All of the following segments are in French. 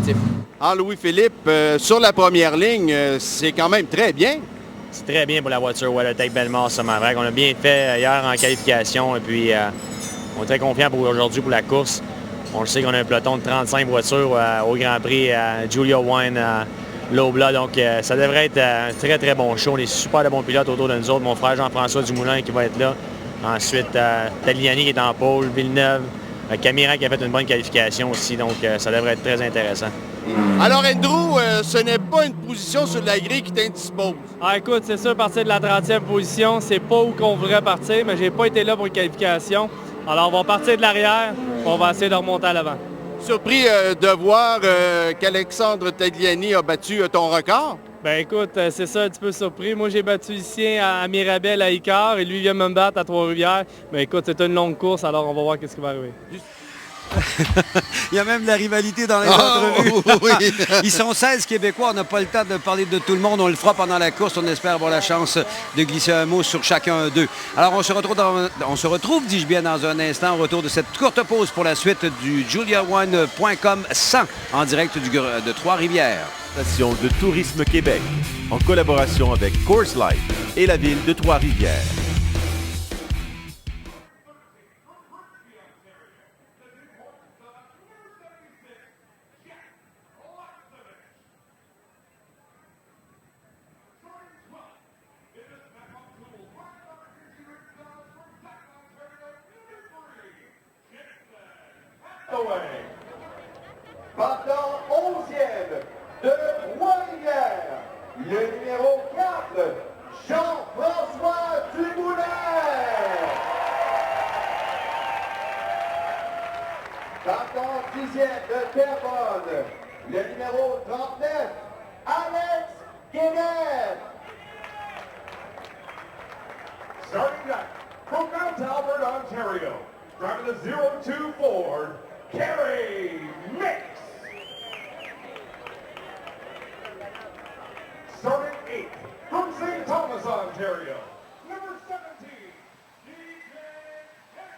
positif. Ah, Louis-Philippe, sur la première ligne, c'est quand même très bien. C'est très bien pour la voiture WeatherTech Bellemare, ça m'a vrai. On a bien fait hier en qualification et puis on est très confiants pour aujourd'hui pour la course. On le sait qu'on a un peloton de 35 voitures au Grand Prix à Julia Wine à Lobla, donc ça devrait être un très très bon show. On est super de bons pilotes autour de nous autres. Mon frère Jean-François Dumoulin qui va être là. Ensuite, Tagliani qui est en pôle, Villeneuve, Camira qui a fait une bonne qualification aussi, donc ça devrait être très intéressant. Alors, Andrew, ce n'est pas une position sur la grille qui t'indispose. Ah, écoute, c'est sûr, partir de la 30e position, c'est pas où qu'on voudrait partir, mais j'ai pas été là pour une qualification. Alors, on va partir de l'arrière, on va essayer de remonter à l'avant. Surpris de voir qu'Alexandre Tagliani a battu ton record? Ben écoute, c'est ça, un petit peu surpris. Moi, j'ai battu ici à Mirabel, à Icare, et lui vient me battre à Trois-Rivières. Mais écoute, c'est une longue course, alors on va voir qu'est-ce qui va arriver. Il y a même de la rivalité dans les entrevues. Oui. Ils sont 16 Québécois. On n'a pas le temps de parler de tout le monde. On le fera pendant la course. On espère avoir la chance de glisser un mot sur chacun d'eux. Alors, on se retrouve, dis-je bien, dans un instant, au retour de cette courte pause pour la suite du JuliaWine.com 100 en direct de Trois-Rivières. Station de Tourisme Québec, en collaboration avec Coors Light et la ville de Trois-Rivières. Partant 11e de Trois-Rivières, le numéro 4, Jean-François Dumoulin. Partant 10e de Terrebonne, le numéro 39, Alex Guénette. Starting back from Mount Albert, Ontario, driving the 02 Ford, Kerry Mix. Starting 8th from St. Thomas, Ontario, number 17, DJ Harrington.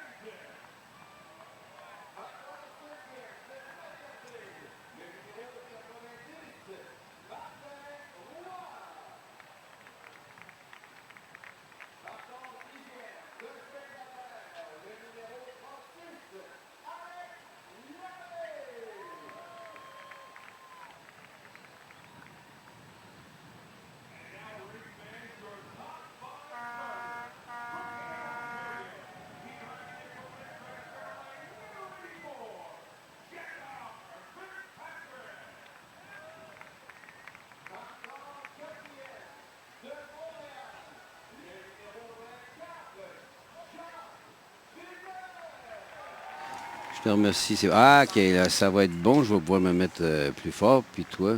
Je te remercie. Ah, OK, là, ça va être bon. Je vais pouvoir me mettre plus fort. Puis toi?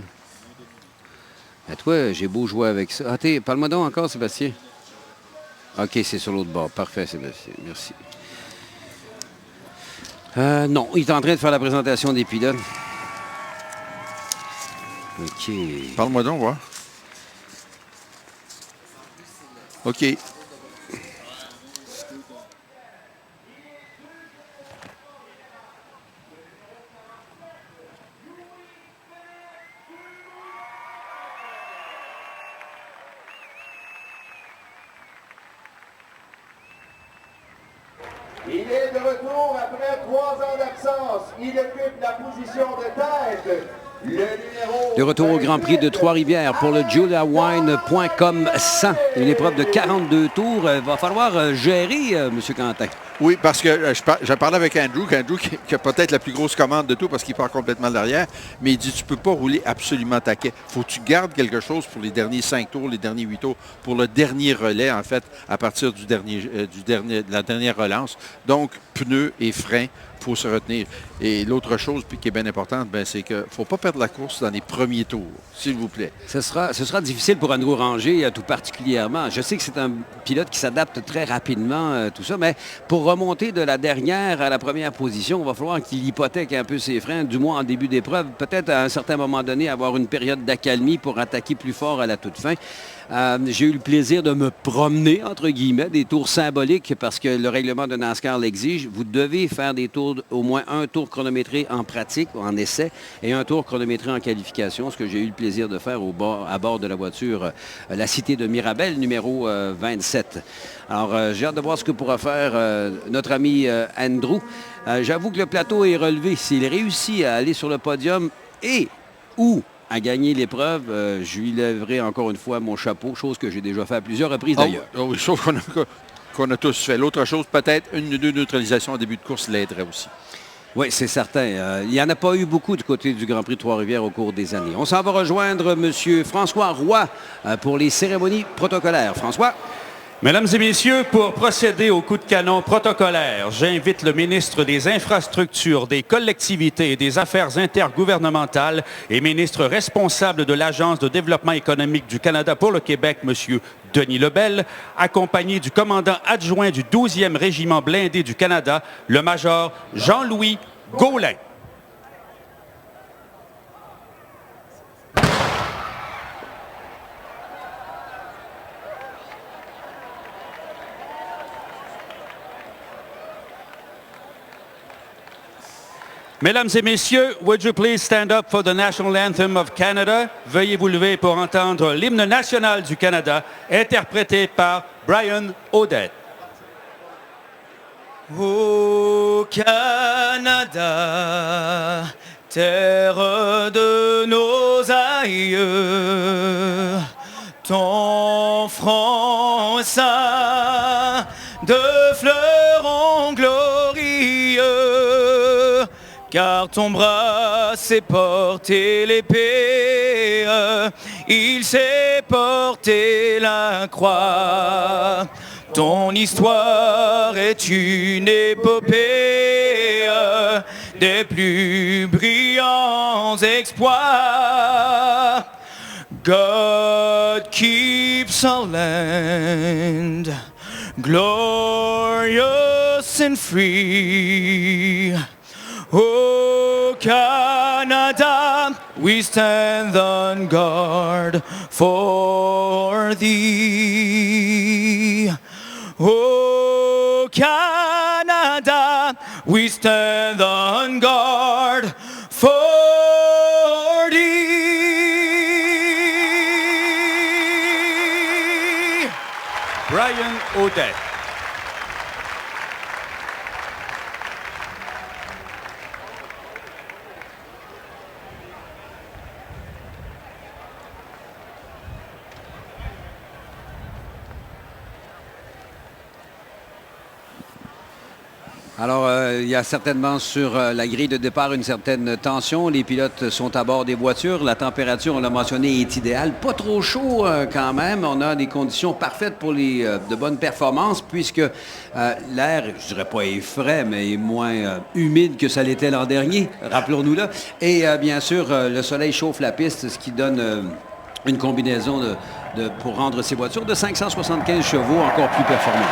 À toi, j'ai beau jouer avec ça. Ah, parle-moi donc encore, Sébastien. OK, c'est sur l'autre bord. Parfait, Sébastien. Merci. Non, il est en train de faire la présentation des pilotes. OK. Parle-moi donc, voir. OK. Il est de retour après 3 ans d'absence. Il occupe la position de tête. De retour au Grand Prix de Trois-Rivières pour le JuliaWine.com 100. Une épreuve de 42 tours. Il va falloir gérer, M. Quentin. Oui, parce que j'ai parlé avec Andrew qui a peut-être la plus grosse commande de tout parce qu'il part complètement derrière, mais il dit tu peux pas rouler absolument taquet. Faut que tu gardes quelque chose pour les derniers 5 tours, les derniers 8 tours, pour le dernier relais, en fait, à partir de la dernière relance. Donc, pneus et freins, il faut se retenir. Et l'autre chose qui est bien importante, c'est qu'il ne faut pas perdre la course dans les premiers tours, s'il vous plaît. Ce sera difficile pour Andrew Ranger, tout particulièrement. Je sais que c'est un pilote qui s'adapte très rapidement, tout ça, mais pour remonter de la dernière à la première position, il va falloir qu'il hypothèque un peu ses freins, du moins en début d'épreuve. Peut-être à un certain moment donné, avoir une période d'accalmie pour attaquer plus fort à la toute fin. J'ai eu le plaisir de me promener, entre guillemets, des tours symboliques parce que le règlement de NASCAR l'exige. Vous devez faire des tours, au moins un tour chronométré en pratique, en essai, et un tour chronométré en qualification, ce que j'ai eu le plaisir de faire à bord de la voiture, la Cité de Mirabel, numéro 27. Alors, j'ai hâte de voir ce que pourra faire notre ami Andrew. J'avoue que le plateau est relevé. S'il réussit à aller sur le podium ou à gagner l'épreuve, je lui lèverai encore une fois mon chapeau, chose que j'ai déjà fait à plusieurs reprises d'ailleurs. Oui, chose qu'on a tous fait. L'autre chose, peut-être une ou deux neutralisations en début de course l'aiderait aussi. Oui, c'est certain. Il n'y en a pas eu beaucoup du côté du Grand Prix de Trois-Rivières au cours des années. On s'en va rejoindre M. François Roy pour les cérémonies protocolaires. François? Mesdames et messieurs, pour procéder au coup de canon protocolaire, j'invite le ministre des Infrastructures, des Collectivités et des Affaires intergouvernementales et ministre responsable de l'Agence de développement économique du Canada pour le Québec, M. Denis Lebel, accompagné du commandant adjoint du 12e régiment blindé du Canada, le major Jean-Louis Gaulin. Mesdames et messieurs, would you please stand up for the national anthem of Canada? Veuillez vous lever pour entendre l'hymne national du Canada, interprété par Brian Odette. Ô Canada, terre de nos aïeux, ton front ceint de fleurons glorieux, car ton bras s'est porté l'épée, il s'est porté la croix. Ton histoire est une épopée des plus brillants exploits. God keeps our land glorious and free. Oh Canada, we stand on guard for thee. Oh Canada, we stand on guard for thee. Brian Odette. Alors, il y a certainement sur la grille de départ une certaine tension. Les pilotes sont à bord des voitures. La température, on l'a mentionné, est idéale. Pas trop chaud quand même. On a des conditions parfaites pour de bonnes performances puisque l'air, je dirais pas est frais, mais est moins humide que ça l'était l'an dernier. Rappelons-nous-le. Et bien sûr, le soleil chauffe la piste, ce qui donne une combinaison pour rendre ces voitures de 575 chevaux encore plus performantes.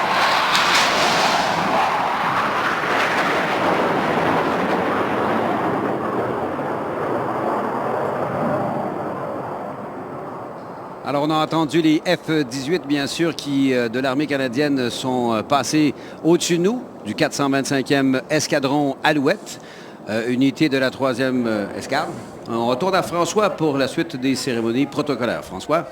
Alors, on a entendu les F-18, bien sûr, qui, de l'armée canadienne, sont passés au-dessus de nous, du 425e escadron Alouette, unité de la 3e escadre. On retourne à François pour la suite des cérémonies protocolaires. François?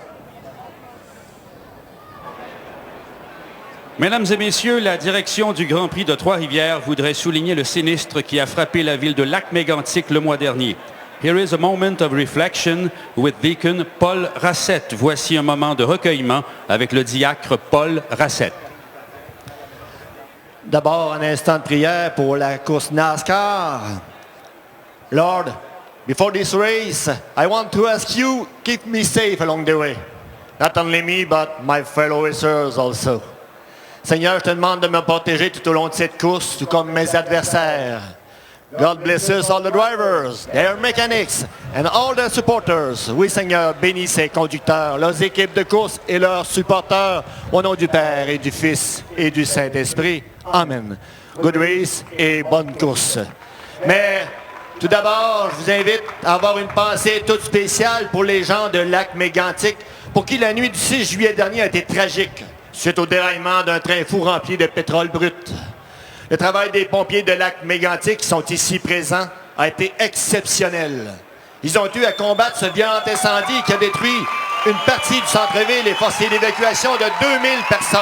Mesdames et messieurs, la direction du Grand Prix de Trois-Rivières voudrait souligner le sinistre qui a frappé la ville de Lac-Mégantic le mois dernier. Here is a moment of reflection with Deacon Paul Rassette. Voici un moment de recueillement avec le diacre Paul Rassette. D'abord, un instant de prière pour la course NASCAR. Lord, before this race, I want to ask you, keep me safe along the way. Not only me, but my fellow racers also. Seigneur, je te demande de me protéger tout au long de cette course, tout comme mes adversaires. God bless us, all the drivers, their mechanics, and all the supporters. Oui, Seigneur, bénis ces conducteurs, leurs équipes de course et leurs supporters. Au nom du Père et du Fils et du Saint-Esprit. Amen. Good race et bonne course. Mais tout d'abord, je vous invite à avoir une pensée toute spéciale pour les gens de Lac-Mégantic, pour qui la nuit du 6 juillet dernier a été tragique suite au déraillement d'un train fou rempli de pétrole brut. Le travail des pompiers de Lac-Mégantic qui sont ici présents a été exceptionnel. Ils ont eu à combattre ce violent incendie qui a détruit une partie du centre-ville et forcé l'évacuation de 2000 personnes.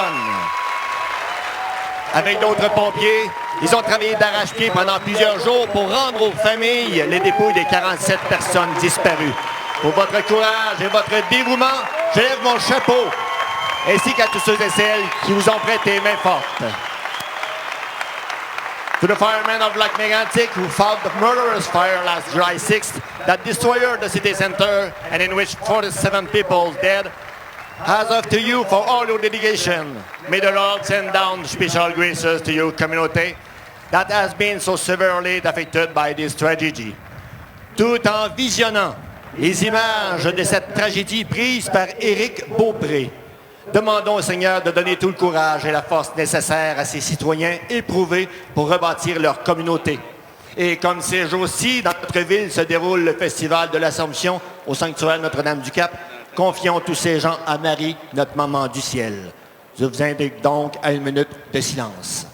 Avec d'autres pompiers, ils ont travaillé d'arrache-pied pendant plusieurs jours pour rendre aux familles les dépouilles des 47 personnes disparues. Pour votre courage et votre dévouement, je lève mon chapeau, ainsi qu'à tous ceux et celles qui vous ont prêté main forte. To the firemen of Lac-Mégantic who fought the murderous fire last July 6th that destroyed the city center and in which 47 people dead, as of to you for all your dedication, may the Lord send down special graces to your community that has been so severely affected by this tragedy. Tout en visionnant les images de cette tragédie prise par Éric Beaupré, demandons au Seigneur de donner tout le courage et la force nécessaires à ces citoyens éprouvés pour rebâtir leur communauté. Et comme ces jours-ci, dans notre ville se déroule le festival de l'Assomption au sanctuaire Notre-Dame-du-Cap, confions tous ces gens à Marie, notre maman du ciel. Je vous invite donc à une minute de silence.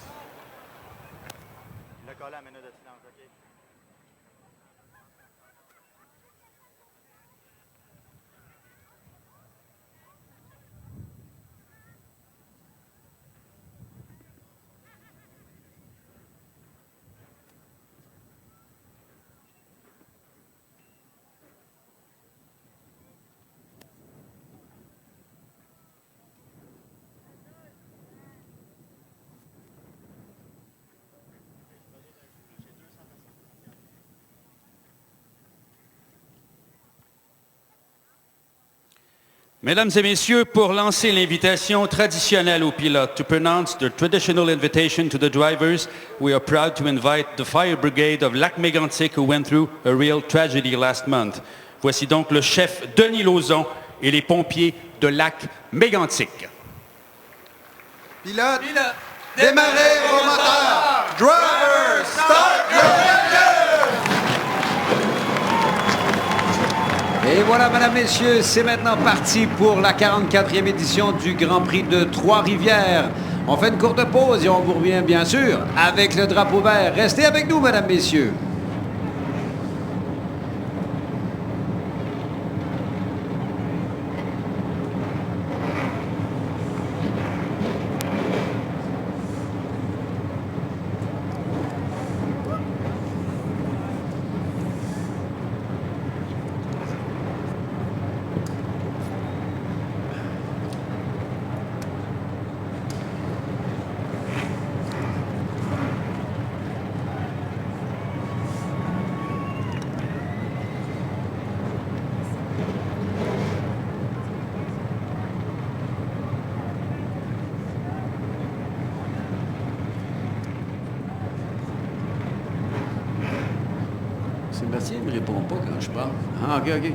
Mesdames et messieurs, pour lancer l'invitation traditionnelle aux pilotes, to pronounce the traditional invitation to the drivers, we are proud to invite the fire brigade of Lac-Mégantic who went through a real tragedy last month. Voici donc le chef Denis Lauzon et les pompiers de Lac-Mégantic. Pilote, démarrez vos moteurs. Driver, start your engine! Et voilà, mesdames, messieurs, c'est maintenant parti pour la 44e édition du Grand Prix de Trois-Rivières. On fait une courte pause et on vous revient, bien sûr, avec le drapeau vert. Restez avec nous, mesdames, messieurs. Sébastien ne me répond pas quand je parle. Ah, OK, OK.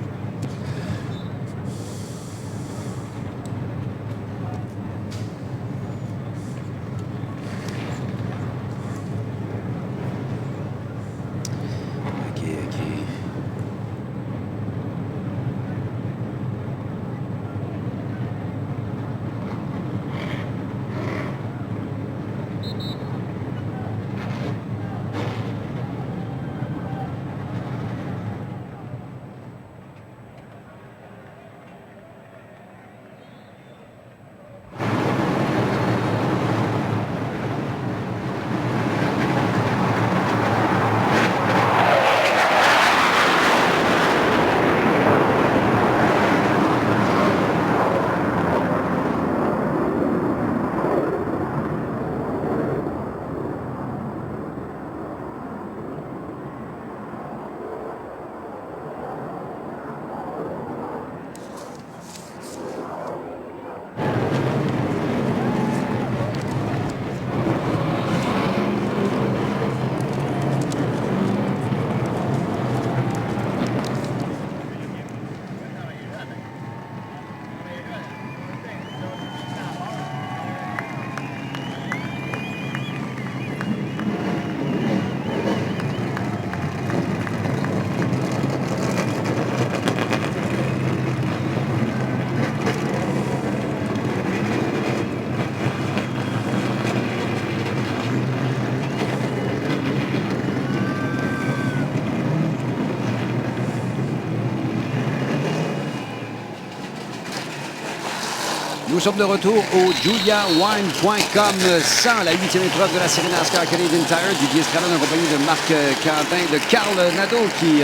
Nous sommes de retour au juliawine.com 100, la 8e épreuve de la série NASCAR Canadian Tire. Didier Strada en compagnie de Marc Quentin, de Carl Nadeau qui,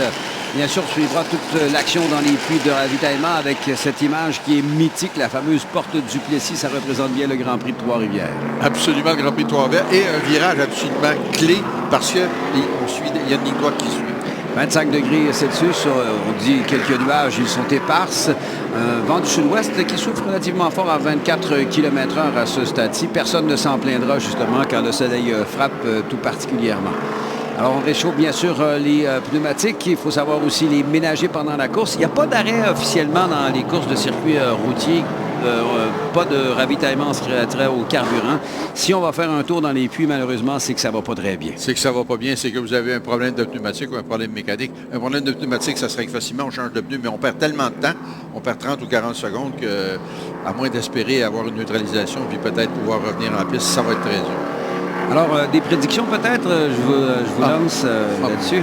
bien sûr, suivra toute l'action dans les puits de ravitaillement avec cette image qui est mythique, la fameuse porte du Plessis. Ça représente bien le Grand Prix de Trois-Rivières. Absolument, le Grand Prix de Trois-Rivières. Et un virage absolument clé parce qu'il y a une ligne droite qui suit. 25 degrés Celsius, on dit quelques nuages, ils sont éparses. Un vent du sud-ouest qui souffle relativement fort à 24 km/h à ce stade-ci. Personne ne s'en plaindra justement quand le soleil frappe tout particulièrement. Alors, on réchauffe bien sûr les pneumatiques. Il faut savoir aussi les ménager pendant la course. Il n'y a pas d'arrêt officiellement dans les courses de circuit routier. Pas de ravitaillement au carburant. Si on va faire un tour dans les puits, malheureusement, c'est que ça va pas très bien. C'est que ça va pas bien, c'est que vous avez un problème de pneumatique ou un problème mécanique. Un problème de pneumatique, ça serait que facilement on change de pneu, mais on perd tellement de temps, on perd 30 ou 40 secondes que, à moins d'espérer avoir une neutralisation puis peut-être pouvoir revenir en piste, ça va être très dur. Alors, des prédictions peut-être, je vous lance là-dessus.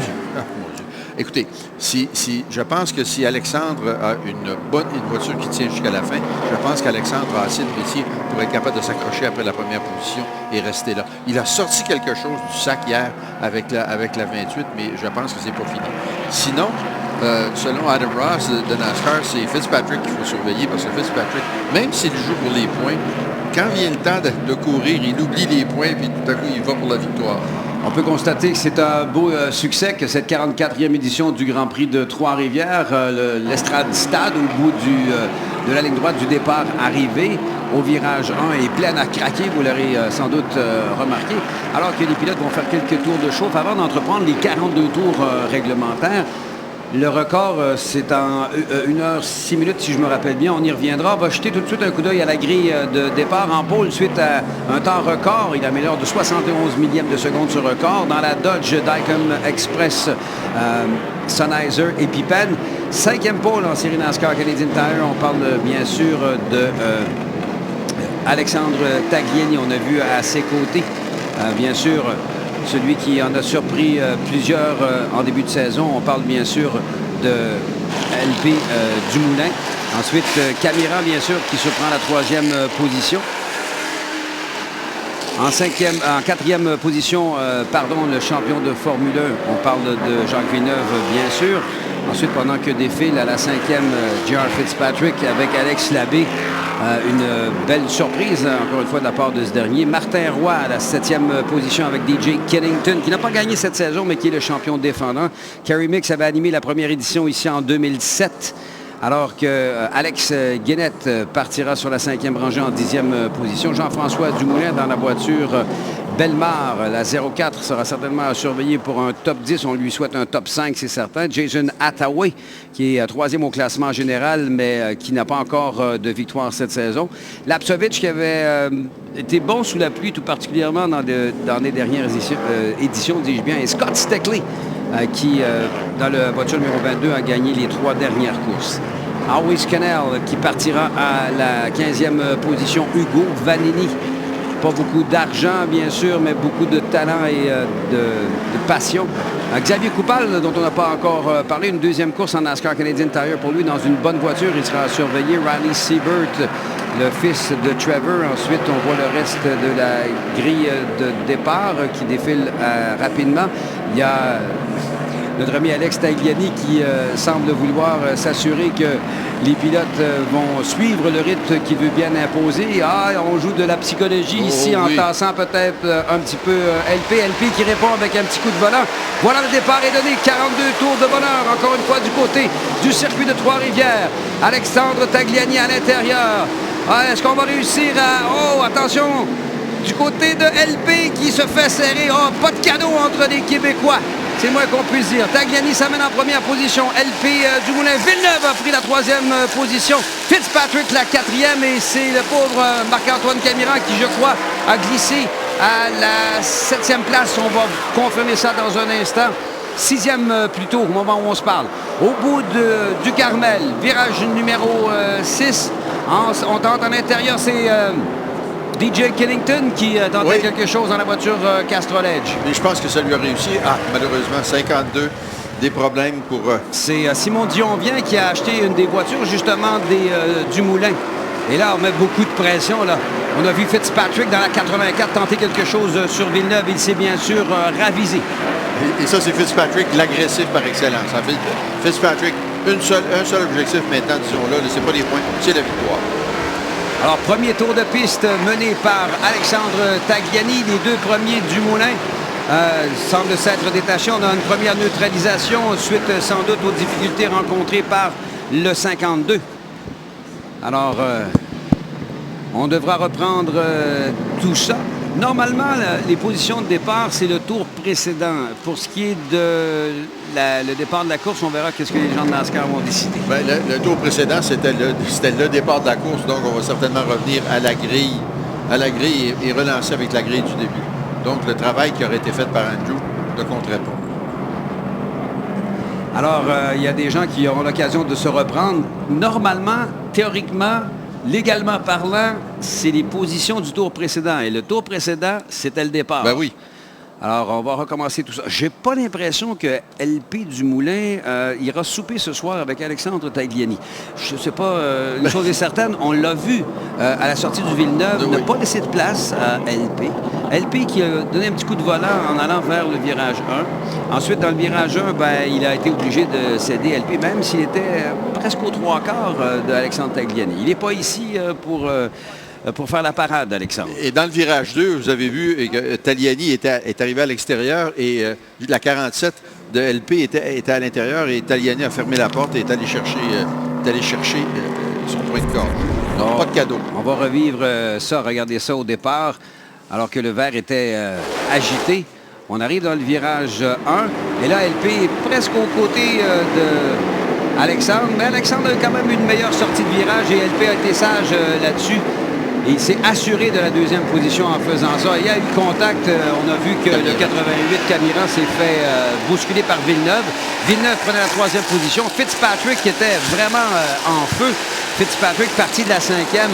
Écoutez, je pense que si Alexandre a une voiture qui tient jusqu'à la fin, je pense qu'Alexandre a assez de métier pour être capable de s'accrocher après la première position et rester là. Il a sorti quelque chose du sac hier avec la 28, mais je pense que c'est pas fini. Sinon, selon Adam Ross de NASCAR, c'est Fitzpatrick qu'il faut surveiller parce que Fitzpatrick, même s'il joue pour les points, quand vient le temps de courir, il oublie les points puis tout à coup, il va pour la victoire. On peut constater que c'est un beau succès que cette 44e édition du Grand Prix de Trois-Rivières, l'Estrade Stade au bout de la ligne droite du départ arrivé au virage 1 est pleine à craquer, vous l'aurez sans doute remarqué, alors que les pilotes vont faire quelques tours de chauffe avant d'entreprendre les 42 tours réglementaires. Le record, c'est en 1h06 minutes, si je me rappelle bien. On y reviendra. On va jeter tout de suite un coup d'œil à la grille de départ en pôle suite à un temps record. Il améliore de 71 millièmes de seconde ce record. Dans la Dodge Dicom Express, Sennheiser et Pippen. 5e pôle en série NASCAR Canadian Tire. On parle bien sûr de Alexandre Tagliani. On a vu à ses côtés, bien sûr, celui qui en a surpris plusieurs en début de saison. On parle bien sûr de LP Dumoulin. Ensuite, Camira, bien sûr, qui se prend la 3e position. En 4e position, le champion de Formule 1. On parle de Jacques Villeneuve, bien sûr. Ensuite, pendant que défile à la 5e, J.R. Fitzpatrick avec Alex Labbé. Une belle surprise, encore une fois, de la part de ce dernier. Martin Roy à la 7e position avec DJ Kennington, qui n'a pas gagné cette saison, mais qui est le champion défendant. Kerry Mix avait animé la première édition ici en 2007. Alors que Alex Guénette partira sur la 5e rangée en 10e position. Jean-François Dumoulin dans la voiture Belmar, la 04, sera certainement surveillé pour un top 10. On lui souhaite un top 5, c'est certain. Jason Attaway, qui est 3e au classement général, mais qui n'a pas encore de victoire cette saison. Lapsovitch, qui avait été bon sous la pluie, tout particulièrement dans les dernières éditions, dis-je bien. Et Scott Steckley, qui, dans la voiture numéro 22, a gagné les 3 dernières courses. Howie Scannell, qui partira à la 15e position. Hugo Vanini. Pas beaucoup d'argent, bien sûr, mais beaucoup de talent et de passion. Xavier Coupal, dont on n'a pas encore parlé, une 2e course en NASCAR Canadian Tire pour lui, dans une bonne voiture. Il sera surveillé. Riley Siebert, le fils de Trevor. Ensuite, on voit le reste de la grille de départ qui défile rapidement. Il y a notre ami Alex Tagliani qui semble vouloir s'assurer que les pilotes vont suivre le rythme qu'il veut bien imposer. On joue de la psychologie ici en tassant peut-être un petit peu LP qui répond avec un petit coup de volant. Voilà, le départ est donné. 42 tours de bonheur, encore une fois, du côté du circuit de Trois-Rivières. Alexandre Tagliani à l'intérieur. Est-ce qu'on va réussir à... attention! Du côté de LP qui se fait serrer. Pas de cadeau entre les Québécois. C'est le moins qu'on puisse dire. Tagliani s'amène en première position. LP Dumoulin. Villeneuve a pris la 3e position. Fitzpatrick la 4e. Et c'est le pauvre Marc-Antoine Camiran qui, je crois, a glissé à la 7e place. On va confirmer ça dans un instant. 6e plutôt, au moment où on se parle. Au bout du Carmel, virage numéro 6. On tente en intérieur, c'est... DJ Kennington qui tentait quelque chose dans la voiture Castrol Edge. Mais je pense que ça lui a réussi. Malheureusement, 52, des problèmes pour... C'est Simon Dionvien qui a acheté une des voitures, justement, du Moulin. Et là, on met beaucoup de pression. Là. On a vu Fitzpatrick dans la 84 tenter quelque chose sur Villeneuve. Il s'est bien sûr ravisé. Et ça, c'est Fitzpatrick, l'agressif par excellence. En fait, Fitzpatrick, un seul objectif maintenant, disons-là, c'est pas les points, c'est la victoire. Alors, premier tour de piste mené par Alexandre Tagliani, les deux premiers du Moulin. Semble s'être détaché. On a une première neutralisation suite sans doute aux difficultés rencontrées par le 52. Alors, on devra reprendre tout ça. Normalement, les positions de départ, c'est le tour précédent. Pour ce qui est de le départ de la course, on verra qu'est-ce que les gens de NASCAR vont décider. Bien, le tour précédent, c'était le départ de la course. Donc, on va certainement revenir à la grille et relancer avec la grille du début. Donc, le travail qui aurait été fait par Andrew ne compterait pas. Alors, il y a des gens qui auront l'occasion de se reprendre. Normalement, théoriquement, légalement parlant, c'est les positions du tour précédent. Et le tour précédent, c'était le départ. Ben oui. Alors, on va recommencer tout ça. J'ai pas l'impression que LP du Moulin ira souper ce soir avec Alexandre Tagliani. Je sais pas, une chose est certaine, on l'a vu à la sortie du Villeneuve, n'a pas laissé de place à LP. LP qui a donné un petit coup de volant en allant vers le virage 1. Ensuite, dans le virage 1, ben, il a été obligé de céder LP, même s'il était presque aux trois quarts d'Alexandre Tagliani. Il n'est pas ici pour faire la parade, Alexandre. Et dans le virage 2, vous avez vu que Tagliani est arrivé à l'extérieur et la 47 de LP était à l'intérieur et Tagliani a fermé la porte et est allé chercher son point de corde. Donc, pas de cadeau. On va revivre ça, regardez ça au départ, alors que le verre était agité. On arrive dans le virage 1 et là, LP est presque aux côtés de Alexandre. Mais Alexandre a quand même une meilleure sortie de virage et LP a été sage là-dessus. Et il s'est assuré de la deuxième position en faisant ça. Il y a eu contact. On a vu que le 88 Camira s'est fait bousculer par Villeneuve. Villeneuve prenait la troisième position. Fitzpatrick qui était vraiment en feu. Fitzpatrick, parti de la cinquième,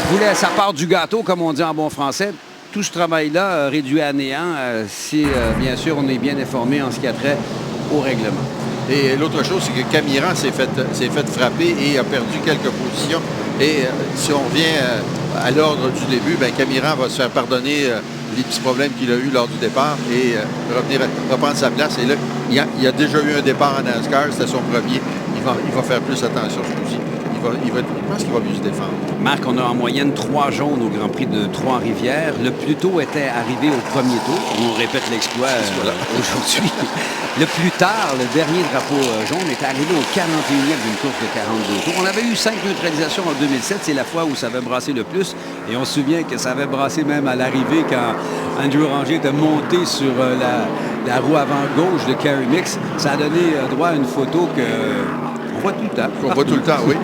voulait sa part du gâteau, comme on dit en bon français. Tout ce travail-là réduit à néant si, bien sûr, on est bien informé en ce qui a trait au règlement. Et l'autre chose, c'est que Camiran s'est fait frapper et a perdu quelques positions. Et si on revient à l'ordre du début, bien, Camiran va se faire pardonner les petits problèmes qu'il a eu lors du départ et reprendre sa place. Et là, il y a déjà eu un départ en NASCAR, c'était son premier. Il va faire plus attention ce coup-ci. Je pense qu'il va mieux se défendre. Marc, on a en moyenne 3 jaunes au Grand Prix de Trois-Rivières. Le plus tôt était arrivé au premier tour. On répète l'exploit aujourd'hui. Le plus tard, le dernier drapeau jaune est arrivé au 41e d'une course de 42 tours. On avait eu 5 neutralisations en 2007. C'est la fois où ça avait brassé le plus. Et on se souvient que ça avait brassé même à l'arrivée quand Andrew Ranger était monté sur la roue avant gauche de Kerry Mix. Ça a donné droit à une photo que... On voit tout le temps. On voit tout le temps, oui.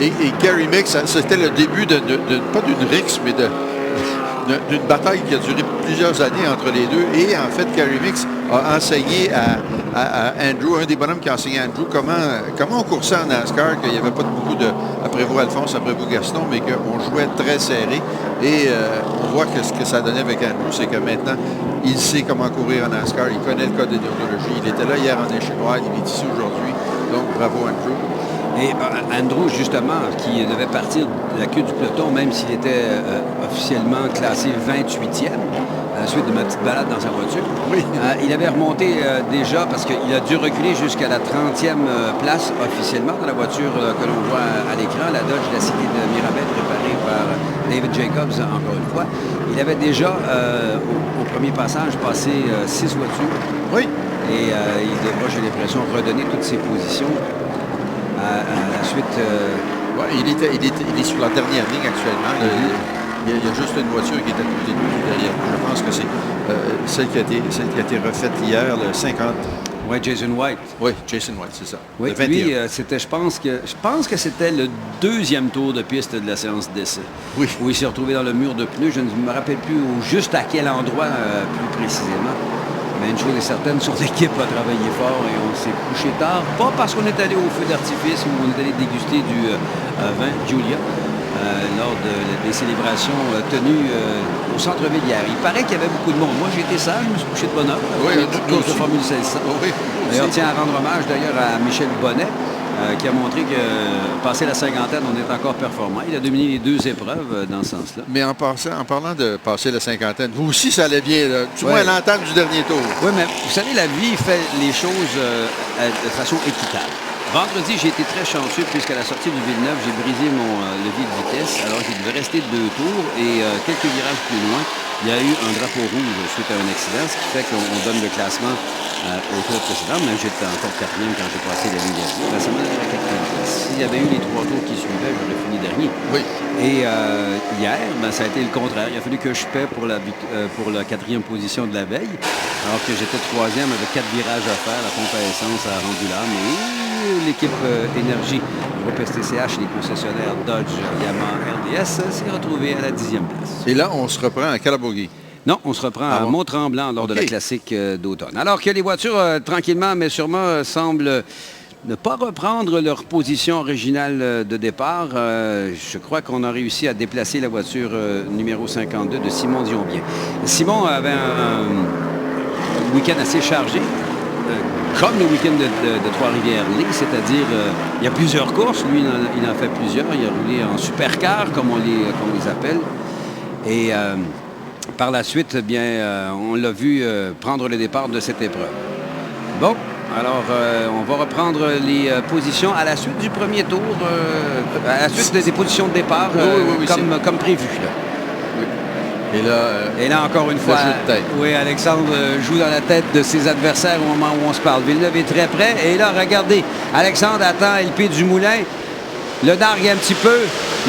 Et Kerry Mix, c'était le début pas d'une rixe, mais d'une bataille qui a duré plusieurs années entre les deux. Et en fait, Kerry Mix a enseigné à Andrew, un des bonhommes qui a enseigné à Andrew, comment on coursait en NASCAR, qu'il n'y avait pas beaucoup de... Après vous, Alphonse, après vous, Gaston, mais qu'on jouait très serré. Et on voit que ce que ça donnait avec Andrew, c'est que maintenant, il sait comment courir en NASCAR. Il connaît le code de déontologie. Il était là hier en échec-noir. Il est ici aujourd'hui. Donc, bravo, Andrew. Et Andrew, justement, qui devait partir de la queue du peloton, même s'il était officiellement classé 28e, à la suite de ma petite balade dans sa voiture, oui. Il avait remonté déjà, parce qu'il a dû reculer jusqu'à la 30e place officiellement dans la voiture que l'on voit à l'écran, la Dodge de la cité de Mirabel, préparée par David Jacobs, encore une fois. Il avait déjà, au premier passage, passé 6 voitures. Oui. Et il devra, j'ai l'impression, redonner toutes ses positions à la suite. Ouais, il est sur la dernière ligne actuellement. Il y a juste une voiture qui est à côté de lui derrière. Je pense que c'est celle qui a été refaite hier, le 50. Oui, Jason White. Oui, Jason White, c'est ça. Oui, lui, c'était, je pense que c'était le deuxième tour de piste de la séance d'essai. Oui. Où il s'est retrouvé dans le mur de pneus. Je ne me rappelle plus juste à quel endroit plus précisément. Mais une chose est certaine, son équipe a travaillé fort et on s'est couché tard. Pas parce qu'on est allé au feu d'artifice ou on est allé déguster du vin Julia lors des célébrations tenues au centre-ville hier. Il paraît qu'il y avait beaucoup de monde. Moi, j'ai été sage, je me suis couché de bonne heure. Oui, une course de Formule 1600. Oui, d'ailleurs, tiens à rendre hommage d'ailleurs à Michel Bonnet. qui a montré que, passé la cinquantaine, on est encore performant. Il a dominé les 2 épreuves dans ce sens-là. Mais en parlant de passer la cinquantaine, vous aussi, ça allait bien, là. Du moins à l'entame du dernier tour. Oui, mais vous savez, la vie fait les choses de façon équitable. Vendredi, j'ai été très chanceux puisqu'à la sortie du Villeneuve, j'ai brisé mon levier de vitesse. Alors, je devais rester 2 tours et quelques virages plus loin, il y a eu un drapeau rouge suite à un accident, ce qui fait qu'on donne le classement au tour précédent. Même j'étais encore 4e quand j'ai passé la ligne dernière. Ben, ça m'a donné la 4e place. S'il y avait eu les 3 tours qui suivaient, j'aurais fini dernier. Oui. Et hier, ben, ça a été le contraire. Il a fallu que je paie pour la 4e position de la veille, alors que j'étais 3e avec 4 virages à faire. La pompe à essence a rendu là, mais l'équipe Énergie, groupe STCH, les concessionnaires Dodge, Yamaha, RDS, s'est retrouvée à la 10e place. Et là, on se reprend à Calabogie. Non, on se reprend à Mont-Tremblant lors de la classique d'automne. Alors que les voitures, tranquillement, mais sûrement, semblent ne pas reprendre leur position originale de départ. Je crois qu'on a réussi à déplacer la voiture numéro 52 de Simon Dionbien. Simon avait un week-end assez chargé. Comme le week-end de Trois-Rivières-Lys, c'est-à-dire il y a plusieurs courses. Lui, il en fait plusieurs. Il a roulé en supercar, comme on les appelle. Et par la suite, bien, on l'a vu prendre le départ de cette épreuve. Bon, alors on va reprendre les positions à la suite du premier tour, à la suite des positions de départ, comme prévu. Là. Et là, encore une fois, oui, Alexandre joue dans la tête de ses adversaires au moment où on se parle. Villeneuve est très près. Et là, regardez, Alexandre attend LP Dumoulin. Le dargue un petit peu.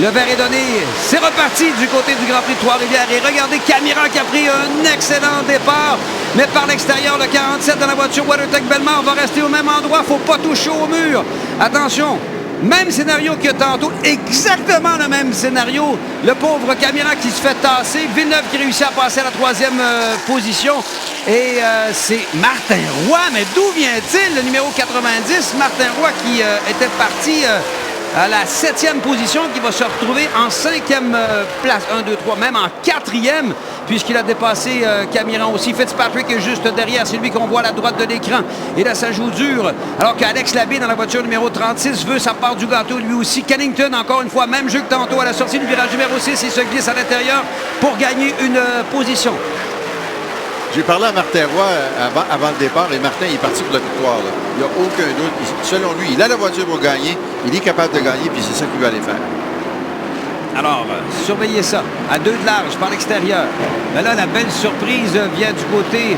Le verre est donné. C'est reparti du côté du Grand Prix de Trois-Rivières. Et regardez Camiran qui a pris un excellent départ. Mais par l'extérieur, le 47 dans la voiture WeatherTech Bellemare va rester au même endroit. Il ne faut pas toucher au mur. Attention. Même scénario que tantôt, exactement le même scénario. Le pauvre Camiran qui se fait tasser. Villeneuve qui réussit à passer à la 3e position. Et c'est Martin Roy. Mais d'où vient-il, le numéro 90? Martin Roy qui était parti à la 7e position, qui va se retrouver en 5e place. 1, 2, 3, même en 4e, puisqu'il a dépassé Camiran aussi. Fitzpatrick est juste derrière, c'est lui qu'on voit à la droite de l'écran. Et là, ça joue dur. Alors qu'Alex Labie, dans la voiture numéro 36, veut sa part du gâteau, lui aussi. Kennington, encore une fois, même jeu que tantôt, à la sortie du virage numéro 6, il se glisse à l'intérieur pour gagner une position. J'ai parlé à Martin Roy avant le départ et Martin est parti pour la victoire. Là. Il n'y a aucun doute. Selon lui, il a la voiture pour gagner. Il est capable de gagner, puis c'est ça qu'il veut aller faire. Alors, surveillez ça. À 2 de large par l'extérieur. Mais là, la belle surprise vient du côté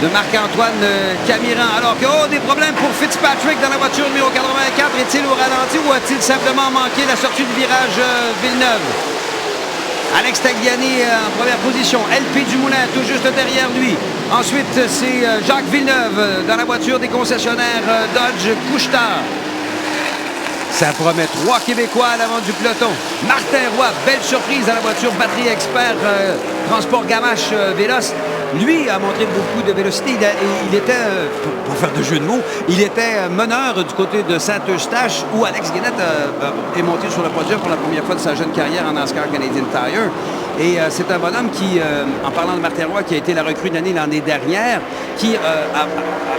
de Marc-Antoine Camiran. Alors que, des problèmes pour Fitzpatrick dans la voiture numéro 84. Est-il au ralenti ou a-t-il simplement manqué la sortie du virage Villeneuve? Alex Tagliani en première position. LP Dumoulin tout juste derrière lui. Ensuite, c'est Jacques Villeneuve dans la voiture des concessionnaires Dodge Couche-Tard. Ça promet 3 Québécois à l'avant du peloton. Martin Roy, belle surprise dans la voiture Batterie Expert Transport Gamache Véloce. Lui a montré beaucoup de vélocité. Il était, pour faire de jeu de mots, il était meneur du côté de Saint-Eustache où Alex Guénette est monté sur le podium pour la première fois de sa jeune carrière en NASCAR Canadian Tire. Et c'est un bonhomme qui, en parlant de Martin Roy, qui a été la recrue d'année l'année dernière, qui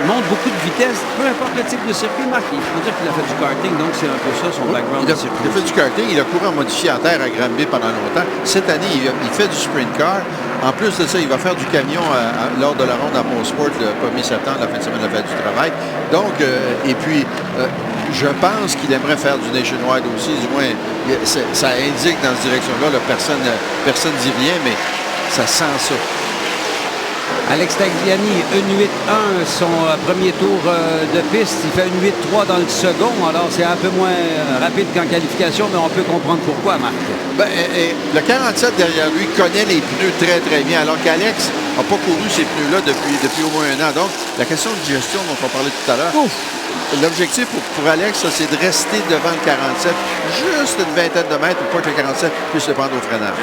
monte beaucoup de vitesse, peu importe le type de circuit. Marc, il faut dire qu'il a fait du karting, donc c'est un peu ça son background. Il a fait du karting, il a couru en modifié en terre à Granby pendant longtemps. Cette année, il fait du sprint car. En plus de ça, il va faire du camion lors de la ronde à Pont-Sport le 1er septembre, la fin de semaine de la fête du travail. Donc, et puis, je pense qu'il aimerait faire du nationwide aussi. Du moins, ça indique dans cette direction-là. Personne ne dit rien, mais ça sent ça. Alex Tagliani, 1.8.1, son premier tour de piste. Il fait 1.8.3 dans le second. Alors, c'est un peu moins rapide qu'en qualification, mais on peut comprendre pourquoi, Marc. Le 47 derrière lui connaît les pneus très, très bien, alors qu'Alex n'a pas couru ces pneus-là depuis au moins un an. Donc, la question de gestion dont on parlait tout à l'heure, l'objectif pour Alex, c'est de rester devant le 47, juste une vingtaine de mètres pour pas que le 47 puisse se prendre au freinage.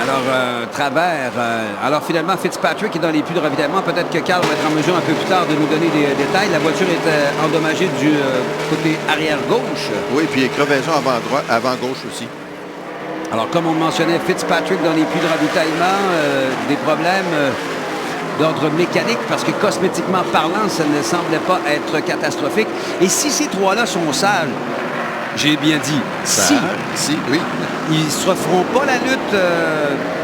Alors, finalement, Fitzpatrick est dans les puits de ravitaillement. Peut-être que Carl va être en mesure un peu plus tard de nous donner des détails. La voiture est endommagée du côté arrière-gauche. Oui, puis crevaison avant-gauche aussi. Alors, comme on mentionnait, Fitzpatrick dans les puits de ravitaillement, des problèmes. d'ordre mécanique parce que cosmétiquement parlant, ça ne semblait pas être catastrophique. Et si ces trois-là sont sages, j'ai bien dit, si, oui. Ils ne se referont pas la lutte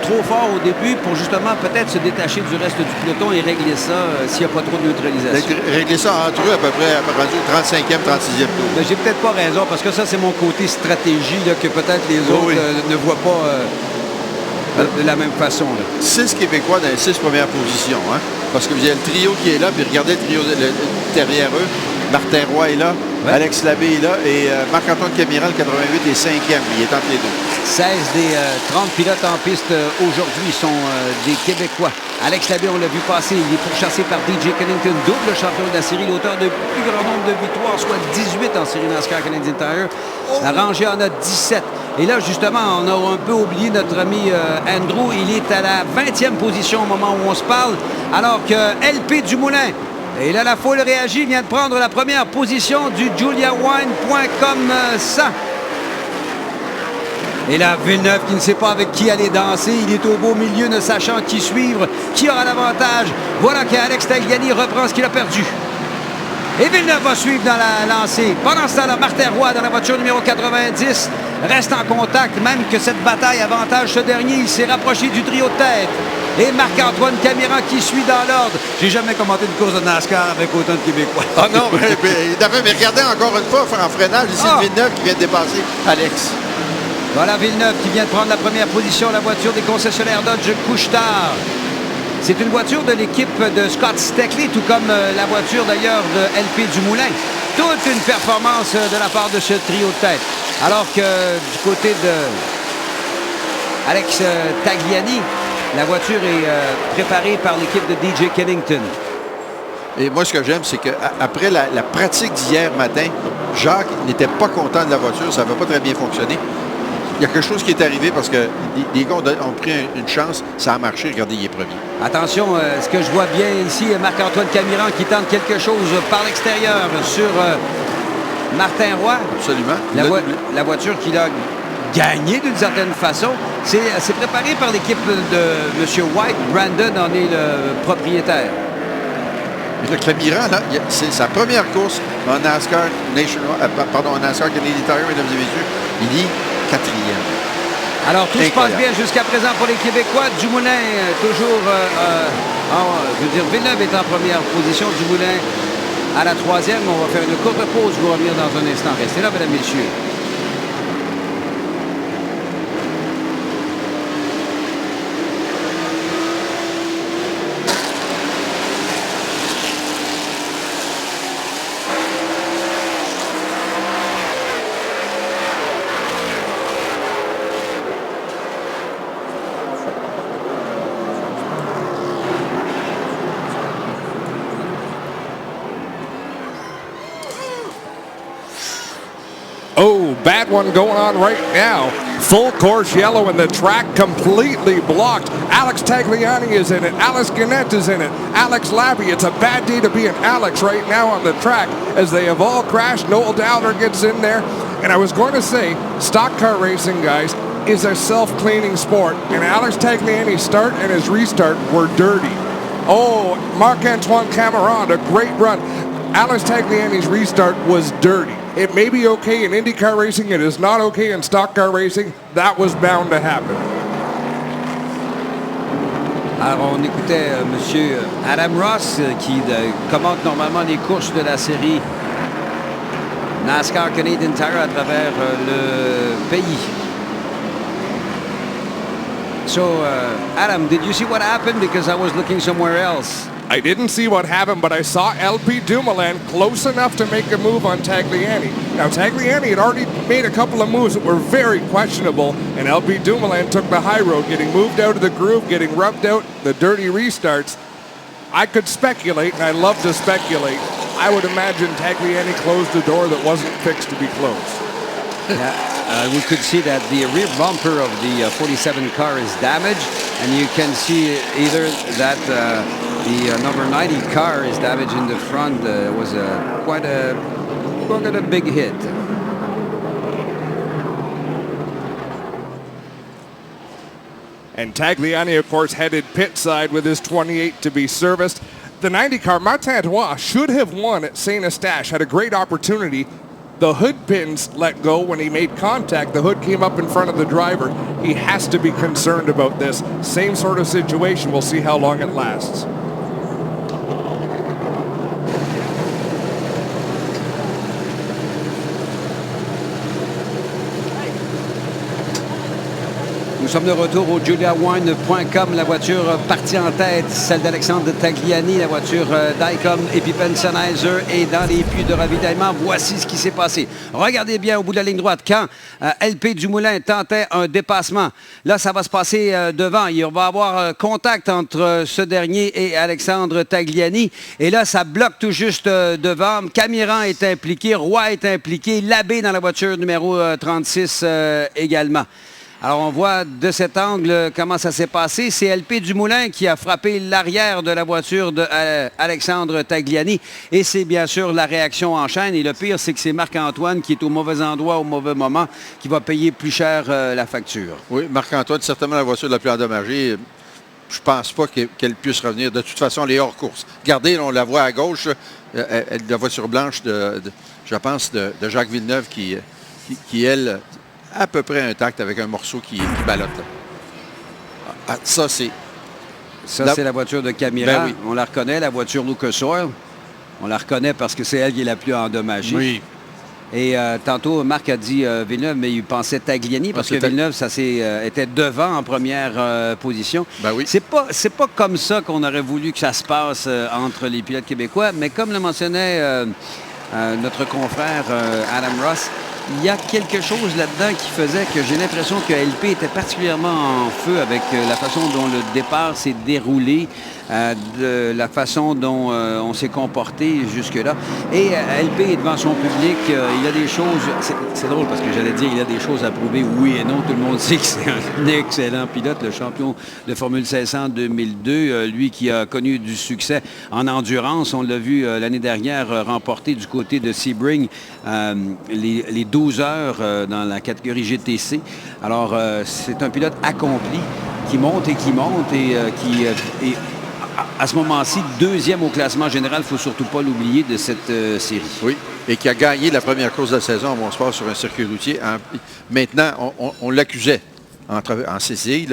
trop fort au début pour justement peut-être se détacher du reste du peloton et régler ça s'il n'y a pas trop de neutralisation. Régler ça entre eux à peu près rendu au 35e, 36e tour. Mais j'ai peut-être pas raison parce que ça, c'est mon côté stratégie là, que peut-être les autres ne voient pas de la même façon. Là. 6 Québécois dans les 6 premières positions. Hein? Parce que vous avez le trio qui est là, puis regardez le trio derrière eux. Martin Roy est là, Alex Labbé est là, et Marc-Antoine Camiran, le 88, est 5e. Il est entre les deux. 16 des 30 pilotes en piste aujourd'hui sont des Québécois. Alex Labbé, on l'a vu passer, il est pourchassé par DJ Kennington, double champion de la série, l'auteur de plus grand nombre de victoires, soit 18 en série NASCAR Canadian Tire. La rangée en a 17. Et là, justement, on a un peu oublié notre ami Andrew. Il est à la 20e position au moment où on se parle, alors que LP Dumoulin, et là, la foule réagit, vient de prendre la première position du JuliaWine.com 100. Et là, Villeneuve qui ne sait pas avec qui aller danser. Il est au beau milieu, ne sachant qui suivre, qui aura l'avantage. Voilà qu'Alex Tagliani reprend ce qu'il a perdu. Et Villeneuve va suivre dans la lancée. Pendant ce temps-là, Martin Roy dans la voiture numéro 90 reste en contact, même que cette bataille avantage ce dernier. Il s'est rapproché du trio de tête. Et Marc-Antoine Camiran qui suit dans l'ordre. J'ai jamais commenté une course de NASCAR avec autant de Québécois. Ah non, mais regardez encore une fois en freinage. Ici, Villeneuve qui vient de dépasser Alex. Voilà Villeneuve qui vient de prendre la première position, la voiture des concessionnaires Dodge Couche-Tard. C'est une voiture de l'équipe de Scott Steckley, tout comme la voiture d'ailleurs de LP Dumoulin. Toute une performance de la part de ce trio de tête. Alors que du côté de Alex Tagliani, la voiture est préparée par l'équipe de DJ Kennington. Et moi, ce que j'aime, c'est qu'après la pratique d'hier matin, Jacques n'était pas content de la voiture. Ça n'avait pas très bien fonctionné. Il y a quelque chose qui est arrivé parce que les gars ont pris une chance. Ça a marché. Regardez, il est premier. Attention, ce que je vois bien ici, Marc-Antoine Camiran qui tente quelque chose par l'extérieur sur Martin Roy. Absolument. La voiture qu'il a gagnée d'une certaine façon. C'est préparé par l'équipe de M. White. Brandon en est le propriétaire. Le Camiran, là, c'est sa première course en NASCAR en NASCAR Canadian Tire, mesdames et messieurs. Il est 4e. Alors, tout se passe bien jusqu'à présent pour les Québécois. Dumoulin, toujours... Villeneuve est en première position. Dumoulin à la 3e. On va faire une courte pause. Je vais revenir dans un instant. Restez là, mesdames et messieurs. Oh, bad one going on right now. Full course yellow and the track completely blocked. Alex Tagliani is in it. Alex Gannett is in it. Alex Labbé. It's a bad day to be an Alex right now on the track as they have all crashed. Noel Downer gets in there. And I was going to say, stock car racing, guys, is a self-cleaning sport. And Alex Tagliani's start and his restart were dirty. Oh, Marc-Antoine Camiran, a great run. Alex Tagliani's restart was dirty. It may be okay in IndyCar racing. It is not okay in stock car racing. That was bound to happen. Alors, on écoutait M. Adam Ross qui commente normalement les courses de la série NASCAR Canadian Tire à travers le pays. So, Adam, did you see what happened? Because I was looking somewhere else. I didn't see what happened, but I saw LP Dumoulin close enough to make a move on Tagliani. Now, Tagliani had already made a couple of moves that were very questionable, and LP Dumoulin took the high road, getting moved out of the groove, getting rubbed out, the dirty restarts. I could speculate, and I love to speculate. I would imagine Tagliani closed the door that wasn't fixed to be closed. We could see that the rear bumper of the 47 car is damaged, and you can see either that the number 90 car is damaged in the front. It was quite a big hit. And Tagliani, of course, headed pit side with his 28 to be serviced. The 90 car, Martin Antoine, should have won at St. Eustache, had a great opportunity. The hood pins let go when he made contact. The hood came up in front of the driver. He has to be concerned about this. Same sort of situation. We'll see how long it lasts. Nous sommes de retour au juliawine.com. La voiture partie en tête, celle d'Alexandre Tagliani. La voiture d'Icom Epipen Sennheiser est dans les puits de ravitaillement. Voici ce qui s'est passé. Regardez bien au bout de la ligne droite. Quand LP Dumoulin tentait un dépassement, là, ça va se passer devant. Il va y avoir contact entre ce dernier et Alexandre Tagliani. Et là, ça bloque tout juste devant. Camiran est impliqué. Roy est impliqué. Labbé dans la voiture numéro 36 également. Alors, on voit de cet angle comment ça s'est passé. C'est LP Dumoulin qui a frappé l'arrière de la voiture d'Alexandre Tagliani. Et c'est bien sûr la réaction en chaîne. Et le pire, c'est que c'est Marc-Antoine qui est au mauvais endroit au mauvais moment qui va payer plus cher la facture. Oui, Marc-Antoine, certainement la voiture la plus endommagée. Je ne pense pas qu'elle puisse revenir. De toute façon, elle est hors course. Regardez, on la voit à gauche, la voiture blanche, je pense, de Jacques Villeneuve qui elle... à peu près intact avec un morceau qui ballotte. Ah, ça, c'est... Ça, c'est la voiture de Camiran. Ben oui. On la reconnaît, la voiture Lucas Oil. On la reconnaît parce que c'est elle qui est la plus endommagée. Oui. Et tantôt, Marc a dit Villeneuve, mais il pensait Tagliani parce que Villeneuve, ça était devant en première position. Ben oui. C'est pas comme ça qu'on aurait voulu que ça se passe entre les pilotes québécois, mais comme le mentionnait notre confrère Adam Ross, il y a quelque chose là-dedans qui faisait que j'ai l'impression que LP était particulièrement en feu avec la façon dont le départ s'est déroulé, de la façon dont on s'est comporté jusque-là. Et LP est devant son public. Il y a des choses... C'est drôle parce que j'allais dire il y a des choses à prouver. Oui et non. Tout le monde sait que c'est un excellent pilote, le champion de Formule 500 2002. Lui qui a connu du succès en endurance. On l'a vu l'année dernière remporter du côté de Sebring les 12 heures dans la catégorie GTC. Alors, c'est un pilote accompli qui monte et qui à ce moment-ci, deuxième au classement général, il ne faut surtout pas l'oublier de cette série. Oui, et qui a gagné la première course de la saison à Monsport sur un circuit routier. Maintenant, on l'accusait en CCI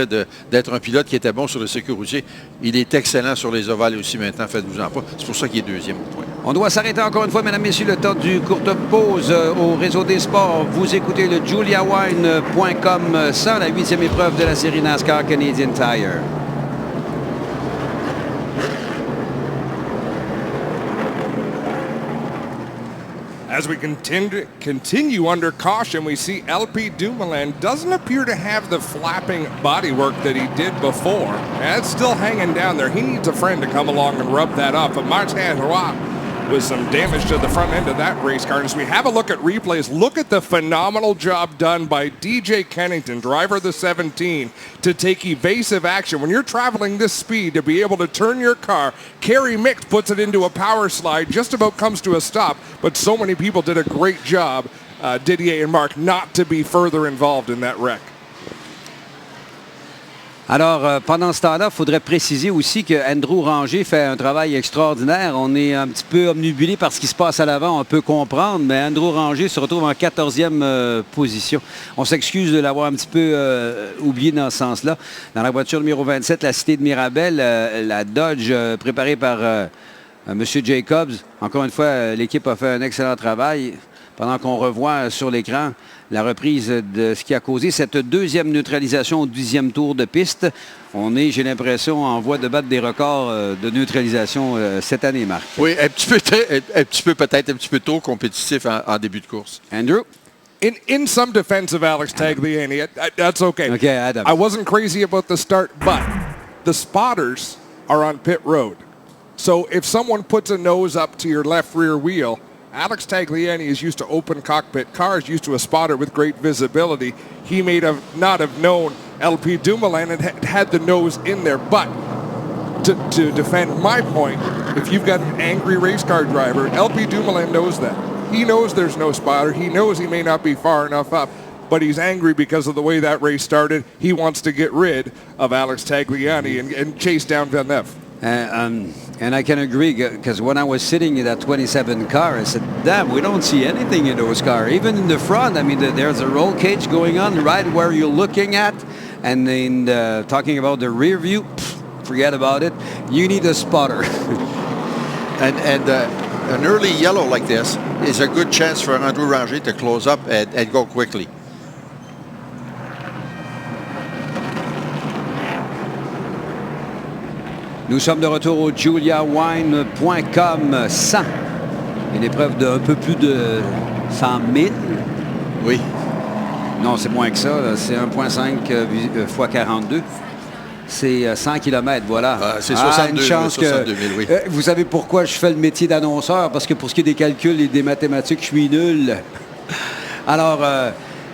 d'être un pilote qui était bon sur le circuit routier. Il est excellent sur les ovales aussi maintenant, faites-vous en pas. C'est pour ça qu'il est deuxième au point. On doit s'arrêter encore une fois, mesdames, messieurs, le temps du courte pause au réseau des sports. Vous écoutez le juliawine.com sans la 8e épreuve de la série NASCAR Canadian Tire. As we continue under caution, we see LP Dumoulin doesn't appear to have the flapping bodywork that he did before. And it's still hanging down there. He needs a friend to come along and rub that off. But Martin Roy with some damage to the front end of that race car. And as we have a look at replays, look at the phenomenal job done by DJ Kennington, driver of the 17, to take evasive action. When you're traveling this speed, to be able to turn your car, Kerry Mix puts it into a power slide, just about comes to a stop, but so many people did a great job, Didier and Mark, not to be further involved in that wreck. Alors, pendant ce temps-là, il faudrait préciser aussi que Andrew Ranger fait un travail extraordinaire. On est un petit peu omnibulé par ce qui se passe à l'avant, on peut comprendre, mais Andrew Ranger se retrouve en 14e position. On s'excuse de l'avoir un petit peu oublié dans ce sens-là. Dans la voiture numéro 27, la Cité de Mirabel, la Dodge préparée par M. Jacobs. Encore une fois, l'équipe a fait un excellent travail. Pendant qu'on revoit sur l'écran la reprise de ce qui a causé cette deuxième neutralisation au 10e tour de piste. On est, j'ai l'impression, en voie de battre des records de neutralisation cette année, Marc. Oui, un petit peu peut-être un petit peu trop compétitif en début de course. Andrew? In some defense of Alex Tagliani, that's okay. Okay, Adam. I wasn't crazy about the start, but the spotters are on pit road. So if someone puts a nose up to your left rear wheel, Alex Tagliani is used to open cockpit cars, used to a spotter with great visibility. He may not have known LP Dumoulin had the nose in there. But to defend my point, if you've got an angry race car driver, LP Dumoulin knows that. He knows there's no spotter. He knows he may not be far enough up. but he's angry because of the way that race started. He wants to get rid of Alex Tagliani and chase down Villeneuve. And I can agree, because when I was sitting in that 27 car, I said, damn, we don't see anything in those cars. Even in the front, I mean, there's a roll cage going on right where you're looking at. And in talking about the rear view, forget about it. You need a spotter. and an early yellow like this is a good chance for Andrew Ranger to close up and go quickly. Nous sommes de retour au JuliaWine.com 100. Une épreuve d'un peu plus de 100 000. Oui. Non, c'est moins que ça. C'est 1,5 fois 42. C'est 100 km, voilà. C'est 62 000, oui. Vous savez pourquoi je fais le métier d'annonceur? Parce que pour ce qui est des calculs et des mathématiques, je suis nul. Alors,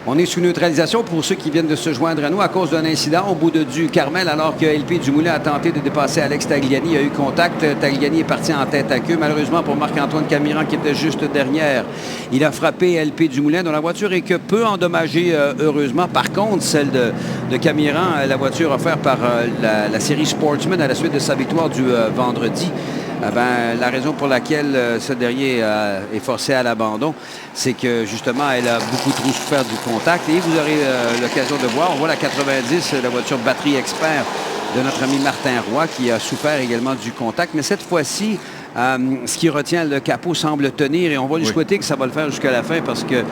on est sous neutralisation pour ceux qui viennent de se joindre à nous à cause d'un incident au bout du Carmel, alors que LP Dumoulin a tenté de dépasser Alex Tagliani. Il a eu contact. Tagliani est parti en tête à queue. Malheureusement pour Marc-Antoine Camiran qui était juste derrière. Il a frappé LP Dumoulin dont la voiture est que peu endommagée, heureusement. Par contre, celle de Camiran, la voiture offerte par la série Sportsman à la suite de sa victoire du vendredi. La raison pour laquelle ce dernier est forcé à l'abandon, c'est que justement, elle a beaucoup trop souffert du contact. Et vous aurez l'occasion de voir, on voit la 90, la voiture batterie expert de notre ami Martin Roy, qui a souffert également du contact. Mais cette fois-ci, ce qui retient le capot semble tenir et on va lui souhaiter que ça va le faire jusqu'à la fin parce que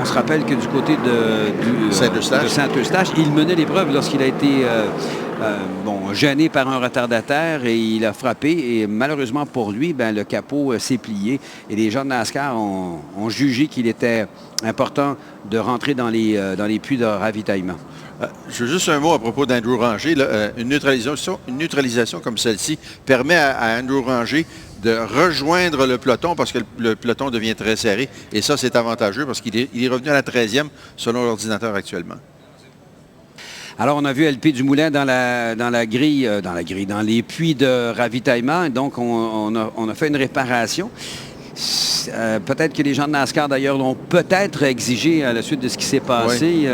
on se rappelle que du côté de Saint-Eustache, il menait l'épreuve lorsqu'il a été gêné par un retardataire et il a frappé et malheureusement pour lui, le capot s'est plié et les gens de NASCAR ont jugé qu'il était important de rentrer dans les puits de ravitaillement. Je veux juste un mot à propos d'Andrew Ranger. Là, une neutralisation comme celle-ci permet à Andrew Ranger de rejoindre le peloton parce que le peloton devient très serré. Et ça, c'est avantageux parce qu'il est revenu à la 13e selon l'ordinateur actuellement. Alors, on a vu LP Dumoulin dans les puits de ravitaillement. Donc, on a fait une réparation. Peut-être que les gens de NASCAR, d'ailleurs, l'ont peut-être exigé à la suite de ce qui s'est passé.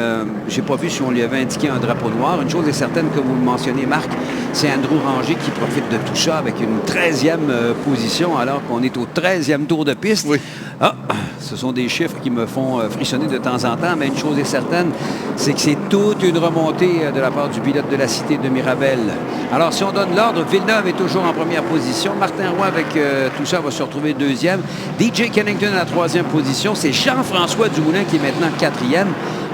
Je n'ai pas vu si on lui avait indiqué un drapeau noir. Une chose est certaine, que vous le mentionnez, Marc, c'est Andrew Ranger qui profite de tout ça avec une 13e position alors qu'on est au 13e tour de piste. Oui. Ce sont des chiffres qui me font frissonner de temps en temps, mais une chose est certaine, c'est que c'est toute une remontée de la part du pilote de la Cité de Mirabel. Alors, si on donne l'ordre, Villeneuve est toujours en première position. Martin Roy, avec tout ça, va se retrouver deuxième. DJ Kennington à la 3e position. C'est Jean-François Dumoulin qui est maintenant 4e.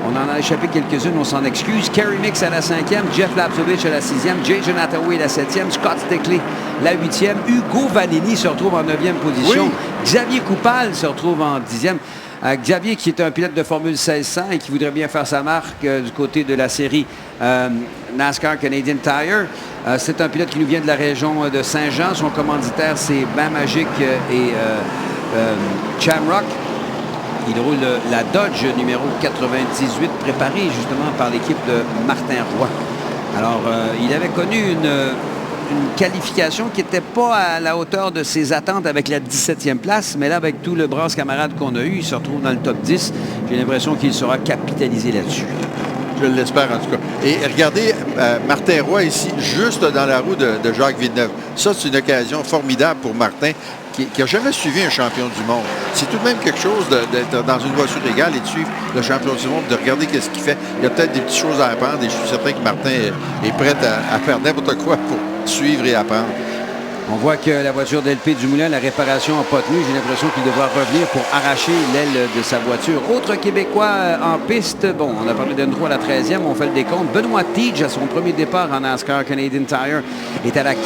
On en a échappé quelques-unes, on s'en excuse. Kerry Mix à la 5e, Jeff Lapsovich à la 6e, Jay Jonathan-Way à la 7e, Scott Stickley la 8e, Hugo Vanini se retrouve en 9e position, oui. Xavier Coupal se retrouve en 10e. Xavier, qui est un pilote de Formule 1600 et qui voudrait bien faire sa marque du côté de la série NASCAR Canadian Tire. C'est un pilote qui nous vient de la région de Saint-Jean. Son commanditaire, c'est Bain Magic et Shamrock. Il roule la Dodge numéro 98, préparée justement par l'équipe de Martin Roy. Alors, il avait connu une qualification qui n'était pas à la hauteur de ses attentes avec la 17e place, mais là, avec tout le brasse camarade qu'on a eu, il se retrouve dans le top 10. J'ai l'impression qu'il sera capitalisé là-dessus. Je l'espère en tout cas. Et regardez, Martin Roy ici, juste dans la roue de Jacques Villeneuve. Ça, c'est une occasion formidable pour Martin, qui n'a jamais suivi un champion du monde. C'est tout de même quelque chose d'être dans une voiture égale et de suivre le champion du monde, de regarder qu'est-ce qu'il fait. Il y a peut-être des petites choses à apprendre et je suis certain que Martin est prêt à faire n'importe quoi pour suivre et apprendre. On voit que la voiture d'LP Dumoulin, la réparation n'a pas tenu. J'ai l'impression qu'il devra revenir pour arracher l'aile de sa voiture. Autre Québécois en piste. Bon, on a parlé d'Andrew à la 13e. On fait le décompte. Benoît Tige, à son premier départ en NASCAR Canadian Tire, est à la 15e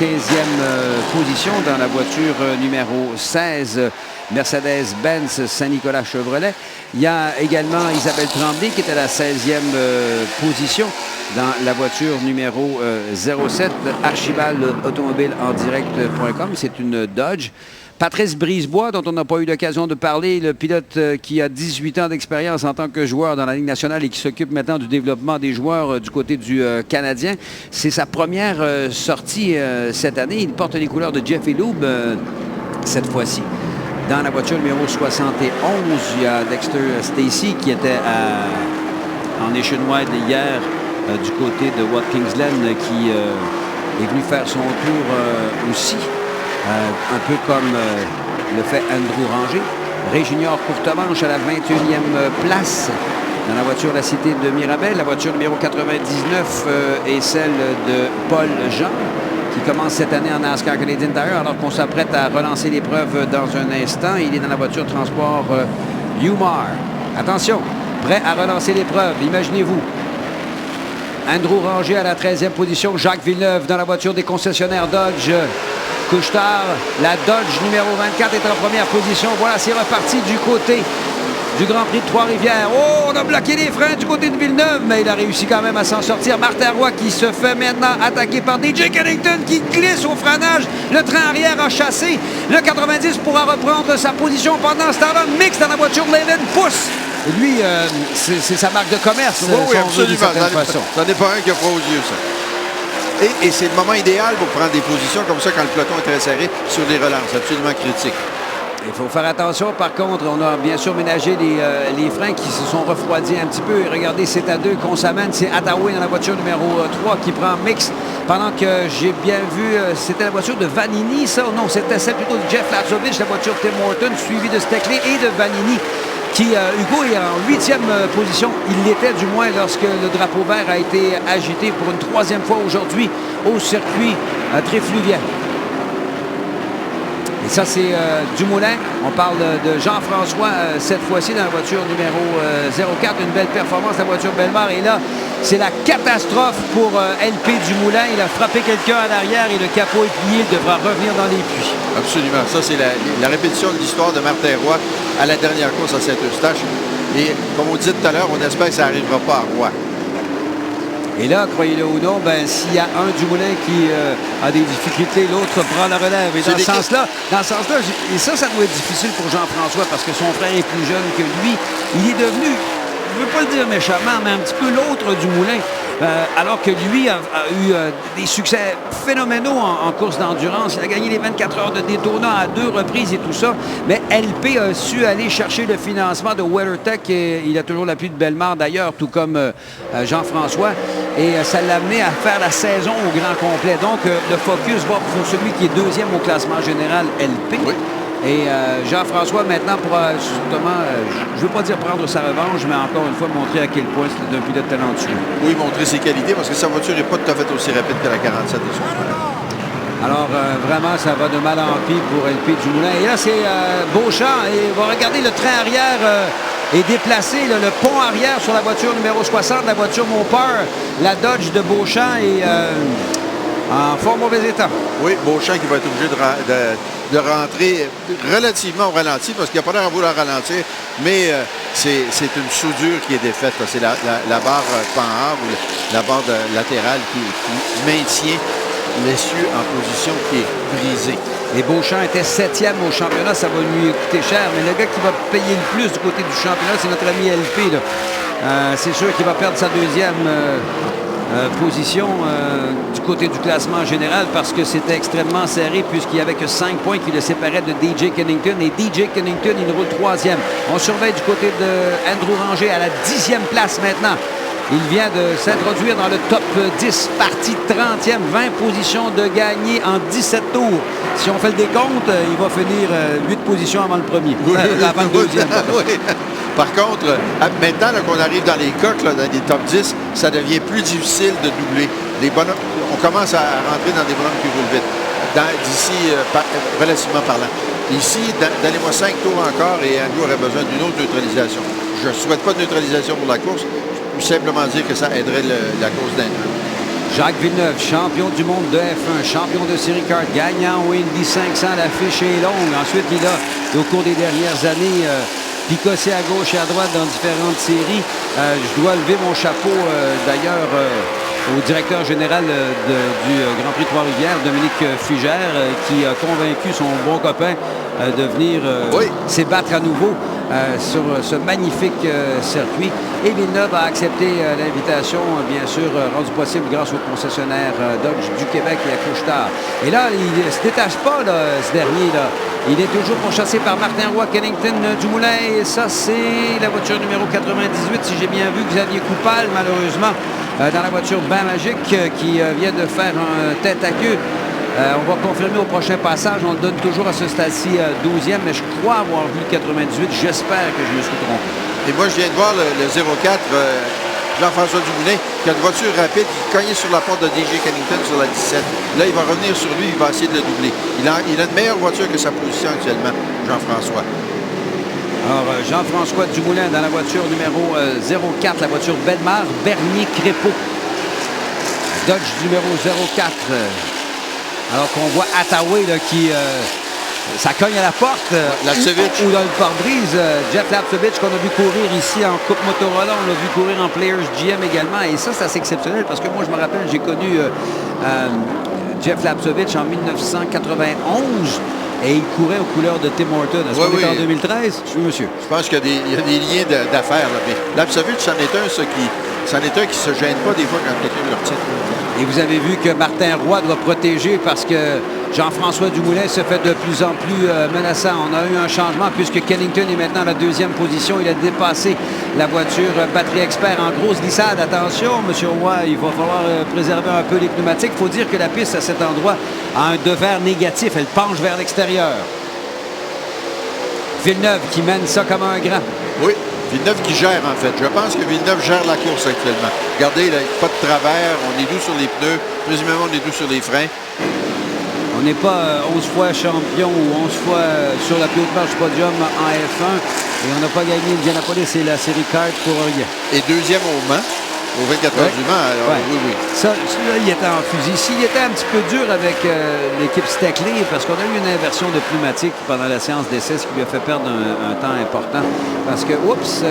position dans la voiture numéro 16. Mercedes-Benz Saint-Nicolas Chevrolet. Il y a également Isabelle Tremblay qui est à la 16e position dans la voiture numéro 07, Archibald Automobile en direct.com. C'est une Dodge. Patrice Brisebois, dont on n'a pas eu l'occasion de parler, le pilote qui a 18 ans d'expérience en tant que joueur dans la Ligue nationale et qui s'occupe maintenant du développement des joueurs du côté du Canadien. C'est sa première sortie cette année. Il porte les couleurs de Jeff Loeb cette fois-ci. Dans la voiture numéro 71, il y a Dexter Stacy qui était en Nationwide hier du côté de Watkins Glen qui est venu faire son tour aussi, un peu comme le fait Andrew Ranger. Ray Junior Courtemanche à la 21e place dans la voiture de la Cité de Mirabel. La voiture numéro 99 est celle de Paul Jean, qui commence cette année en NASCAR Canadian Tire, alors qu'on s'apprête à relancer l'épreuve dans un instant. Il est dans la voiture de transport Umar. Attention, prêt à relancer l'épreuve, imaginez-vous. Andrew Ranger à la 13e position, Jacques Villeneuve dans la voiture des concessionnaires Dodge. Couche-Tard, la Dodge numéro 24 est en première position. Voilà, c'est reparti du côté du Grand Prix de Trois-Rivières. Oh, on a bloqué les freins du côté de Villeneuve, mais il a réussi quand même à s'en sortir. Martin Roy qui se fait maintenant attaquer par DJ Kennington qui glisse au freinage. Le train arrière a chassé. Le 90 pourra reprendre sa position pendant ce temps-là. Mix dans la voiture de Landon pousse. Lui, c'est sa marque de commerce. Oui, absolument. Ça n'est pas un qui a froid aux yeux, ça. Et c'est le moment idéal pour prendre des positions comme ça quand le peloton est très serré sur les relances. Absolument critique. Il faut faire attention. Par contre, on a bien sûr ménagé les freins qui se sont refroidis un petit peu. Et regardez, c'est à deux qu'on s'amène. C'est Attaway dans la voiture numéro 3 qui prend mix. Pendant que j'ai bien vu, c'était la voiture de Vanini, ça? Non, c'était celle plutôt de Jeff Lazovic, la voiture de Tim Horton, suivie de Steckley et de Vanini. Hugo est en 8e position. Il l'était du moins lorsque le drapeau vert a été agité pour une 3e fois aujourd'hui au circuit Tréfluvien. Et ça, c'est Dumoulin. On parle de Jean-François cette fois-ci dans la voiture numéro 04. Une belle performance, la voiture Bellemare. Et là, c'est la catastrophe pour LP Dumoulin. Il a frappé quelqu'un en arrière et le capot est plié. Il devra revenir dans les puits. Absolument. Ça, c'est la répétition de l'histoire de Martin Roy à la dernière course à Saint-Eustache. Et comme on disait tout à l'heure, on espère que ça n'arrivera pas à Roy. Et là, croyez-le ou non, s'il y a un Dumoulin qui a des difficultés, l'autre prend la relève. Et dans ce sens-là, et ça doit être difficile pour Jean-François parce que son frère est plus jeune que lui. Il est devenu, je ne veux pas le dire méchamment, mais un petit peu l'autre Dumoulin. Alors que lui a eu des succès phénoménaux en course d'endurance. Il a gagné les 24 heures de Daytona à 2 reprises et tout ça. Mais LP a su aller chercher le financement de WeatherTech. Et il a toujours l'appui de Bellemare d'ailleurs, tout comme Jean-François. Et ça l'a amené à faire la saison au grand complet. Donc, le focus va pour celui qui est 2e au classement général, LP. Oui. Et Jean-François, maintenant, pourra justement, je ne veux pas dire prendre sa revanche, mais encore une fois, montrer à quel point c'est un pilote talentueux. Oui, montrer ses qualités, parce que sa voiture n'est pas tout à fait aussi rapide que la 47 de son frère. Alors, vraiment, ça va de mal en pis pour LP Dumoulin. Et là, c'est Beauchamp. Et on va regarder, le train arrière est déplacé. Là, le pont arrière sur la voiture numéro 60, la voiture Mopar, la Dodge de Beauchamp est en fort mauvais état. Oui, Beauchamp qui va être obligé de rentrer relativement au ralenti, parce qu'il n'a pas l'air à vouloir ralentir, mais c'est une soudure qui est défaite. C'est la barre pan-hard ou la barre latérale qui maintient l'essieu en position qui est brisée. Et Beauchamp était 7e au championnat, ça va lui coûter cher, mais le gars qui va payer le plus du côté du championnat, c'est notre ami LP. C'est sûr qu'il va perdre sa 2e position du côté du classement général parce que c'était extrêmement serré puisqu'il n'y avait que 5 points qui le séparaient de DJ Kennington. Et DJ Kennington, il roule 3e. On surveille du côté de Andrew Ranger à la 10e place maintenant. Il vient de s'introduire dans le top 10, parti 30e, 20 positions de gagner en 17 tours. Si on fait le décompte, il va finir 8 positions avant le premier, avant le 2e. Oui. Par contre, maintenant qu'on arrive dans les coques, dans les top 10, ça devient plus difficile de doubler. On commence à rentrer dans des bonhommes qui roulent vite, d'ici relativement parlant. Ici, donnez-moi 5 tours encore et Andrew aurait besoin d'une autre neutralisation. Je ne souhaite pas de neutralisation pour la course, simplement dire que ça aiderait la course d'Andrew. Jacques Villeneuve, champion du monde de F1, champion de Série Kart, gagnant au Indy 500, la fiche est longue. Ensuite, il a, au cours des dernières années, picossé à gauche et à droite dans différentes séries. Je dois lever mon chapeau, d'ailleurs, au directeur général du Grand Prix Trois-Rivières, Dominique Fugère, qui a convaincu son bon copain de venir s'ébattre à nouveau. sur ce magnifique circuit. Et Villeneuve a accepté l'invitation, bien sûr, rendue possible grâce au concessionnaire Dodge du Québec et à Couche-Tard. Et là, il ne se détache pas, là, ce dernier. Là. Il est toujours pourchassé par Martin Roy, Kennington Dumoulin. Et ça, c'est la voiture numéro 98, si j'ai bien vu. Xavier Coupal, malheureusement, dans la voiture Bain Magique, qui vient de faire un tête à queue. On va confirmer au prochain passage. On le donne toujours à ce stade-ci 12e, mais je crois avoir vu le 98. J'espère que je me suis trompé. Et moi, je viens de voir le 04, Jean-François Dumoulin, qui a une voiture rapide, qui cognait sur la porte de DJ Kennington sur la 17. Là, il va revenir sur lui, il va essayer de le doubler. Il a une meilleure voiture que sa position actuellement, Jean-François. Alors, Jean-François Dumoulin dans la voiture numéro 04, la voiture Bellemare, Bernier-Crépeau. Dodge numéro 04. Alors qu'on voit Attaway là, qui... ça cogne à la porte ou dans le pare-brise. Jeff Lapsovich qu'on a vu courir ici en Coupe Motorola, on l'a vu courir en Players GM également. Et ça, c'est assez exceptionnel parce que moi, je me rappelle, j'ai connu Jeff Lapsovich en 1991 et il courait aux couleurs de Tim Horton. Est-ce qu'on est en 2013? Oui, monsieur. Je pense qu'il y a des liens d'affaires. Mais Lapsovich, c'en est un qui se gêne pas des fois quand quelqu'un le retient. Et vous avez vu que Martin Roy doit protéger parce que Jean-François Dumoulin se fait de plus en plus menaçant. On a eu un changement puisque Kennington est maintenant à la deuxième position. Il a dépassé la voiture batterie expert en grosse glissade. Attention, M. Roy, il va falloir préserver un peu les pneumatiques. Il faut dire que la piste à cet endroit a un devers négatif. Elle penche vers l'extérieur. Villeneuve qui mène ça comme un grand. Oui. Villeneuve qui gère, en fait. Je pense que Villeneuve gère la course actuellement. Regardez, là, pas de travers, on est doux sur les pneus, présumablement on est doux sur les freins. On n'est pas 11 fois champion ou 11 fois sur la plus haute marche du podium en F1 et on n'a pas gagné Indianapolis et la série kart pour rien. Et deuxième au Mans, au 24 heures du Mans. Alors, oui. Ça, là, il était en fusil. S'il était un petit peu dur avec l'équipe Steckley, parce qu'on a eu une inversion de pneumatique pendant la séance d'essai, ce qui lui a fait perdre un temps important. Parce que,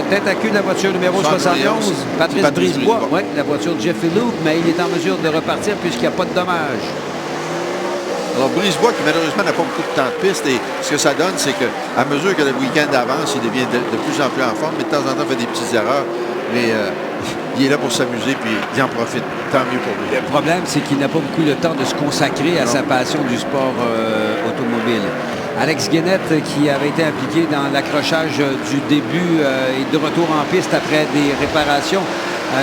tête à queue de la voiture numéro 71, Patrice Brisebois, la voiture de Jeff Luke, mais il est en mesure de repartir puisqu'il n'y a pas de dommages. Alors, Brisebois, qui malheureusement n'a pas beaucoup de temps de piste, et ce que ça donne, c'est qu'à mesure que le week-end avance, il devient de plus en plus en forme, mais de temps en temps, il fait des petites erreurs. Mais il est là pour s'amuser, puis il en profite. Tant mieux pour lui. Le problème, c'est qu'il n'a pas beaucoup le temps de se consacrer à sa passion du sport automobile. Alex Guénette, qui avait été impliqué dans l'accrochage du début et de retour en piste après des réparations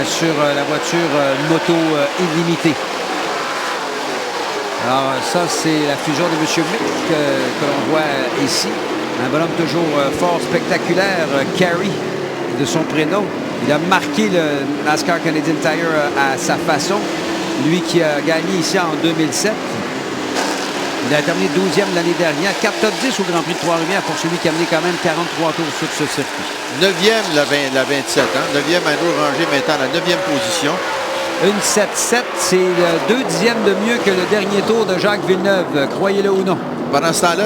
sur la voiture moto illimitée. Alors ça, c'est la fusion de M. Mick que l'on voit ici. Un bonhomme toujours fort spectaculaire, Carey, de son prénom. Il a marqué le NASCAR Canadian Tire à sa façon. Lui qui a gagné ici en 2007. Il a terminé 12e l'année dernière. 4 top 10 au Grand Prix de Trois-Rivières pour celui qui a mené quand même 43 tours sur ce circuit. 9e la 27, hein? 9e Andrew Ranger maintenant à la 9e position. Une 7-7, c'est 2 dixièmes de mieux que le dernier tour de Jacques Villeneuve, croyez-le ou non. Pendant ce temps-là,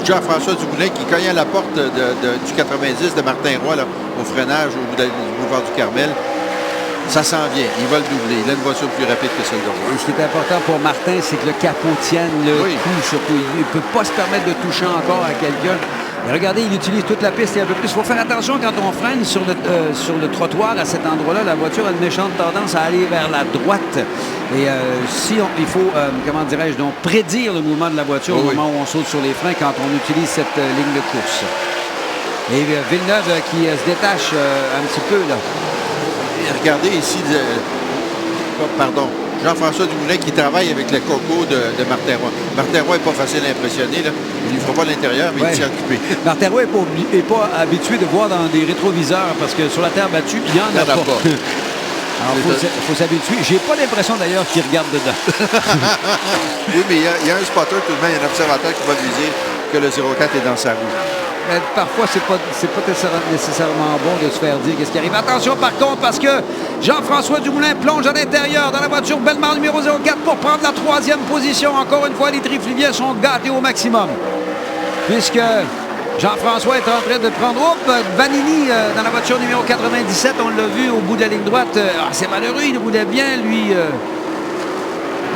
Jean-François Dumoulin qui cognait à la porte du 90 de Martin Roy là, au freinage au boulevard du Carmel. Ça s'en vient. Il va le doubler. Il a une voiture plus rapide que celle d'aujourd'hui. Et ce qui est important pour Martin, c'est que le capot tienne le coup surtout. Il ne peut pas se permettre de toucher encore à quelqu'un. Et regardez, il utilise toute la piste et un peu plus. Il faut faire attention quand on freine sur le trottoir à cet endroit-là. La voiture a une méchante tendance à aller vers la droite. Et il faut, comment dirais-je, donc prédire le mouvement de la voiture au moment où on saute sur les freins quand on utilise cette ligne de course. Et Villeneuve qui se détache un petit peu là. Et regardez ici, Jean-François Dumoulin qui travaille avec le coco de Martin Roy. Martin Roy n'est pas facile à impressionner. Là. Il ne lui fera pas l'intérieur, mais il s'y est occupé. Martin Roy n'est pas habitué de voir dans des rétroviseurs parce que sur la terre battue, il n'y en a pas. Alors, il faut s'habituer. J'ai pas l'impression d'ailleurs qu'il regarde dedans. Oui, mais il y a un spotter, tout de même, il y a un observateur qui va lui dire que le 04 est dans sa roue. Mais parfois, c'est pas nécessairement bon de se faire dire qu'est-ce qui arrive. Attention par contre, parce que Jean-François Dumoulin plonge à l'intérieur dans la voiture Bellemare numéro 04 pour prendre la 3e position. Encore une fois, les trifluviens sont gâtés au maximum. Puisque Jean-François est en train de prendre Vanini dans la voiture numéro 97. On l'a vu au bout de la ligne droite. C'est malheureux, il roulait bien, lui,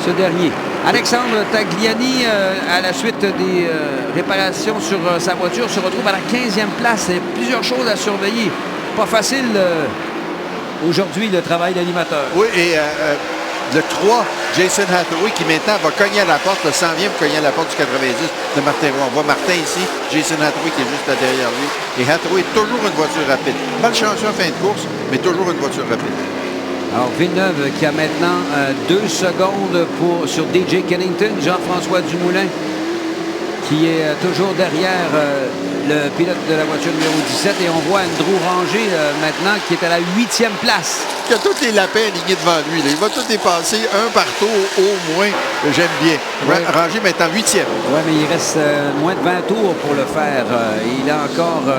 ce dernier. Alexandre Tagliani, à la suite des réparations sur sa voiture, se retrouve à la 15e place. Il y a plusieurs choses à surveiller. Pas facile aujourd'hui, le travail d'animateur. Oui, et le 3, Jason Hathaway, qui maintenant va cogner à la porte, le 100e cogner à la porte du 90 de Martin Roy. On voit Martin ici, Jason Hathaway qui est juste là derrière lui. Et Hathaway est toujours une voiture rapide. Malchanceux en fin de course, mais toujours une voiture rapide. Alors, Villeneuve qui a maintenant 2 secondes sur DJ Kennington, Jean-François Dumoulin, qui est toujours derrière le pilote de la voiture numéro 17. Et on voit Andrew Ranger maintenant qui est à la 8e place. Il y a tous les lapins alignés devant lui. Là. Il va tous les passer un par tour au moins. J'aime bien. Ouais. Ranger maintenant 8e. Oui, mais il reste moins de 20 tours pour le faire. Il a encore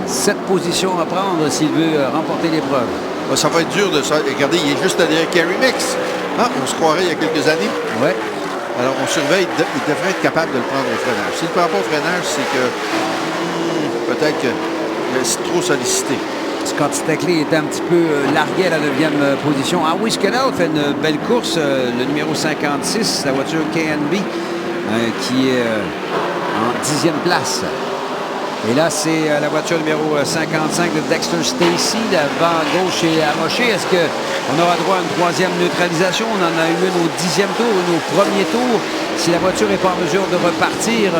7 positions à prendre s'il veut remporter l'épreuve. Ça va être dur de ça. Regardez, il est juste derrière Kerry Mix. Ah, on se croirait il y a quelques années. Oui. Alors, on surveille. Il devrait être capable de le prendre au freinage. S'il ne le prend pas au freinage, c'est que peut-être que c'est trop sollicité. Scott Steckley était un petit peu largué à la 9e position. Howie Scannell fait une belle course, le numéro 56, la voiture KNB, qui est en 10e place. Et là, c'est la voiture numéro 55 de Dexter Stacy. L'avant gauche est amoché. Est-ce qu'on aura droit à une 3e neutralisation? On en a eu une au 10e tour, une au premier tour. Si la voiture n'est pas en mesure de repartir,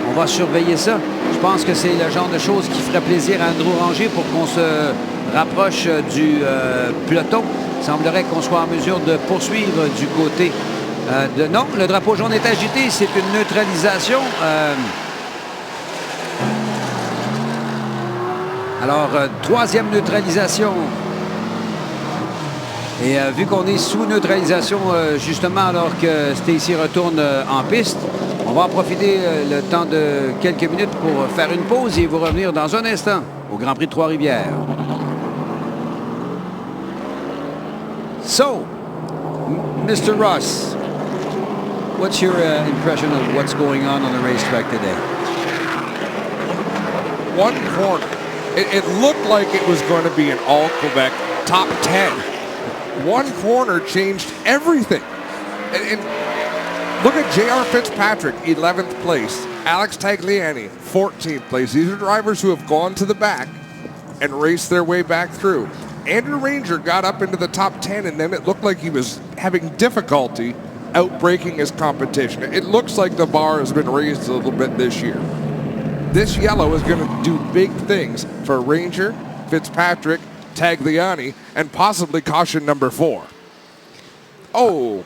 on va surveiller ça. Je pense que c'est le genre de choses qui ferait plaisir à Andrew Ranger pour qu'on se rapproche du peloton. Il semblerait qu'on soit en mesure de poursuivre du côté de... Non, le drapeau jaune est agité. C'est une neutralisation. Alors, 3e neutralisation. Et vu qu'on est sous neutralisation, justement, alors que Stacy retourne en piste, on va en profiter le temps de quelques minutes pour faire une pause et vous revenir dans un instant au Grand Prix de Trois-Rivières. So, Mr. Ross, what's your impression of what's going on the racetrack today? One corner. It looked like it was going to be an all-Quebec top 10. One corner changed everything. And look at J.R. Fitzpatrick, 11th place. Alex Tagliani, 14th place. These are drivers who have gone to the back and raced their way back through. Andrew Ranger got up into the top 10, and then it looked like he was having difficulty outbreaking his competition. It looks like the bar has been raised a little bit this year. This yellow is going to do big things for Ranger, Fitzpatrick, Tagliani, and possibly caution number 4. Oh,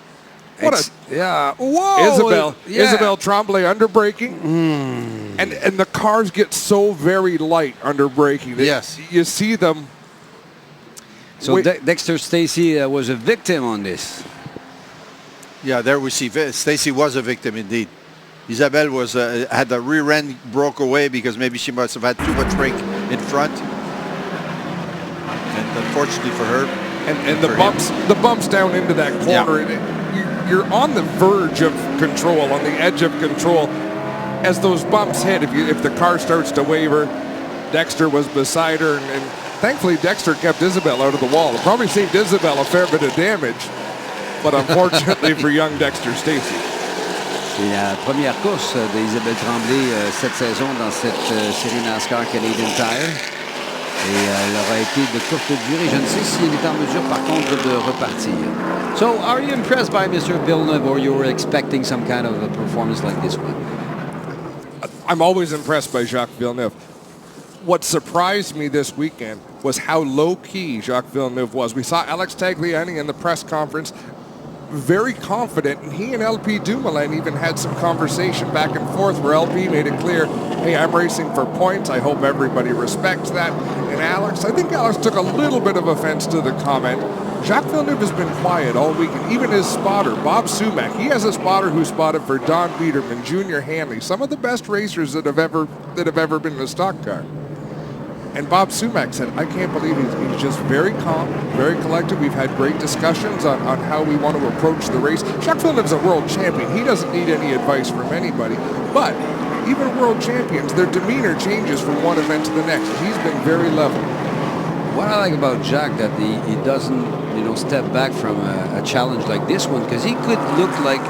what yeah! Whoa! Isabelle Tremblay under braking, and the cars get so very light under braking. Yes, you see them. So Dexter Stacy was a victim on this. Yeah, there we see Stacy was a victim indeed. Isabelle was had the rear end broke away because maybe she must have had too much brake in front. And unfortunately for her, and the bumps down into that corner. Yeah. You're on the verge of control, on the edge of control, as those bumps hit. If the car starts to waver, Dexter was beside her, and thankfully Dexter kept Isabelle out of the wall. It probably saved Isabelle a fair bit of damage, but unfortunately for young Dexter Stacy. C'est la première course d'Isabelle Tremblay cette saison dans cette série NASCAR Canadian Tire. Et elle aura été de courte durée. Je ne sais si elle est en mesure, par contre, de repartir. So, are you impressed by Mr. Villeneuve, or you were expecting some kind of a performance like this one? I'm always impressed by Jacques Villeneuve. What surprised me this weekend was how low-key Jacques Villeneuve was. We saw Alex Tagliani in the press conference, very confident, and he and LP Dumoulin even had some conversation back and forth where LP made it clear, hey, I'm racing for points. I hope everybody respects that. And I think Alex took a little bit of offense to the comment. Jacques Villeneuve has been quiet all week, and even his spotter, Bob Sumac, he has a spotter who spotted for Don Biederman, Junior Hanley, some of the best racers that have ever been in a stock car. And Bob Sumac said, I can't believe he's just very calm, very collected. We've had great discussions on how we want to approach the race. Jacques Villeneuve's a world champion. He doesn't need any advice from anybody. But even world champions, their demeanor changes from one event to the next. He's been very level. What I like about Jack that he doesn't, step back from a challenge like this one because he could look like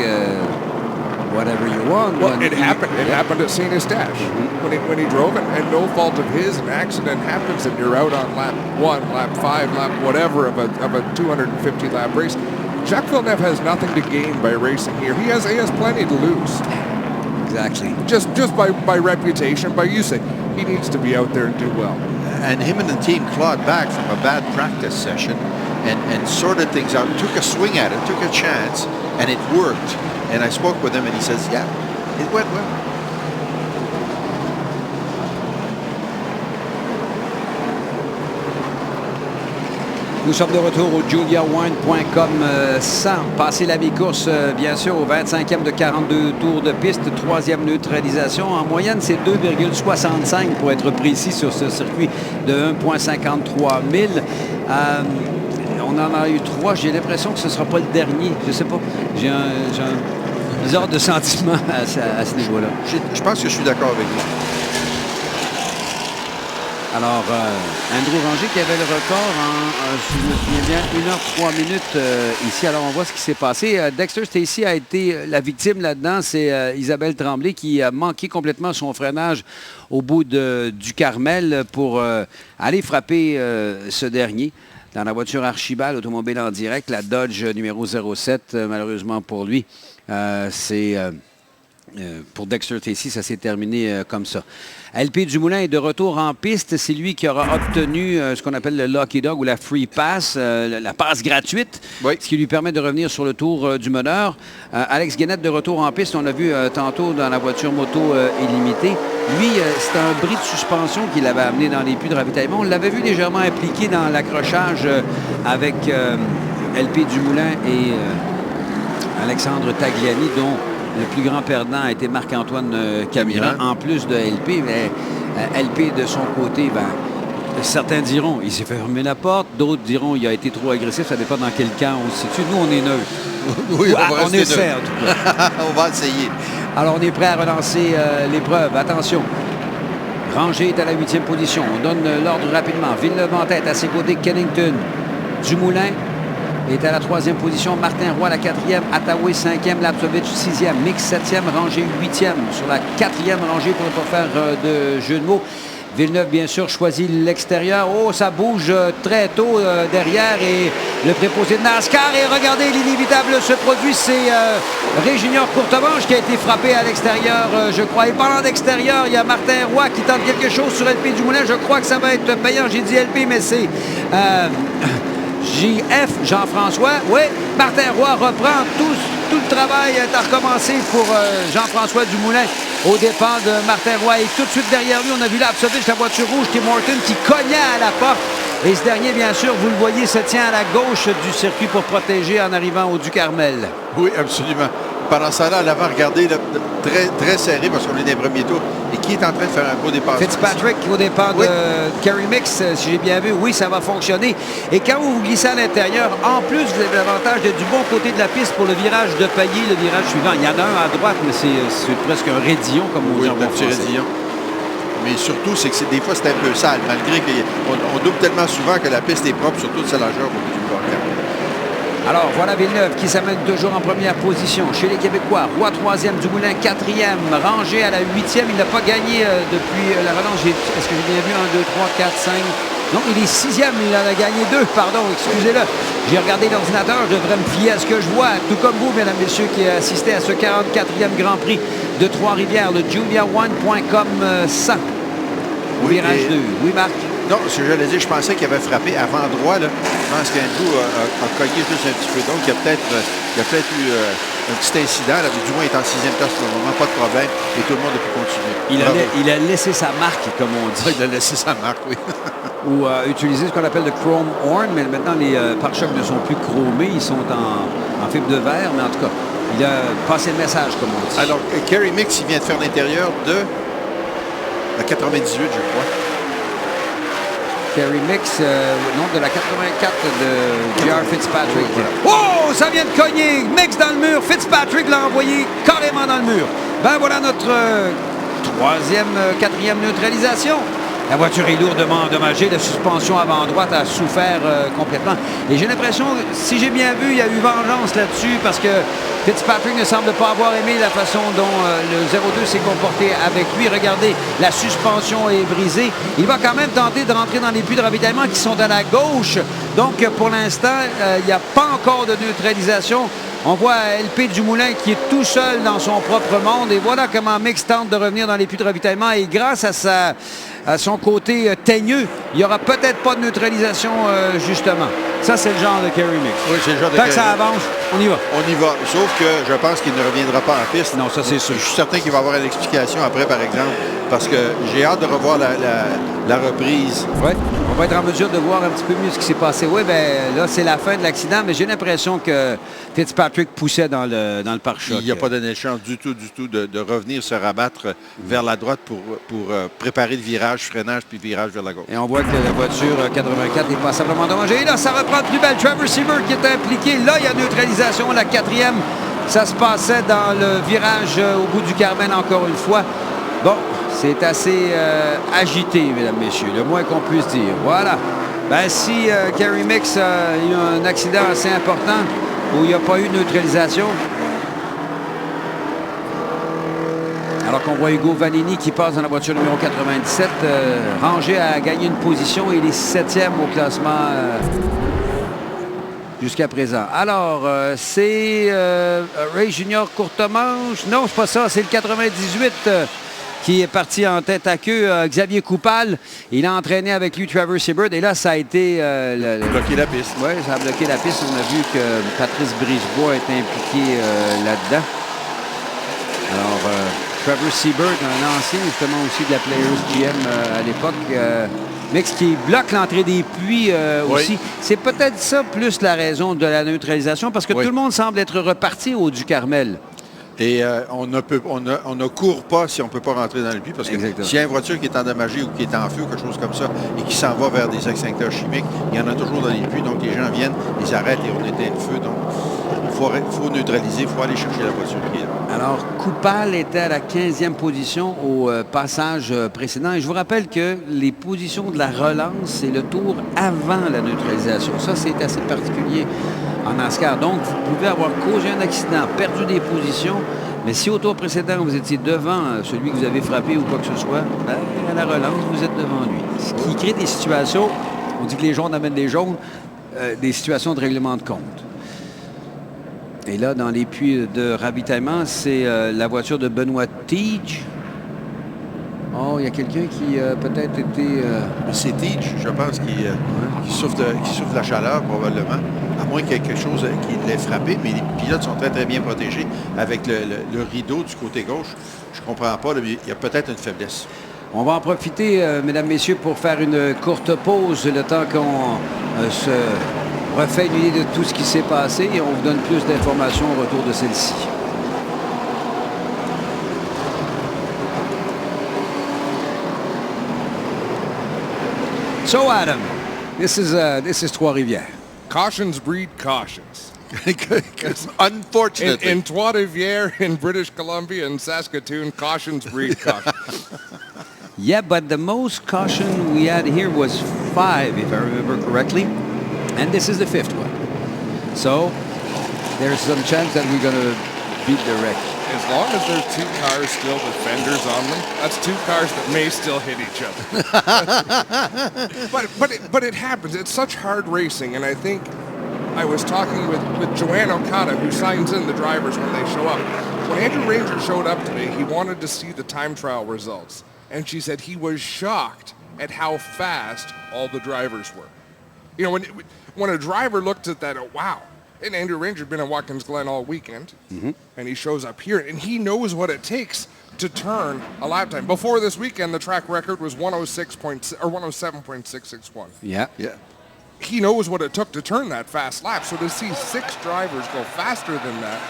whatever you want. Well, it happened. It happened at St. Eustache when he drove it, and no fault of his, an accident happens, and you're out on lap 1, lap 5, lap whatever of a 250 lap race. Jacques Villeneuve has nothing to gain by racing here. He has plenty to lose. Exactly. Just by reputation, by usage. He needs to be out there and do well. And him and the team clawed back from a bad practice session and sorted things out, took a swing at it, took a chance, and it worked. And I spoke with him, and he says, yeah, it went well. Nous sommes de retour au JuliaWine.com 100. Passer la mi-course, bien sûr, au 25e de 42 tours de piste, 3e neutralisation. En moyenne, c'est 2,65 pour être précis sur ce circuit de 1,53 000. On en a eu 3. J'ai l'impression que ce ne sera pas le dernier. Je ne sais pas. J'ai un bizarre de sentiment à ce niveau-là. Je pense que je suis d'accord avec vous. Alors, Andrew Ranger qui avait le record en, si je me souviens bien, 1 h 3 minutes ici. Alors, on voit ce qui s'est passé. Dexter Stacey a été la victime là-dedans. C'est Isabelle Tremblay qui a manqué complètement son freinage au bout du Carmel pour aller frapper ce dernier. Dans la voiture Archibald, automobile en direct, la Dodge numéro 07, malheureusement pour lui, pour Dexter Stacey, ça s'est terminé comme ça. LP Dumoulin est de retour en piste. C'est lui qui aura obtenu ce qu'on appelle le Lucky Dog ou la Free Pass, la passe gratuite, ce qui lui permet de revenir sur le tour du meneur. Alex Guénette de retour en piste, on l'a vu tantôt dans la voiture moto illimitée. Lui, c'était un bris de suspension qu'il avait amené dans les puits de ravitaillement. On l'avait vu légèrement impliqué dans l'accrochage avec LP Dumoulin et Alexandre Tagliani, dont le plus grand perdant a été Marc-Antoine Camiran, en plus de LP. Mais LP, de son côté, certains diront il s'est fait fermer la porte, d'autres diront il a été trop agressif. Ça dépend dans quel camp on se situe. Nous, on est neutre. Oui, on essaie, en tout cas. On va essayer. Alors, on est prêt à relancer l'épreuve. Attention. Ranger est à la 8e position. On donne l'ordre rapidement. Villeneuve en tête, à ses côtés, Kennington. Dumoulin est à la 3e position. Martin Roy, la 4e. Attaway, 5e. Lapsovich, 6e. Mix, 7e. Ranger, 8e. Sur la 4e rangée, pour ne pas faire de jeu de mots. Villeneuve, bien sûr, choisit l'extérieur. Oh, ça bouge très tôt derrière. Et le préposé de NASCAR. Et regardez, l'inévitable se produit. C'est Réginior Courtemanche qui a été frappé à l'extérieur, je crois. Et parlant d'extérieur, il y a Martin Roy qui tente quelque chose sur LP Dumoulin. Je crois que ça va être payant. J'ai dit LP, mais c'est... JF, Jean-François. Oui, Martin Roy reprend tout le travail à recommencer pour Jean-François Dumoulin au départ de Martin Roy. Et tout de suite derrière lui, on a vu Lapsovich, la voiture rouge, Tim Morton qui cognait à la porte. Et ce dernier, bien sûr, vous le voyez, se tient à la gauche du circuit pour protéger en arrivant au Du-Carmel. Oui, absolument. Pendant ça, là, l'avant, regardez, là, très, très serré parce qu'on est dans les premiers tours. Et qui est en train de faire un beau départ? Fitzpatrick au départ de Kerry Mix, si j'ai bien vu. Oui, ça va fonctionner. Et quand vous glissez à l'intérieur, en plus, vous avez l'avantage d'être du bon côté de la piste pour le virage de Paillé, le virage suivant. Il y en a un à droite, mais c'est presque un raidillon, comme on dit en bon français. Raidillon. Mais surtout, c'est que des fois, c'est un peu sale, malgré qu'on double tellement souvent que la piste est propre sur toute sa largeur au bout du parcours. Alors, voilà Villeneuve qui s'amène toujours en première position. Chez les Québécois, Roy 3e, Dumoulin 4e, Rangé à la 8e. Il n'a pas gagné depuis la relance. Est-ce que j'ai bien vu 1, 2, 3, 4, 5? Non, il est 6e. Il en a gagné 2, pardon, excusez-le. J'ai regardé l'ordinateur, je devrais me fier à ce que je vois. Tout comme vous, mesdames, messieurs, qui assistez à ce 44e Grand Prix de Trois-Rivières, le JuliaOne.com 100. Virage 2. Oui, Marc? Non, ce que j'allais dire, je pensais qu'il avait frappé avant droit. Là. Je pense qu'Andrew a cogné juste un petit peu. Donc, il y a peut-être eu un petit incident. Là, du moins, il est en 6e place pour le moment, pas de problème. Et tout le monde a pu continuer. Il a laissé sa marque, comme on dit. Il a laissé sa marque, oui. Ou utiliser ce qu'on appelle le chrome horn, mais maintenant, les pare-chocs ne sont plus chromés. Ils sont en fibre de verre, mais en tout cas, il a passé le message, comme on dit. Alors, Kerry Mix, il vient de faire l'intérieur de la 98, je crois. Kerry Mix, non, de la 84 de J.R. Fitzpatrick. Oh, ça vient de cogner. Mix dans le mur. Fitzpatrick l'a envoyé carrément dans le mur. Ben voilà notre 3e, 4e neutralisation. La voiture est lourdement endommagée. La suspension avant droite a souffert complètement. Et j'ai l'impression, si j'ai bien vu, il y a eu vengeance là-dessus parce que Fitzpatrick ne semble pas avoir aimé la façon dont le 02 s'est comporté avec lui. Regardez, la suspension est brisée. Il va quand même tenter de rentrer dans les puits de ravitaillement qui sont à la gauche. Donc, pour l'instant, il n'y a pas encore de neutralisation. On voit LP Dumoulin qui est tout seul dans son propre monde. Et voilà comment Mix tente de revenir dans les puits de ravitaillement. Et grâce à son côté teigneux, il n'y aura peut-être pas de neutralisation, justement. Ça, c'est le genre de Kerry Mix. Oui, c'est le genre de Tant que ça avance, on y va. On y va. Sauf que je pense qu'il ne reviendra pas en piste. Non, ça, c'est sûr. Je suis certain qu'il va avoir une explication après, par exemple, parce que j'ai hâte de revoir la reprise. Oui, on va être en mesure de voir un petit peu mieux ce qui s'est passé. Oui, bien là, c'est la fin de l'accident, mais j'ai l'impression que Fitzpatrick poussait dans le pare-choc. Il n'y a pas donné de chance du tout de revenir se rabattre vers la droite pour préparer le virage, freinage, puis virage vers la gauche. Et on voit que la voiture 84 est passablement endommagée. Et là, ça reprend de plus belle. Trevor Seibert qui est impliqué. Là, il y a neutralisation. La 4e, ça se passait dans le virage au bout du Carmel encore une fois. Bon, c'est assez agité, mesdames, messieurs, le moins qu'on puisse dire. Voilà. Ben, si Kerry Mix a eu un accident assez important où il n'y a pas eu de neutralisation, alors qu'on voit Ugo Vanini qui passe dans la voiture numéro 97, rangé à gagner une position et il est 7e au classement jusqu'à présent. Alors, c'est Ray Junior Courtemanche. Non, c'est pas ça, c'est le 98 qui est parti en tête à queue. Xavier Coupal, il a entraîné avec lui Trevor Seibert. Et là, ça a été... bloqué la piste. Oui, ça a bloqué la piste. On a vu que Patrice Brisebois est impliqué là-dedans. Alors, Trevor Seibert, un ancien justement aussi de la Players GM à l'époque, Mix qui bloque l'entrée des puits aussi. Oui. C'est peut-être ça plus la raison de la neutralisation, parce que oui. tout le monde semble être reparti au du Carmel. Et on ne court pas si on ne peut pas rentrer dans le puits, parce que s'il y a une voiture qui est endommagée ou qui est en feu ou quelque chose comme ça et qui s'en va vers des extincteurs chimiques, il y en a toujours dans les puits. Donc les gens viennent, ils arrêtent et on éteint le feu. Donc il faut neutraliser, il faut aller chercher la voiture qui est là. Alors, Coupal était à la 15e position au passage précédent. Et je vous rappelle que les positions de la relance, c'est le tour avant la neutralisation. Ça, c'est assez particulier en NASCAR. Donc, vous pouvez avoir causé un accident, perdu des positions, mais si au tour précédent, vous étiez devant celui que vous avez frappé ou quoi que ce soit, ben, à la relance, vous êtes devant lui. Ce qui crée des situations, on dit que les jaunes amènent les jaunes, des situations de règlement de compte. Et là, dans les puits de ravitaillement, c'est la voiture de Benoît Tige. Oh, il y a quelqu'un qui peut-être été... C'est Tige, je pense, qui souffre de la chaleur, probablement. À moins qu'il y ait quelque chose qui l'ait frappé, mais les pilotes sont très, très bien protégés avec le rideau du côté gauche. Je ne comprends pas, mais il y a peut-être une faiblesse. On va en profiter, mesdames, messieurs, pour faire une courte pause, le temps qu'on se refait une idée de tout ce qui s'est passé et on vous donne plus d'informations au retour de celle-ci. So, Adam, this is Trois-Rivières. Cautions breed cautions. Unfortunately. In Trois-Rivières, in British Columbia, and Saskatoon, cautions breed cautions. Yeah, but the most caution we had here was 5, if I remember correctly. And this is the 5th one. So, there's some chance that we're going to beat the wreck. As long as there's 2 cars still with fenders on them, that's 2 cars that may still hit each other. but it happens. It's such hard racing, and I think I was talking with Joanne Okada, who signs in the drivers when they show up. When Andrew Ranger showed up today, he wanted to see the time trial results, and she said he was shocked at how fast all the drivers were. You know, when a driver looked at that, wow. And Andrew Ranger had been at Watkins Glen all weekend, and he shows up here, and he knows what it takes to turn a lap time. Before this weekend, the track record was 107.661. Yeah. He knows what it took to turn that fast lap. So to see 6 drivers go faster than that,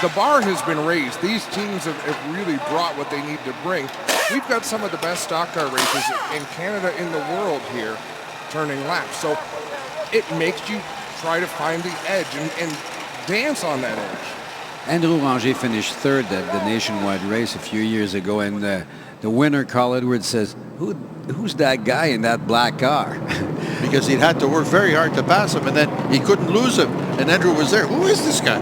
the bar has been raised. These teams have really brought what they need to bring. We've got some of the best stock car races in Canada, in the world here, turning laps. So it makes you try to find the edge and dance on that edge. Andrew Ranger finished third at the nationwide race a few years ago, and the winner, Carl Edwards, says, who's that guy in that black car? Because he'd had to work very hard to pass him, and then he couldn't lose him. And Andrew was there. Who is this guy?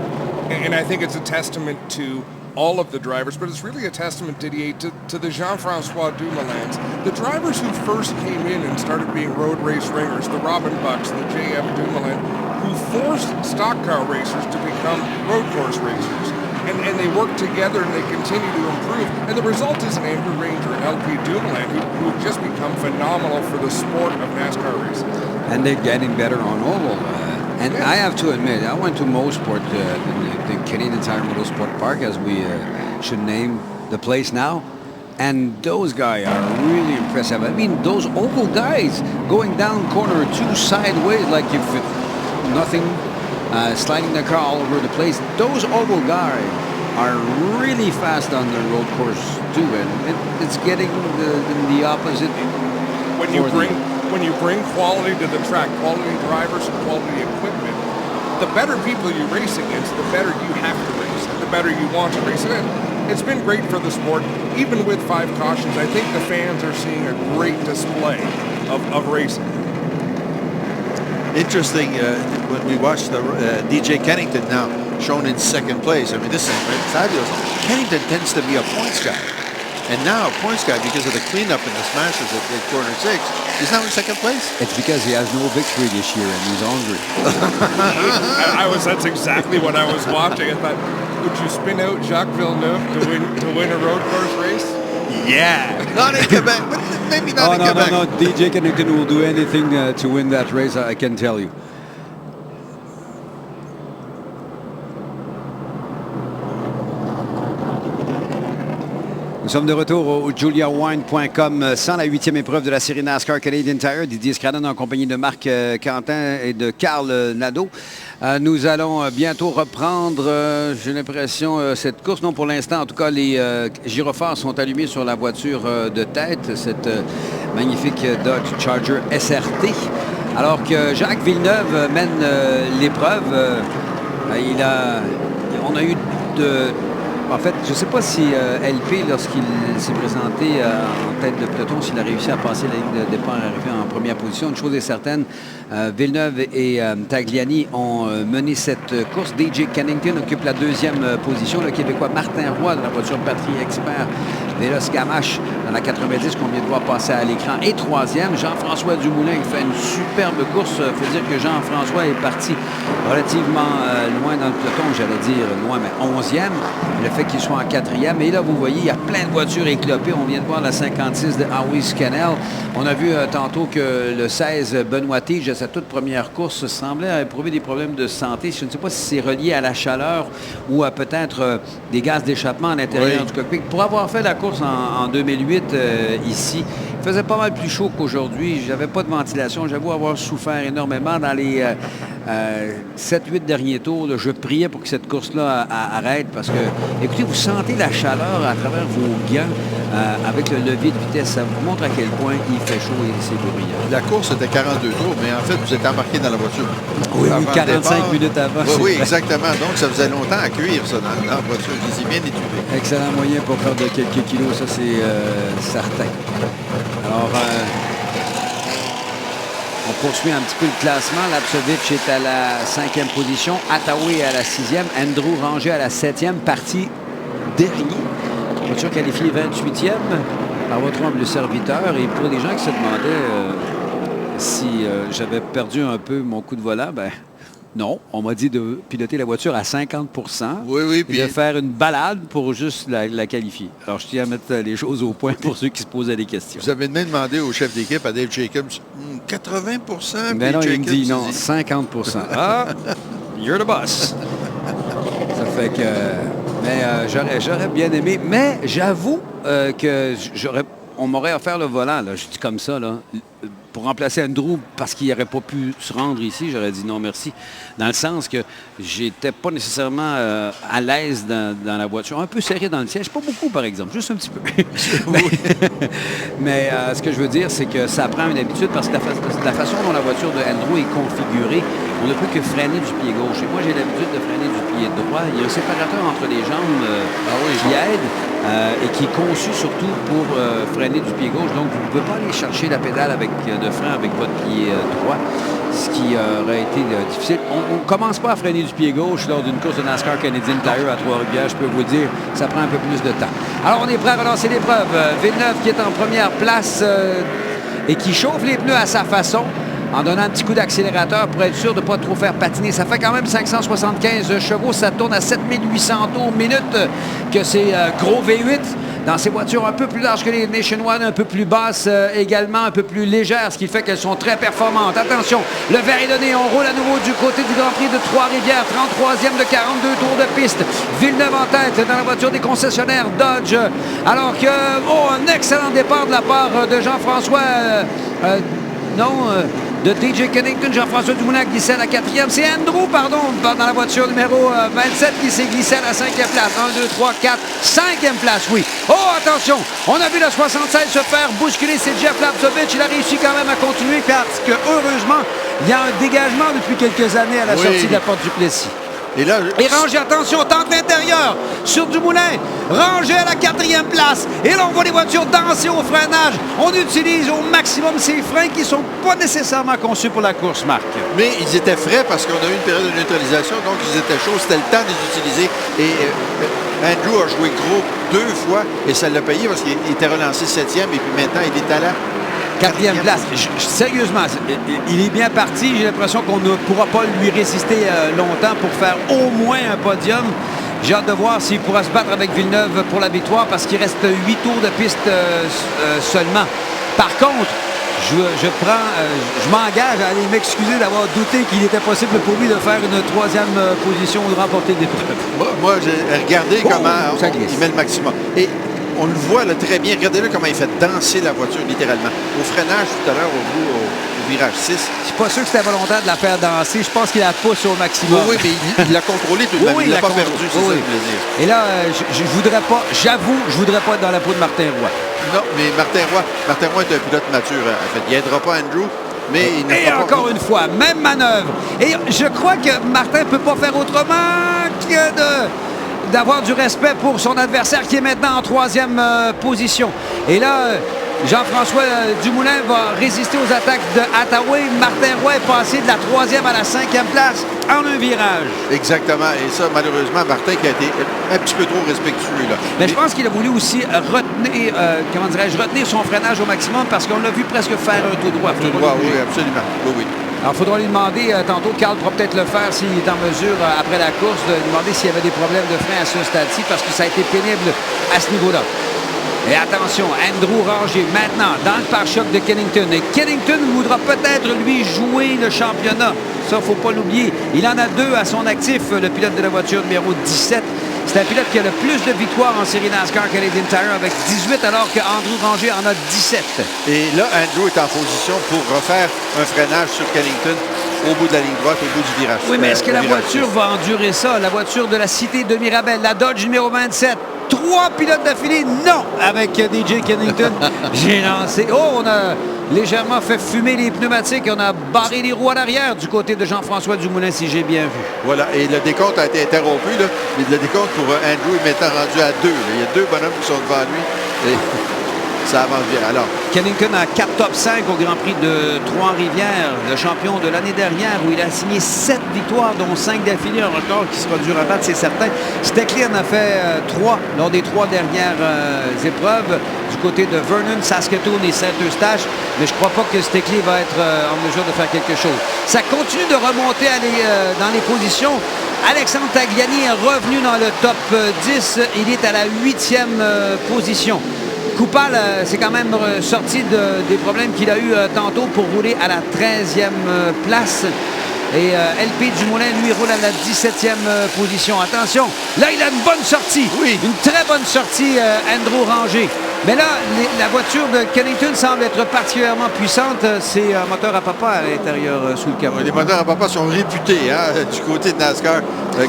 And I think it's a testament to all of the drivers, but it's really a testament, Didier, to the Jean-Francois Dumoulins, the drivers who first came in and started being road race ringers, the Robin Bucks, the J.F. Dumoulin, who forced stock car racers to become road course racers. And they work together and they continue to improve. And the result is an Andrew Ranger and LP Dumoulin who have just become phenomenal for the sport of NASCAR racing. And they're getting better on oval. And I have to admit, I went to Mosport, the Canadian Tire Motorsport Park, as we should name the place now. And those guys are really impressive. I mean, those oval guys going down corner 2 sideways like if nothing, sliding the car all over the place. Those oval guys are really fast on the road course too, and it's getting the opposite. When you bring quality to the track, quality drivers and quality equipment, the better people you race against, the better you have to race, the better you want to race. And it's been great for the sport, even with 5 cautions. I think the fans are seeing a great display of racing. Interesting, when we watch the DJ Kennington now shown in second place. I mean, this is fabulous. Kennington tends to be a points guy. And now, points guy, because of the cleanup and the smashes at corner 6, is now in second place. It's because he has no victory this year and he's hungry. That's exactly what I was watching. I thought, would you spin out Jacques Villeneuve to win a road course race? Yeah. Not in Quebec, but maybe not in Quebec. No. DJ Kennington will do anything to win that race, I can tell you. Nous sommes de retour au JuliaWine.com sans la 8e épreuve de la série NASCAR Canadian Tire. Didier Scradden en compagnie de Marc Quentin et de Carl Nadeau. Nous allons bientôt reprendre, j'ai l'impression, cette course. Non, pour l'instant, en tout cas, les gyrophares sont allumés sur la voiture de tête, cette magnifique Dodge Charger SRT. Alors que Jacques Villeneuve mène l'épreuve. On a eu de... En fait, je ne sais pas si LP, lorsqu'il s'est présenté en tête de peloton, s'il a réussi à passer la ligne de départ et arriver en première position. Une chose est certaine, Villeneuve et Tagliani ont mené cette course. DJ Kennington occupe la 2e position. Le Québécois Martin Roy de la voiture Patrie Expert. Vélos Gamache dans la 90 qu'on vient de voir passer à l'écran. Et 3e, Jean-François Dumoulin qui fait une superbe course. Il faut dire que Jean-François est parti relativement loin dans le peloton. J'allais dire loin, mais 11e. Le fait qu'il soit en 4e. Et là, vous voyez, il y a plein de voitures éclopées. On vient de voir la 56 de Howie Scannell. On a vu tantôt que le 16 Benoît Tige, à sa toute première course, semblait éprouver des problèmes de santé. Je ne sais pas si c'est relié à la chaleur ou à peut-être des gaz d'échappement à l'intérieur du cockpit. Pour avoir fait la course en 2008 ici, il faisait pas mal plus chaud qu'aujourd'hui. J'avais pas de ventilation. J'avoue avoir souffert énormément dans les 7-8 derniers tours. Là, je priais pour que cette course-là arrête parce que, écoutez, vous sentez la chaleur à travers vos gants avec le levier de vitesse. Ça vous montre à quel point il fait chaud et c'est bruyant. La course était 42 tours, mais en fait, vous êtes embarqué dans la voiture. Oui, 45 minutes avant. Oui, exactement. Donc, ça faisait longtemps à cuire, ça, dans la voiture. Vous y bien étudié. Excellent moyen pour perdre quelques kilos, ça, c'est certain. Alors, on poursuit un petit peu le classement. Lapsovitch est à la 5e position. Attaway à la 6e. Andrew Ranger à la 7e. Parti dernier. Voiture qualifiée 28e par votre humble serviteur. Et pour les gens qui se demandaient si j'avais perdu un peu mon coup de volant, ben non. On m'a dit de piloter la voiture à 50 oui, et de faire une balade pour juste la qualifier. Alors, je tiens à mettre les choses au point pour ceux qui se posaient des questions. Vous avez même demandé au chef d'équipe, à Dave Jacobs, 80 Ben non, il me dit non, 50 Ah, you're the boss. Ça fait que... Mais j'aurais bien aimé. Mais j'avoue que on m'aurait offert le volant, là, je dis comme ça, là, pour remplacer Andrew parce qu'il n'aurait pas pu se rendre ici. J'aurais dit non merci. Dans le sens que j'étais pas nécessairement à l'aise dans la voiture. Un peu serré dans le siège. Pas beaucoup, par exemple. Juste un petit peu. mais ce que je veux dire, c'est que ça prend une habitude parce que la façon dont la voiture de Andrew est configurée, on ne peut que freiner du pied gauche. Et moi, j'ai l'habitude de freiner du pied droit. Il y a un séparateur entre les jambes qui aide et qui est conçu surtout pour freiner du pied gauche. Donc, vous ne pouvez pas aller chercher la pédale de frein avec votre pied droit, ce qui aurait été difficile. On ne commence pas à freiner du pied gauche lors d'une course de NASCAR Canadian Tire à Trois-Rivières. Je peux vous dire, ça prend un peu plus de temps. Alors, on est prêt à relancer l'épreuve. Villeneuve qui est en première place et qui chauffe les pneus à sa façon, en donnant un petit coup d'accélérateur pour être sûr de ne pas trop faire patiner. Ça fait quand même 575 chevaux. Ça tourne à 7800 tours minute que ces gros V8 dans ces voitures un peu plus larges que les Nationwide, un peu plus basses également, un peu plus légères, ce qui fait qu'elles sont très performantes. Attention, le vert est donné. On roule à nouveau du côté du Grand Prix de Trois-Rivières. 33e de 42 tours de piste. Villeneuve en tête dans la voiture des concessionnaires Dodge. Alors que, un excellent départ de la part de Jean-François... de DJ Kennington, Jean-François Dumoulin glissait à la 4e. C'est Andrew, dans la voiture numéro 27 qui s'est glissé à la 5e place. 1, 2, 3, 4, 5e place, oui. Oh, attention, on a vu le 76 se faire bousculer. C'est Jeff Lapsovich. Il a réussi quand même à continuer parce que, heureusement, il y a un dégagement depuis quelques années à la sortie de la porte du Plessis. Et Rangé, attention, tente l'intérieur sur Dumoulin. Rangé à la 4e place. Et là, on voit les voitures danser au freinage. On utilise au maximum ces freins qui ne sont pas nécessairement conçus pour la course, Marc. Mais ils étaient frais parce qu'on a eu une période de neutralisation, donc ils étaient chauds. C'était le temps de les utiliser. Et Andrew a joué gros 2 fois et ça l'a payé parce qu'il était relancé 7e et puis maintenant, il est à la 4e place. Sérieusement, il est bien parti. J'ai l'impression qu'on ne pourra pas lui résister longtemps pour faire au moins un podium. J'ai hâte de voir s'il pourra se battre avec Villeneuve pour la victoire parce qu'il reste 8 tours de piste seulement. Par contre, je m'engage à aller m'excuser d'avoir douté qu'il était possible pour lui de faire une 3e position ou de remporter l'épreuve. Moi, j'ai regardé comment il met le maximum. Et on le voit là, très bien. Regardez-le comment il fait danser la voiture, littéralement. Au freinage, tout à l'heure, au virage 6. Je suis pas sûr que c'était volontaire de la faire danser. Je pense qu'il la pousse au maximum. Oui, mais il l'a contrôlé tout de même. Il l'a pas perdu, c'est ça le plaisir. Et là, je voudrais pas, j'avoue, je voudrais pas être dans la peau de Martin Roy. Non, mais Martin Roy est un pilote mature. En fait, il n'aidera pas Andrew. Mais il ne et encore une fois, même manœuvre. Et je crois que Martin ne peut pas faire autrement que d'avoir du respect pour son adversaire qui est maintenant en 3e position. Et là, Jean-François Dumoulin va résister aux attaques de Hathaway. Martin Roy est passé de la 3e à la 5e place en un virage. Exactement. Et ça, malheureusement, Martin qui a été un petit peu trop respectueux. Là. Mais je pense qu'il a voulu aussi retenir son freinage au maximum parce qu'on l'a vu presque faire un tout droit. Tout droit, oui, absolument. Oui. Alors, il faudra lui demander, tantôt, Carl pourra peut-être le faire s'il est en mesure, après la course, de lui demander s'il y avait des problèmes de frein à ce stade-ci, parce que ça a été pénible à ce niveau-là. Et attention, Andrew Rangé, maintenant, dans le pare-choc de Kennington. Et Kennington voudra peut-être, lui, jouer le championnat. Ça, il ne faut pas l'oublier. Il en a 2 à son actif, le pilote de la voiture numéro 17. C'est un pilote qui a le plus de victoires en série NASCAR Canadian Tire avec 18, alors qu'Andrew Rangé en a 17. Et là, Andrew est en position pour refaire un freinage sur Kennington au bout de la ligne droite, au bout du virage. Oui, mais est-ce que la voiture va endurer ça? La voiture de la Cité de Mirabel, la Dodge numéro 27. 3 pilotes d'affilée? Non! Avec DJ Kennington, j'ai lancé. Oh, on a légèrement fait fumer les pneumatiques. On a barré les roues à l'arrière du côté de Jean-François Dumoulin, si j'ai bien vu. Voilà, et le décompte a été interrompu, là, mais le décompte pour Andrew est maintenant rendu à 2. Là. Il y a 2 bonhommes qui sont devant lui. Et ça avance bien. Alors, Kennington a 4 top 5 au Grand Prix de Trois-Rivières, le champion de l'année dernière, où il a signé 7 victoires, dont 5 d'affilée, un record qui sera dur à battre, c'est certain. Steckley en a fait 3 lors des 3 dernières épreuves du côté de Vernon, Saskatoon et Saint-Eustache, mais je ne crois pas que Steckley va être en mesure de faire quelque chose. Ça continue de remonter dans les positions. Alexandre Tagliani est revenu dans le top 10. Il est à la 8e position. Coupal s'est quand même sorti des problèmes qu'il a eu tantôt pour rouler à la 13e place. Et LP Dumoulin, lui, roule à la 17e position. Attention, là, il a une bonne sortie. Oui. Une très bonne sortie, Andrew Rangé. Mais là, la voiture de Kennington semble être particulièrement puissante. C'est un moteur à papa à l'intérieur sous le capot. Les moteurs à papa sont réputés du côté de NASCAR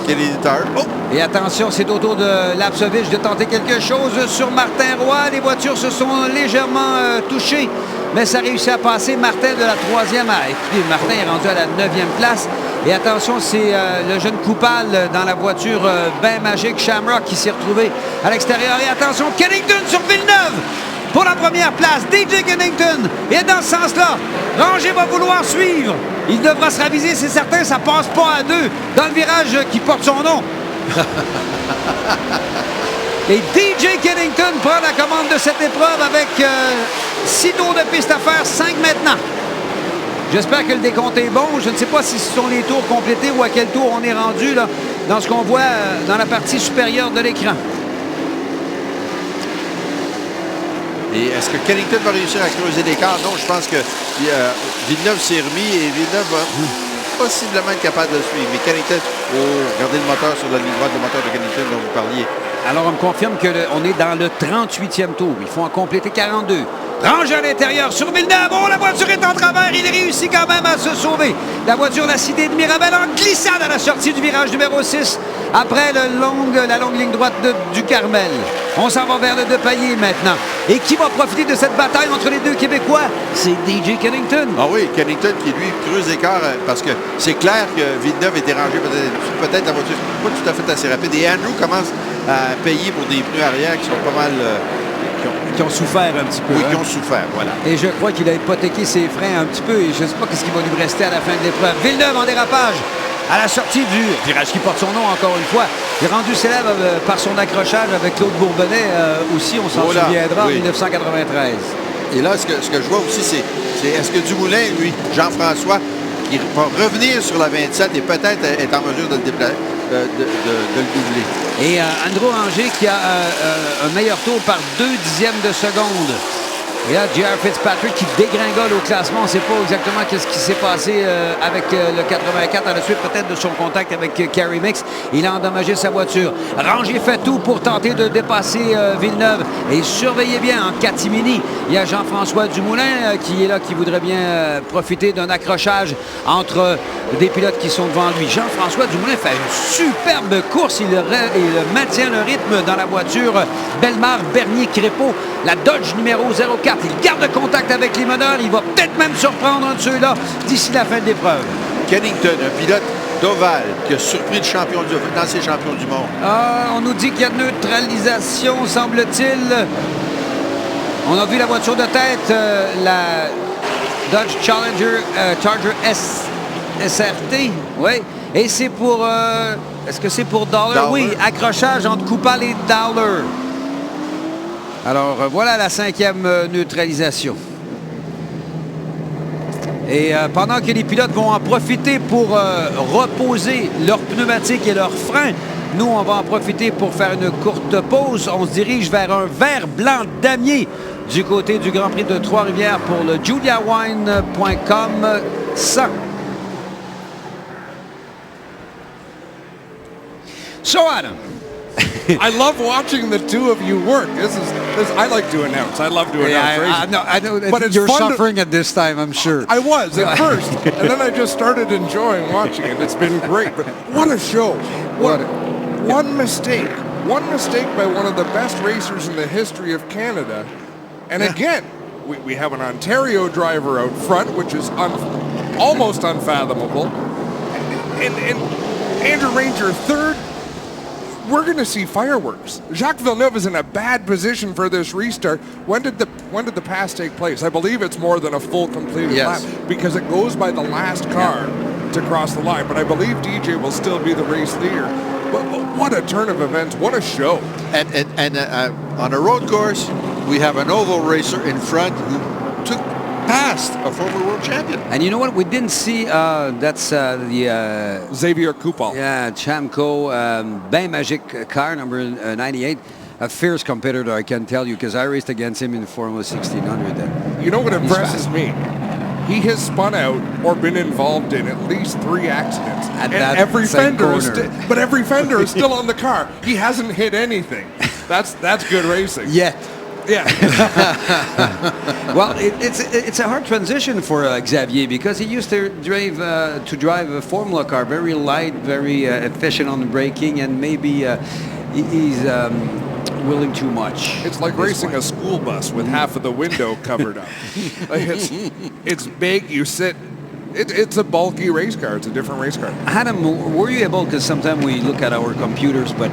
Canadian Tire. Oh! Et attention, c'est au tour de Lapsovich de tenter quelque chose sur Martin Roy. Les voitures se sont légèrement touchées, mais ça réussit à passer. Martin de la 3e. Écoutez, Martin est rendu à la 9e place. Et attention, c'est le jeune Coupal dans la voiture ben magique Shamrock qui s'est retrouvé à l'extérieur. Et attention, Kennington sur Villeneuve pour la première place. DJ Kennington est dans ce sens-là. Ranger va vouloir suivre. Il devra se raviser, c'est certain, ça passe pas à deux dans le virage qui porte son nom. Et DJ Kennington prend la commande de cette épreuve avec 6 tours de piste à faire, 5 maintenant. J'espère que le décompte est bon. Je ne sais pas si ce sont les tours complétés ou à quel tour on est rendu là, dans ce qu'on voit dans la partie supérieure de l'écran. Et est-ce que Kennington va réussir à creuser l'écart? Non, je pense que Villeneuve s'est remis et Villeneuve va possiblement être capable de le suivre. Mais Kennington, regardez le moteur sur la ligne droite, le moteur de Kennington dont vous parliez. Alors, on me confirme qu'on est dans le 38e tour. Il faut en compléter 42. Range à l'intérieur sur Villeneuve. Oh, la voiture est en travers. Il réussit quand même à se sauver. La voiture, la Cité de Mirabel, en glissade à la sortie du virage numéro 6 après la longue ligne droite du Carmel. On s'en va vers le Depailler maintenant. Et qui va profiter de cette bataille entre les deux Québécois? C'est DJ Kennington. Ah oui, Kennington qui, lui, creuse l'écart parce que c'est clair que Villeneuve est dérangé. Peut-être la voiture pas tout à fait assez rapide. Et Andrew commence à payer pour des pneus arrière qui sont pas mal... qui ont souffert un petit peu. Oui, qui ont souffert, voilà. Et je crois qu'il a hypothéqué ses freins un petit peu et je ne sais pas ce qui va lui rester à la fin de l'épreuve. Villeneuve en dérapage à la sortie du virage qui porte son nom encore une fois. Il est rendu célèbre par son accrochage avec Claude Bourbonnais aussi, on s'en souviendra, oui. En 1993. Et là, ce que je vois aussi, c'est est-ce que Dumoulin, lui, Jean-François, qui va revenir sur la 27 et peut-être est en mesure de le déplacer, de le doubler. Et Andrew Anger qui a un meilleur tour par 2 dixièmes de seconde. Et là, J.R. Fitzpatrick qui dégringole au classement. On ne sait pas exactement ce qui s'est passé avec le 84 à la suite peut-être de son contact avec Kerry Mix. Il a endommagé sa voiture. Ranger fait tout pour tenter de dépasser Villeneuve. Et surveillez bien, en catimini, il y a Jean-François Dumoulin qui est là, qui voudrait bien profiter d'un accrochage entre des pilotes qui sont devant lui. Jean-François Dumoulin fait une superbe course. Il maintient le rythme dans la voiture Bellemare Bernier-Crépeau, la Dodge numéro 04. Il garde contact avec les meneurs. Il va peut-être même surprendre un de ceux-là d'ici la fin de l'épreuve. Kennington, un pilote d'Oval qui a surpris le champion d'ancien champion du monde. On nous dit qu'il y a neutralisation, semble-t-il. On a vu la voiture de tête, la Dodge Charger SRT. Oui. Et c'est pour... est-ce que c'est pour Dollar? Oui, accrochage entre Coupal et Dollar. Alors, voilà la 5e neutralisation. Et pendant que les pilotes vont en profiter pour reposer leurs pneumatiques et leurs freins, nous, on va en profiter pour faire une courte pause. On se dirige vers un vert blanc damier du côté du Grand Prix de Trois-Rivières pour le juliawine.com 100. So, Adam. I love watching the two of you work. I like to announce. I love to announce racing. I know but it's you're fun suffering at this time, I'm sure. I was at first, and then I just started enjoying watching it. It's been great. But what a show. One mistake by one of the best racers in the history of Canada. And again, we have an Ontario driver out front, which is almost unfathomable. And Andrew Ranger third. We're going to see fireworks. Jacques Villeneuve is in a bad position for this restart. When did the pass take place? I believe it's more than a full completed lap because it goes by the last car to cross the line. But I believe DJ will still be the race leader. But what a turn of events! What a show! And on a road course, we have an oval racer in front who took past a former world champion. And you know what? We didn't see. That's the Xavier Coupal. Yeah, Chamco, Ben Magic car number 98. A fierce competitor, I can tell you, because I raced against him in the Formula 1600. You know what impresses me? He has spun out or been involved in at least 3 accidents. And every fender is still on the car. He hasn't hit anything. That's good racing. Yet. Yeah. Well, it's a hard transition for Xavier because he used to drive a Formula car, very light, very efficient on the braking, and maybe he's willing too much. It's like racing a school bus with half of the window covered up. It's big. You sit It's a bulky race car. It's a different race car. Adam, were you able, because sometimes we look at our computers, but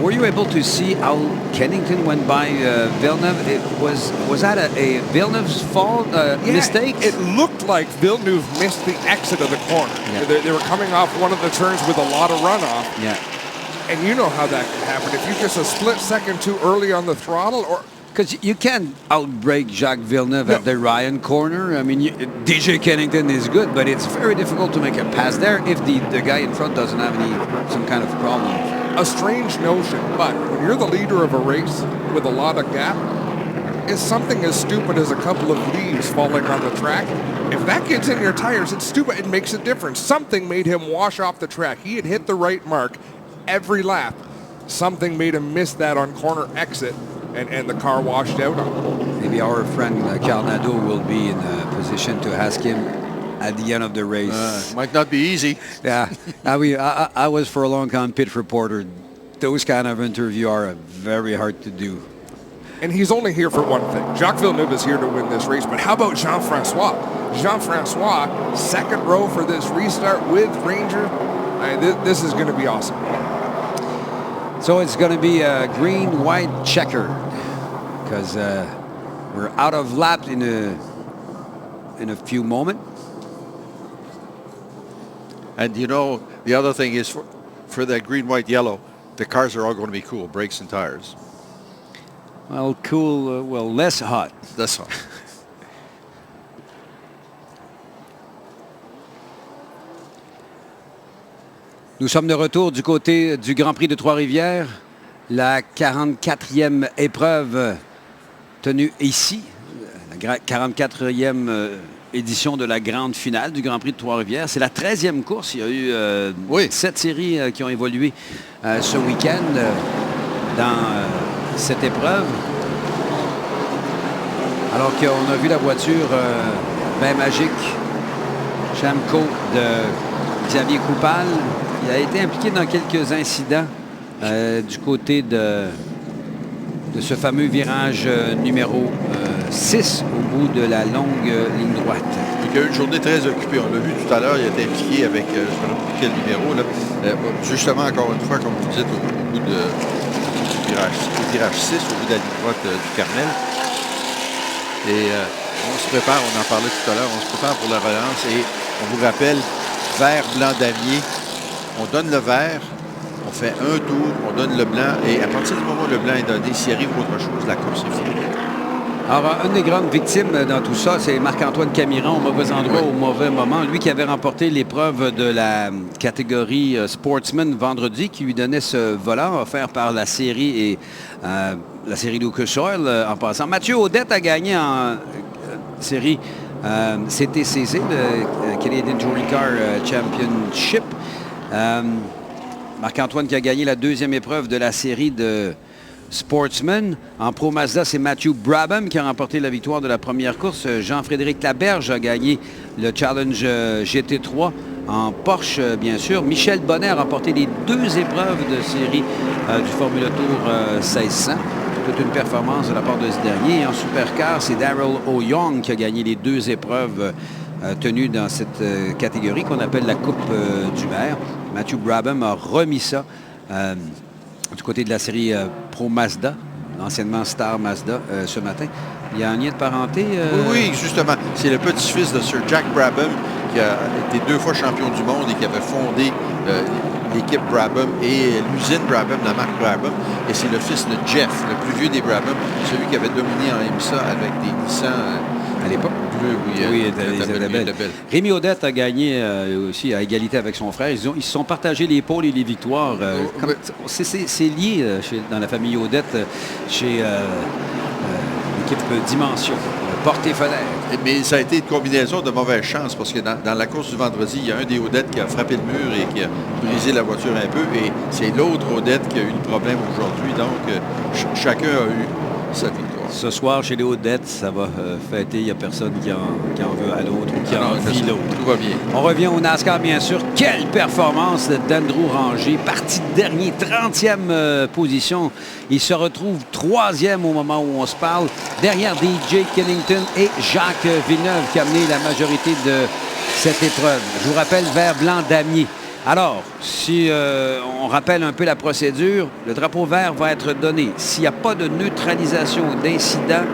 were you able to see how Kennington went by Villeneuve? Was that a Villeneuve's fault, mistake? It looked like Villeneuve missed the exit of the corner. Yeah. They were coming off one of the turns with a lot of runoff. Yeah. And you know how that can happen. If you just a split second too early on the throttle, or... Because you can't outbrake Jacques Villeneuve at the Ryan corner. I mean, DJ Kennington is good, but it's very difficult to make a pass there if the guy in front doesn't have some kind of problem. A strange notion, but when you're the leader of a race with a lot of gap, it's something as stupid as a couple of leaves falling on the track. If that gets in your tires, it's stupid. It makes a difference. Something made him wash off the track. He had hit the right mark every lap. Something made him miss that on corner exit. And the car washed out on him. Maybe our friend Carl Nadeau will be in a position to ask him at the end of the race. Might not be easy. Yeah. I was for a long time pit reporter. Those kind of interviews are very hard to do. And he's only here for one thing. Jacques Villeneuve is here to win this race, but how about Jean-Francois? Jean-Francois, second row for this restart with Ranger. This is going to be awesome. So it's going to be a green-white checker because we're out of laps in a few moments. And you know, the other thing is for that green, white, yellow, the cars are all going to be cool, brakes and tires. Well, cool, less hot. Less hot. Nous sommes de retour du côté du Grand Prix de Trois-Rivières. La 44e épreuve tenue ici. La 44e édition de la grande finale du Grand Prix de Trois-Rivières. C'est la 13e course. Il y a eu 7 séries qui ont évolué ce week-end dans cette épreuve. Alors qu'on a vu la voiture bien magique, Chamco de Xavier Coupal. Il a été impliqué dans quelques incidents du côté de ce fameux virage numéro 6 au bout de la longue ligne droite. Il a eu une journée très occupée. On l'a vu tout à l'heure, il a été impliqué avec, je ne sais pas quel numéro, là, justement, encore une fois, comme vous dites, au bout du virage 6, au bout de la ligne droite du Carmel. Et on se prépare, on en parlait tout à l'heure, on se prépare pour la relance et on vous rappelle, vert, blanc, damier. On donne le vert, on fait un tour, on donne le blanc et à partir du moment où le blanc est donné, s'il arrive autre chose, la course est finie. Alors, une des grandes victimes dans tout ça, c'est Marc-Antoine Camiron, au mauvais endroit, au mauvais moment. Lui qui avait remporté l'épreuve de la catégorie Sportsman vendredi, qui lui donnait ce volant offert par la série et la série Lucas Oil en passant. Mathieu Audette a gagné en série CTCC, le Canadian Touring Car Championship. Marc-Antoine qui a gagné la deuxième épreuve de la série de Sportsman. En Pro Mazda, c'est Matthew Brabham qui a remporté la victoire de la première course. Jean-Frédéric Laberge a gagné le Challenge GT3 en Porsche, bien sûr. Michel Bonnet a remporté les deux épreuves de série du Formula Tour 1600. Toute une performance de la part de ce dernier. Et en Supercar, c'est Daryl O'Young qui a gagné les deux épreuves tenues dans cette catégorie qu'on appelle la Coupe du Maire. Matthew Brabham a remis ça du côté de la série Pro Mazda, anciennement Star Mazda, ce matin. Il y a un lien de parenté? Oui, justement. C'est le petit-fils de Sir Jack Brabham qui a été 2 fois champion du monde et qui avait fondé l'équipe Brabham et l'usine Brabham, la marque Brabham. Et c'est le fils de Jeff, le plus vieux des Brabham, celui qui avait dominé en IMSA avec des Nissan à l'époque. Oui, Isabelle. Rémi Audette a gagné aussi à égalité avec son frère. Ils se sont partagés les pôles et les victoires. C'est lié dans la famille Audette chez l'équipe Dimension. Porte et fenêtre. Mais ça a été une combinaison de mauvaise chance parce que dans la course du vendredi, il y a un des Audettes qui a frappé le mur et qui a brisé la voiture un peu. Et c'est l'autre Audette qui a eu le problème aujourd'hui. Donc, chacun a eu sa victoire. Ce soir, chez les Audettes, ça va fêter. Il n'y a personne qui en veut à l'autre ou qui en vit l'autre. Tout va bien. On revient au NASCAR, bien sûr. Quelle performance d'Andrew Ranger. Parti dernier, 30e position. Il se retrouve 3e au moment où on se parle. Derrière DJ Kennington et Jacques Villeneuve qui a amené la majorité de cette épreuve. Je vous rappelle, vert, blanc, damier. Alors, si on rappelle un peu la procédure, le drapeau vert va être donné. S'il n'y a pas de neutralisation d'incident,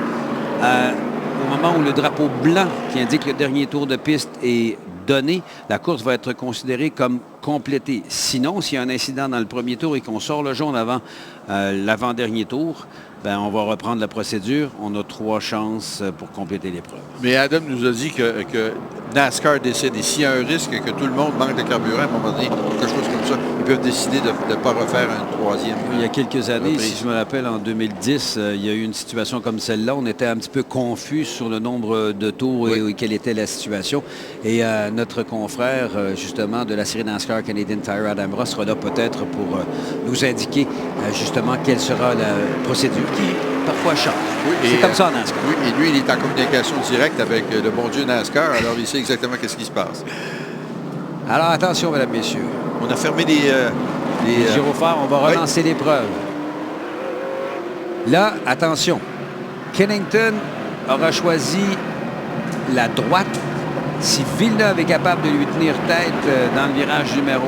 au moment où le drapeau blanc qui indique le dernier tour de piste est donné, la course va être considérée comme complétée. Sinon, s'il y a un incident dans le premier tour et qu'on sort le jaune avant l'avant-dernier tour, ben, on va reprendre la procédure. On a 3 chances pour compléter l'épreuve. Mais Adam nous a dit que NASCAR décide. Et s'il y a un risque que tout le monde manque de carburant, à un moment donné, quelque chose comme ça, ils peuvent décider de ne pas refaire un 3e. Il y a quelques années, si je me rappelle, en 2010, il y a eu une situation comme celle-là. On était un petit peu confus sur le nombre de tours et quelle était la situation. Et notre confrère, justement, de la série NASCAR Canadian Tire, Adam Ross, sera là peut-être pour nous indiquer justement quelle sera la procédure qui parfois change. Oui, c'est comme ça en NASCAR. Oui, et lui, il est en communication directe avec le bon Dieu NASCAR, alors il sait exactement qu'est-ce qui se passe. Alors attention, mesdames, messieurs. On a fermé les gyrophares, on va relancer l'épreuve. Là, attention. Kennington aura choisi la droite. Si Villeneuve est capable de lui tenir tête dans le virage numéro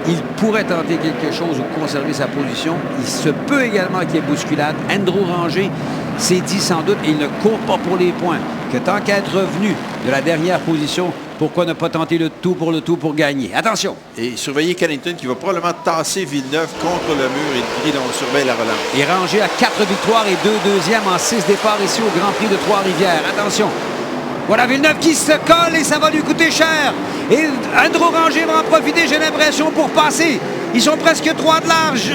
1, il pourrait tenter quelque chose ou conserver sa position. Il se peut également qu'il y ait bousculade. Andrew Ranger s'est dit sans doute, et il ne court pas pour les points, que tant qu'à être revenu de la dernière position, pourquoi ne pas tenter le tout pour gagner? Attention! Et surveillez Kennington qui va probablement tasser Villeneuve contre le mur et on surveille la relance. Et Ranger à 4 victoires et 2 deuxièmes en 6 départs ici au Grand Prix de Trois-Rivières. Attention! Voilà Villeneuve qui se colle et ça va lui coûter cher. Et Andrew Ranger va en profiter, j'ai l'impression, pour passer. Ils sont presque 3 de large.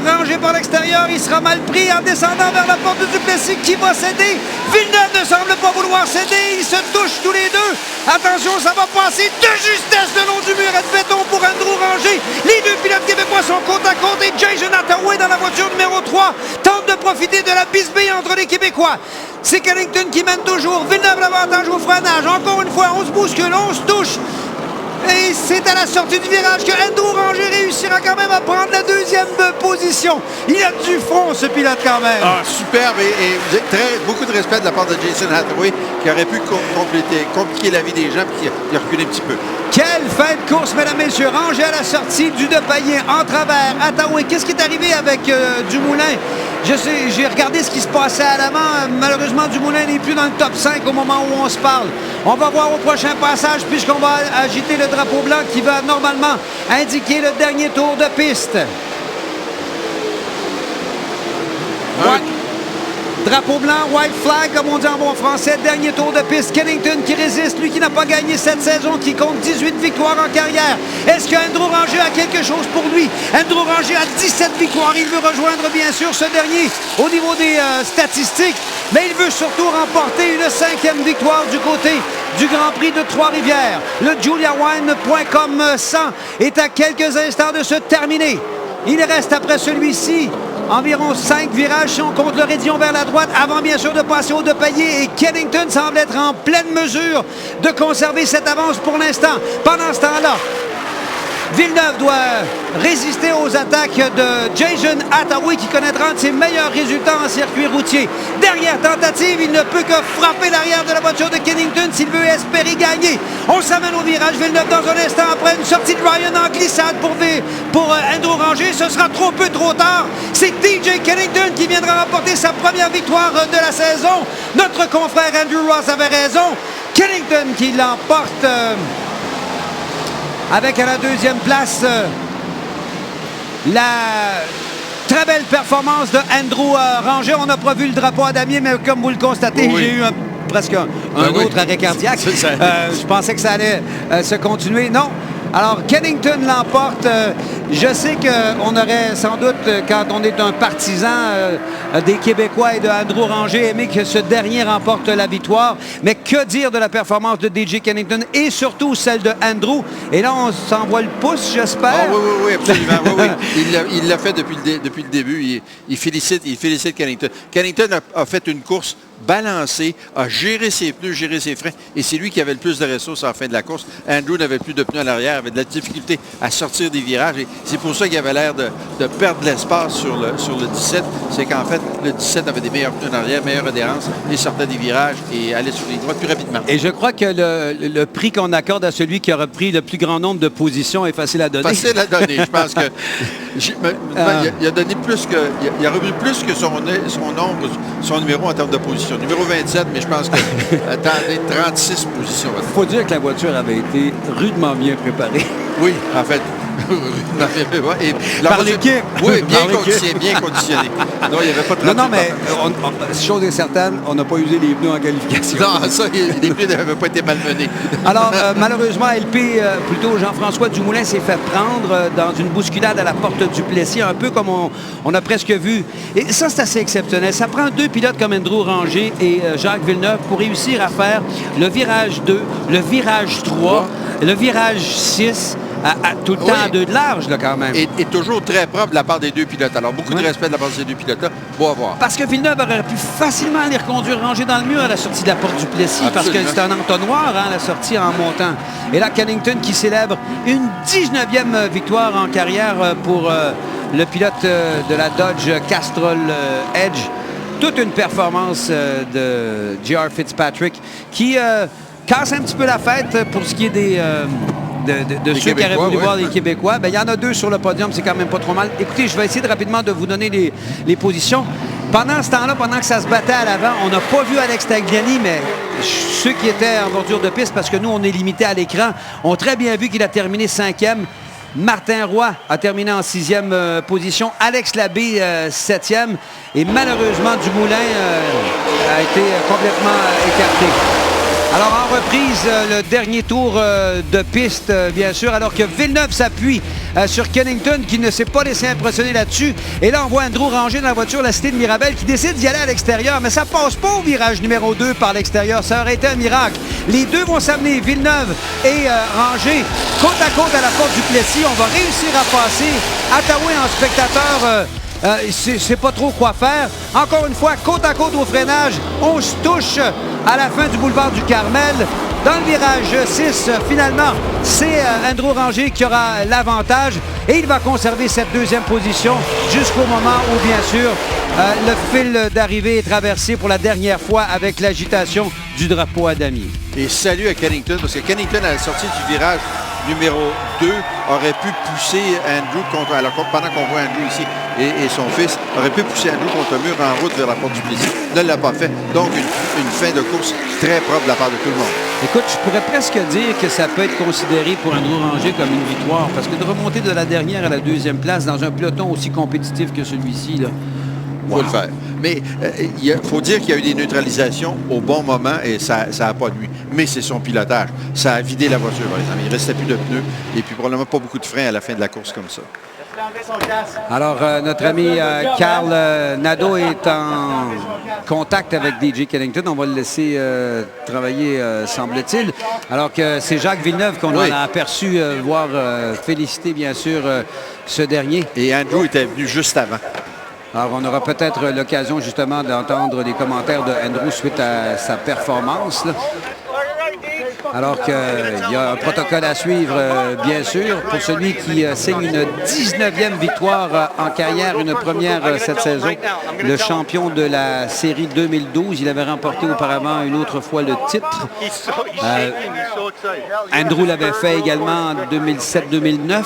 Ranger par l'extérieur, il sera mal pris en descendant vers la porte de Duplessis qui va céder. Villeneuve ne semble pas vouloir céder. Ils se touchent tous les deux. Attention, ça va passer de justesse le long du mur. Admettons pour Andrew Ranger. Les deux pilotes québécois sont côte à côte et Jason Attaway dans la voiture numéro 3 tente de profiter de la bisbille entre les Québécois. C'est Kennington qui mène toujours. Villeneuve l'avantage au freinage. Encore une fois, on se bouscule, on se touche. Et c'est à la sortie du virage que Andrew Ranger réussira quand même à prendre la 2e position. Il a du front, ce pilote, quand même. Ah, superbe et beaucoup de respect de la part de Jason Hathaway qui aurait pu compliquer la vie des gens et qui a reculé un petit peu. Quelle fin de course, mesdames, messieurs. Ranger à la sortie du Depailler en travers. Hathaway, qu'est-ce qui est arrivé avec Dumoulin? J'ai regardé ce qui se passait à l'avant. Malheureusement, Dumoulin n'est plus dans le top 5 au moment où on se parle. On va voir au prochain passage puisqu'on va agiter le drapeau blanc qui va normalement indiquer le dernier tour de piste. Drapeau blanc, white flag, comme on dit en bon français. Dernier tour de piste. Kennington qui résiste, lui qui n'a pas gagné cette saison, qui compte 18 victoires en carrière. Est-ce que Andrew Ranger a quelque chose pour lui? Andrew Ranger a 17 victoires. Il veut rejoindre, bien sûr, ce dernier au niveau des statistiques. Mais il veut surtout remporter une 5e victoire du côté du Grand Prix de Trois-Rivières. Le JuliaWine.com 100 est à quelques instants de se terminer. Il reste après celui-ci environ 5 virages si on compte le raidillon vers la droite avant bien sûr de passer au Depailler et Kennington semble être en pleine mesure de conserver cette avance pour l'instant. Pendant ce temps-là, Villeneuve doit résister aux attaques de Jason Attaway qui connaîtra un de ses meilleurs résultats en circuit routier. Dernière tentative, il ne peut que frapper l'arrière de la voiture de Kennington s'il veut espérer gagner. On s'amène au virage. Villeneuve dans un instant après une sortie de Ryan en glissade pour Andrew Ranger. Ce sera trop peu trop tard. C'est TJ Kennington qui viendra remporter sa première victoire de la saison. Notre confrère Andrew Ross avait raison. Kennington qui l'emporte avec à la 2e place la très belle performance de Andrew Ranger. On n'a pas vu le drapeau à damier, mais comme vous le constatez, j'ai eu presque un autre arrêt cardiaque. Je pensais que ça allait se continuer. Non. Alors, Kennington l'emporte. Je sais qu'on aurait sans doute, quand on est un partisan des Québécois et de Andrew Ranger, aimé que ce dernier remporte la victoire. Mais que dire de la performance de DJ Kennington et surtout celle de Andrew? Et là, on s'envoie le pouce, j'espère. Oh, oui, absolument. Il l'a fait depuis le début. Il félicite Kennington. Kennington a fait une course balancé, a géré ses pneus, géré ses freins, et c'est lui qui avait le plus de ressources à la fin de la course. Andrew n'avait plus de pneus à l'arrière, avait de la difficulté à sortir des virages, et c'est pour ça qu'il avait l'air de perdre de l'espace sur le 17. C'est qu'en fait, le 17 avait des meilleurs pneus en arrière, meilleure adhérence, et sortait des virages et allait sur les droites plus rapidement. Et je crois que le prix qu'on accorde à celui qui aura pris le plus grand nombre de positions est facile à donner. Facile à donner, je pense que... il a donné plus que... Il a revu plus que son nombre, son numéro en termes de position. Numéro 27, mais je pense que... attendez, 36 positions. Il faut dire que la voiture avait été rudement bien préparée. Oui, en fait. Et par l'équipe. Oui, bien conditionné. Non, il n'y avait pas de... Non, mais chose est certaine, on n'a pas usé les pneus en qualification. Non, ça, les pneus n'avaient pas été malmenés. Alors, malheureusement, LP, plutôt Jean-François Dumoulin s'est fait prendre dans une bousculade à la porte du Plessis, un peu comme on a presque vu. Et ça, c'est assez exceptionnel. Ça prend deux pilotes comme Andrew Ranger et Jacques Villeneuve pour réussir à faire le virage 2, le virage 3, le virage 6, à tout le temps à deux de large, là, quand même. Et toujours très propre de la part des deux pilotes. Alors, beaucoup de respect de la part de ces deux pilotes-là. Beau à voir. Parce que Villeneuve aurait pu facilement les reconduire rangés dans le mur à la sortie de la porte du Plessis. Absolument. Parce que c'est un entonnoir, la sortie en montant. Et là, Kennington qui célèbre une 19e victoire en carrière pour le pilote de la Dodge Castrol Edge. Toute une performance de J.R. Fitzpatrick qui casse un petit peu la fête pour ce qui est de ceux qui auraient voulu voir les Québécois. Bien, il y en a deux sur le podium, c'est quand même pas trop mal. Écoutez, je vais essayer rapidement de vous donner les positions. Pendant ce temps-là, pendant que ça se battait à l'avant, on n'a pas vu Alex Tagliani, mais ceux qui étaient en bordure de piste, parce que nous, on est limité à l'écran, ont très bien vu qu'il a terminé 5e. Martin Roy a terminé en 6e position. Alex Labbé, 7e. Et malheureusement, Dumoulin a été complètement écarté. Alors, en reprise, le dernier tour de piste, bien sûr, alors que Villeneuve s'appuie sur Kennington, qui ne s'est pas laissé impressionner là-dessus. Et là, on voit Andrew Ranger dans la voiture, la Cité de Mirabel, qui décide d'y aller à l'extérieur, mais ça passe pas au virage numéro 2 par l'extérieur. Ça aurait été un miracle. Les deux vont s'amener, Villeneuve et Ranger, côte à côte à la porte du Plessis. On va réussir à passer. Ottawa en spectateur... c'est pas trop quoi faire. Encore une fois, côte à côte au freinage, on se touche à la fin du boulevard du Carmel. Dans le virage 6, finalement, c'est Andrew Ranger qui aura l'avantage et il va conserver cette deuxième position jusqu'au moment où, bien sûr, le fil d'arrivée est traversé pour la dernière fois avec l'agitation du drapeau à damier. Et salut à Kennington, parce que Kennington, à la sortie du virage numéro 2, aurait pu pousser Andrew contre... Alors, pendant qu'on voit Andrew ici et son fils, aurait pu pousser Andrew contre le mur en route vers la porte du Plessis. Ne l'a pas fait. Donc, une fin de course très propre de la part de tout le monde. Écoute, je pourrais presque dire que ça peut être considéré pour Andrew Ranger comme une victoire, parce que de remonter de la dernière à la deuxième place dans un peloton aussi compétitif que celui-ci, là, il faut le faire. Mais il faut dire qu'il y a eu des neutralisations au bon moment et ça n'a pas nuit. Mais c'est son pilotage. Ça a vidé la voiture, par exemple. Il ne restait plus de pneus et puis probablement pas beaucoup de freins à la fin de la course comme ça. Alors, notre ami Carl Nadeau est en contact avec DJ Kennington. On va le laisser travailler, semble-t-il. Alors que c'est Jacques Villeneuve qu'on a aperçu voir féliciter, bien sûr, ce dernier. Et Andrew était venu juste avant. Alors, on aura peut-être l'occasion, justement, d'entendre les commentaires de Andrew suite à sa performance, là. Alors qu'il y a un protocole à suivre, bien sûr, pour celui qui signe une 19e victoire en carrière, une première cette saison. Le champion de la série 2012. Il avait remporté auparavant une autre fois le titre. Andrew l'avait fait également en 2007-2009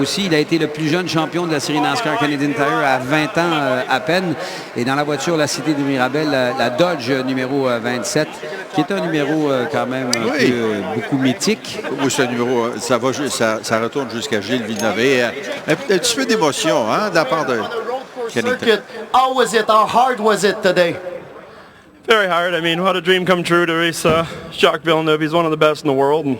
aussi. Il a été le plus jeune champion de la série NASCAR Canadian Tire à 20 ans à peine. Et dans la voiture, la Cité de Mirabel, la Dodge numéro 27, qui est un numéro quand même beaucoup mythique. Oui, c'est un numéro, ça retourne jusqu'à Gilles Villeneuve. Et, un petit peu d'émotion de la part de Kennington. How was it? How hard was it today? Very hard. I mean, what a dream come true to race Jacques Villeneuve. He's one of the best in the world. And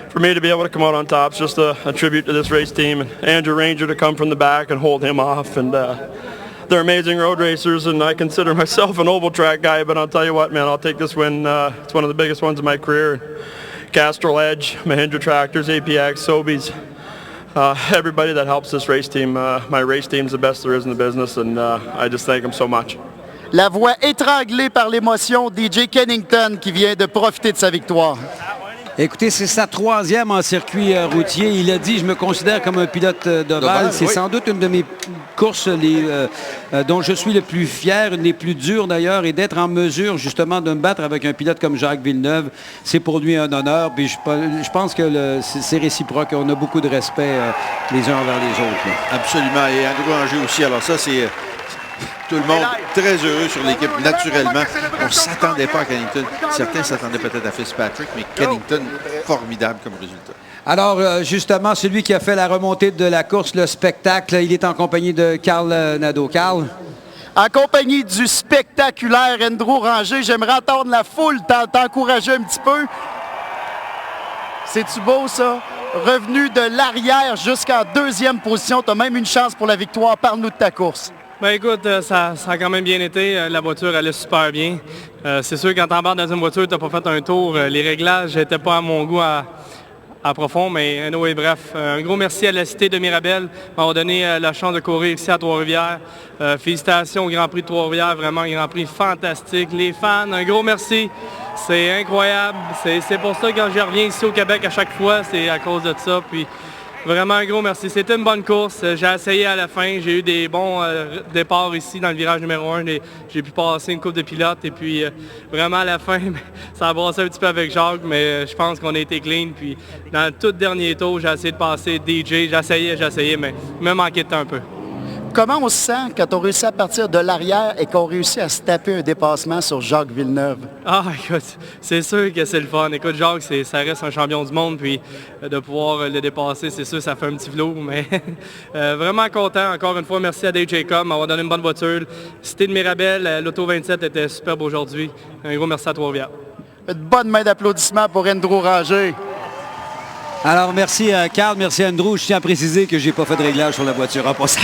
for me to be able to come out on top is just a tribute to this race team. And Andrew Ranger to come from the back and hold him off. And they're amazing road racers, and I consider myself an oval track guy, but I'll tell you what, man, I'll take this win. It's one of the biggest ones of my career. Castrol Edge, Mahindra Tractors, APX, Sobeys, everybody that helps this race team. My race team's the best there is in the business, and I just thank them so much. La voix étranglée par l'émotion, DJ Kennington qui vient de profiter de sa victoire. Écoutez, c'est sa 3e en circuit routier. Il a dit, je me considère comme un pilote d'ovale. C'est sans doute une de mes courses dont je suis le plus fier, une des plus dures d'ailleurs, et d'être en mesure justement de me battre avec un pilote comme Jacques Villeneuve, c'est pour lui un honneur. Puis je pense que c'est réciproque. On a beaucoup de respect les uns envers les autres. Là. Absolument. Et Andrew Ranger aussi. Alors ça, c'est... Tout le monde très heureux sur l'équipe, naturellement. On ne s'attendait pas à Kennington. Certains s'attendaient peut-être à Fitzpatrick, mais Kennington, formidable comme résultat. Alors, justement, celui qui a fait la remontée de la course, le spectacle, il est en compagnie de Carl Nadeau. Carl? En compagnie du spectaculaire Andrew Ranger, j'aimerais entendre la foule t'encourager un petit peu. C'est-tu beau, ça? Revenu de l'arrière jusqu'en 2e position. Tu as même une chance pour la victoire. Parle-nous de ta course. Ben écoute, ça a quand même bien été. La voiture allait super bien. C'est sûr, quand t'embarques dans une voiture, tu n'as pas fait un tour. Les réglages n'étaient pas à mon goût à profond, mais anyway, bref. Un gros merci à la Cité de Mirabel m'avoir donné la chance de courir ici à Trois-Rivières. Félicitations au Grand Prix de Trois-Rivières, vraiment un Grand Prix fantastique. Les fans, un gros merci. C'est incroyable. C'est pour ça que quand je reviens ici au Québec à chaque fois, c'est à cause de ça. Puis vraiment un gros merci. C'était une bonne course. J'ai essayé à la fin. J'ai eu des bons départs ici dans le virage numéro 1. J'ai pu passer une coupe de pilote. Et puis vraiment à la fin, ça a brassé un petit peu avec Jacques, mais je pense qu'on a été clean. Puis dans le tout dernier tour, j'ai essayé de passer DJ. J'essayais, mais il me manquait de temps un peu. Comment on se sent quand on réussit à partir de l'arrière et qu'on réussit à se taper un dépassement sur Jacques Villeneuve? Ah, écoute, c'est sûr que c'est le fun. Écoute, Jacques, ça reste un champion du monde, puis de pouvoir le dépasser, c'est sûr, ça fait un petit flot, mais vraiment content. Encore une fois, merci à Dave Jacob m'avoir donné une bonne voiture. Cité de Mirabel, l'Auto 27 était superbe aujourd'hui. Un gros merci à Trois-Rivières. Une bonne main d'applaudissements pour Andrew Ranger. Alors, merci Carl, merci Andrew. Je tiens à préciser que j'ai pas fait de réglage sur la voiture en passant.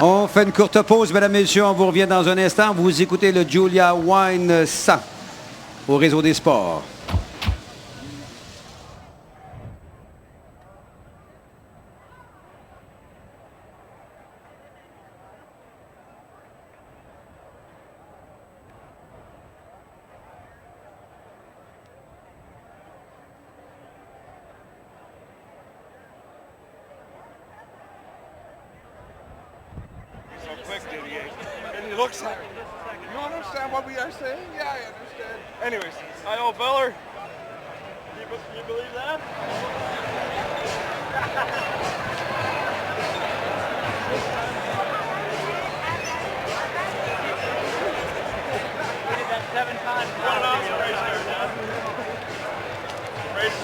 On fait une courte pause, mesdames et messieurs. On vous revient dans un instant. Vous écoutez le Julia Wine 100 au Réseau des Sports. It looks like it. You understand what we are saying? Yeah, I understand. Anyways, hi, old feller. You believe that?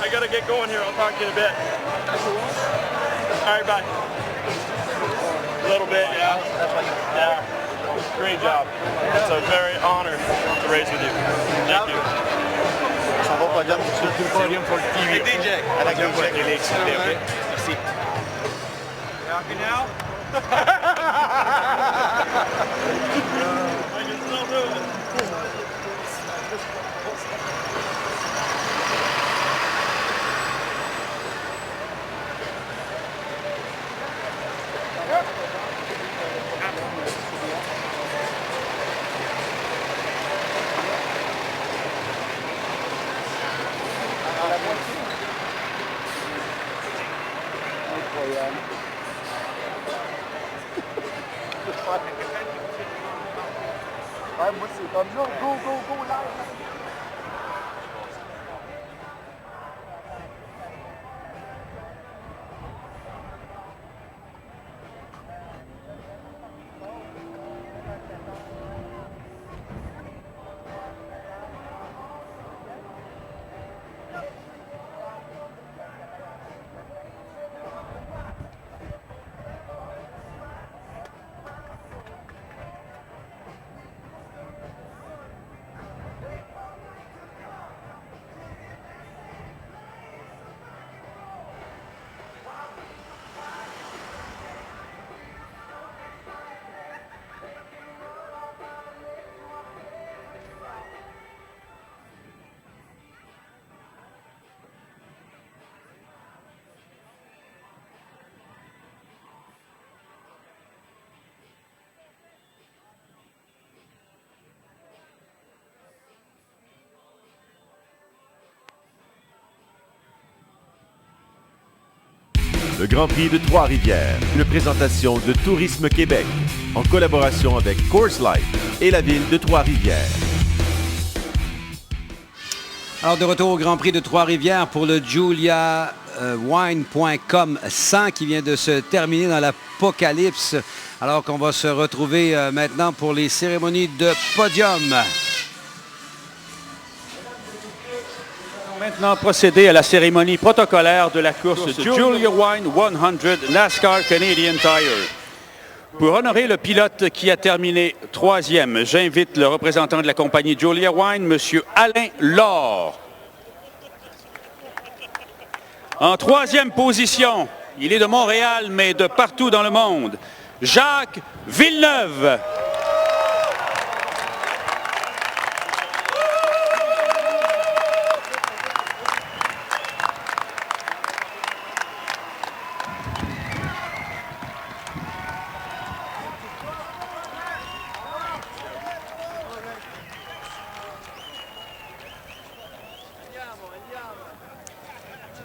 I gotta get going here. I'll talk to you in a bit. All right, bye. A little bit, yeah. Yeah. Great job. It's a very honor to race with you. Thank you. Ça va podium tout de suite. Podium for TV. Hey, DJ. I like your check. Okay. Merci. Happy now? I can still do it. Moi, c'est comme ça. Go, go, go, là. le Grand Prix de Trois-Rivières. Une présentation de Tourisme Québec, en collaboration avec Coors Light et la ville de Trois-Rivières. Alors, de retour au Grand Prix de Trois-Rivières pour le JuliaWine.com 100 qui vient de se terminer dans l'apocalypse. Alors qu'on va se retrouver maintenant pour les cérémonies de podium. Maintenant procéder à la cérémonie protocolaire de la course Julia Wine 100 NASCAR Canadian Tire. Pour honorer le pilote qui a terminé 3e, j'invite le représentant de la compagnie Julia Wine, M. Alain Laure. En 3e position, il est de Montréal, mais de partout dans le monde, Jacques Villeneuve.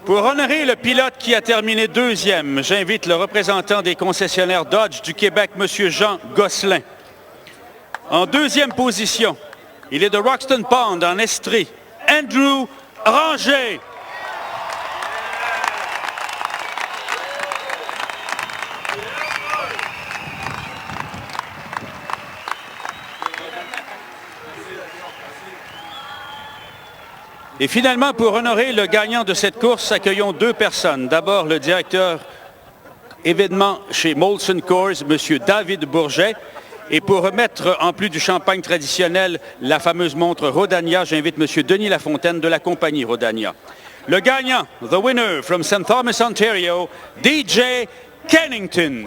Pour honorer le pilote qui a terminé 2e, j'invite le représentant des concessionnaires Dodge du Québec, M. Jean Gosselin. En 2e position, il est de Roxton Pond en Estrie, Andrew Ranger. Et finalement, pour honorer le gagnant de cette course, accueillons 2 personnes. D'abord, le directeur événement chez Molson Coors, M. David Bourget. Et pour remettre, en plus du champagne traditionnel, la fameuse montre Rodania, j'invite M. Denis Lafontaine de la compagnie Rodania. Le gagnant, the winner from St. Thomas, Ontario, DJ Kennington.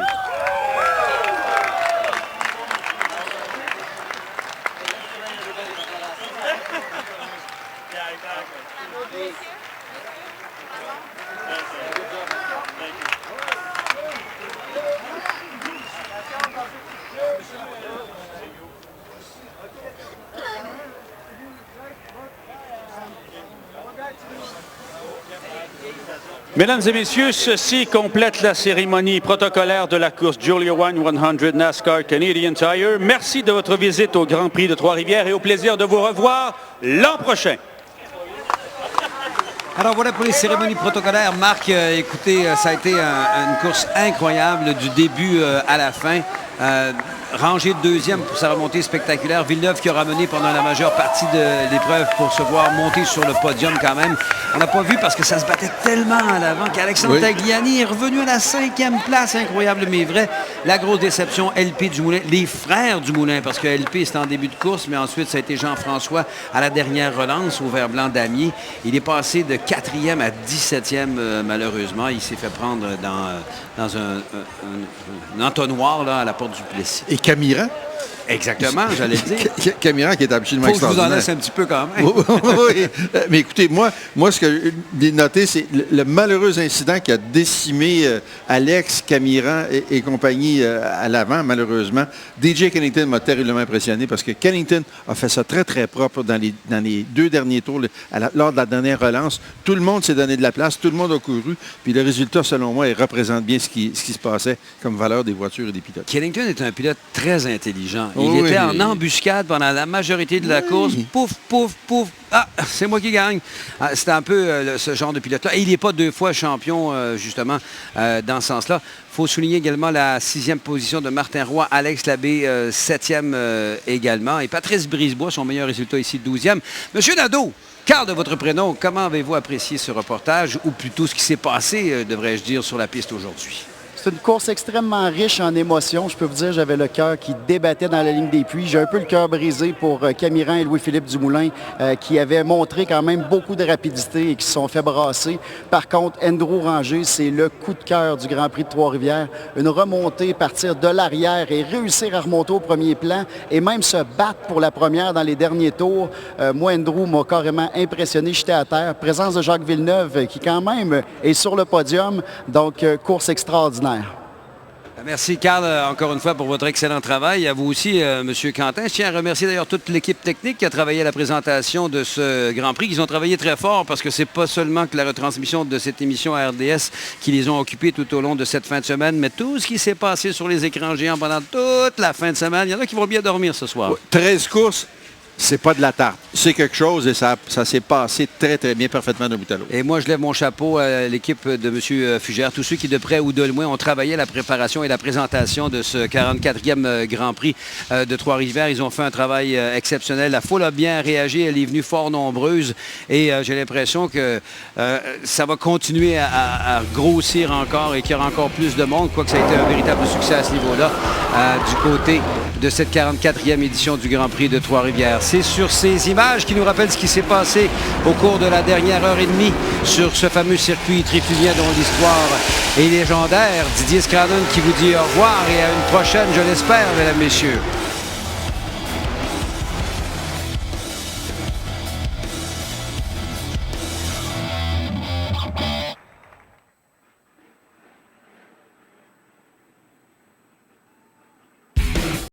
Mesdames et messieurs, ceci complète la cérémonie protocolaire de la course Julia Wine 100 NASCAR Canadian Tire. Merci de votre visite au Grand Prix de Trois-Rivières et au plaisir de vous revoir l'an prochain. Alors voilà pour les cérémonies protocolaires. Marc, écoutez, ça a été une course incroyable du début à la fin. Rangé 2e pour sa remontée spectaculaire. Villeneuve qui a ramené pendant la majeure partie de l'épreuve pour se voir monter sur le podium quand même. On n'a pas vu parce que ça se battait tellement à l'avant qu'Alexandre Tagliani est revenu à la 5e place. Incroyable mais vrai. La grosse déception, LP Dumoulin, les frères Dumoulin, parce que LP c'était en début de course, mais ensuite ça a été Jean-François à la dernière relance au vert blanc damier. Il est passé de 4e à 17e malheureusement. Il s'est fait prendre dans un entonnoir là, à la porte du Plessis. Et Camiran. Exactement, j'allais le dire. Camiran qui est absolument Faut que je extraordinaire. vous en laisse un petit peu quand même. Oui. Mais écoutez, moi, ce que j'ai noté, c'est le malheureux incident qui a décimé Alex, Camiran et compagnie à l'avant, malheureusement. DJ Kennington m'a terriblement impressionné parce que Kennington a fait ça très, très propre dans les 2 derniers tours. Lors de la dernière relance, tout le monde s'est donné de la place, tout le monde a couru. Puis le résultat, selon moi, il représente bien ce qui se passait comme valeur des voitures et des pilotes. Kennington est un pilote très intelligent. Il était en embuscade pendant la majorité de la course. Pouf, pouf, pouf. Ah, c'est moi qui gagne. C'était un peu ce genre de pilote-là. Et il n'est pas 2 fois champion, justement, dans ce sens-là. Il faut souligner également la 6e position de Martin Roy, Alex Labbé, 7e également. Et Patrice Brisebois, son meilleur résultat ici, 12e. Monsieur Nadeau, Carl de votre prénom, comment avez-vous apprécié ce reportage, ou plutôt ce qui s'est passé, devrais-je dire, sur la piste aujourd'hui? C'est une course extrêmement riche en émotions. Je peux vous dire, j'avais le cœur qui débattait dans la ligne des puits. J'ai un peu le cœur brisé pour Camiran et Louis-Philippe Dumoulin qui avaient montré quand même beaucoup de rapidité et qui se sont fait brasser. Par contre, Andrew Ranger, c'est le coup de cœur du Grand Prix de Trois-Rivières. Une remontée, partir de l'arrière et réussir à remonter au premier plan et même se battre pour la première dans les derniers tours. Moi, Andrew m'a carrément impressionné. J'étais à terre. Présence de Jacques Villeneuve qui quand même est sur le podium. Donc, course extraordinaire. Merci, Carl, encore une fois, pour votre excellent travail. À vous aussi, M. Quentin. Je tiens à remercier d'ailleurs toute l'équipe technique qui a travaillé à la présentation de ce Grand Prix. Ils ont travaillé très fort parce que c'est pas seulement que la retransmission de cette émission à RDS qui les ont occupés tout au long de cette fin de semaine, mais tout ce qui s'est passé sur les écrans géants pendant toute la fin de semaine. Il y en a qui vont bien dormir ce soir. 13 courses. C'est pas de la tarte. C'est quelque chose et ça s'est passé très, très bien, parfaitement d'un bout à l'autre. Et moi, je lève mon chapeau à l'équipe de M. Fugère, tous ceux qui, de près ou de loin, ont travaillé à la préparation et la présentation de ce 44e Grand Prix de Trois-Rivières. Ils ont fait un travail exceptionnel. La foule a bien réagi. Elle est venue fort nombreuse. Et j'ai l'impression que ça va continuer à grossir encore et qu'il y aura encore plus de monde, quoique ça a été un véritable succès à ce niveau-là, du côté de cette 44e édition du Grand Prix de Trois-Rivières. C'est sur ces images qui nous rappellent ce qui s'est passé au cours de la dernière heure et demie sur ce fameux circuit trifluvien dont l'histoire est légendaire. Didier Scranton qui vous dit au revoir et à une prochaine, je l'espère, mesdames, messieurs.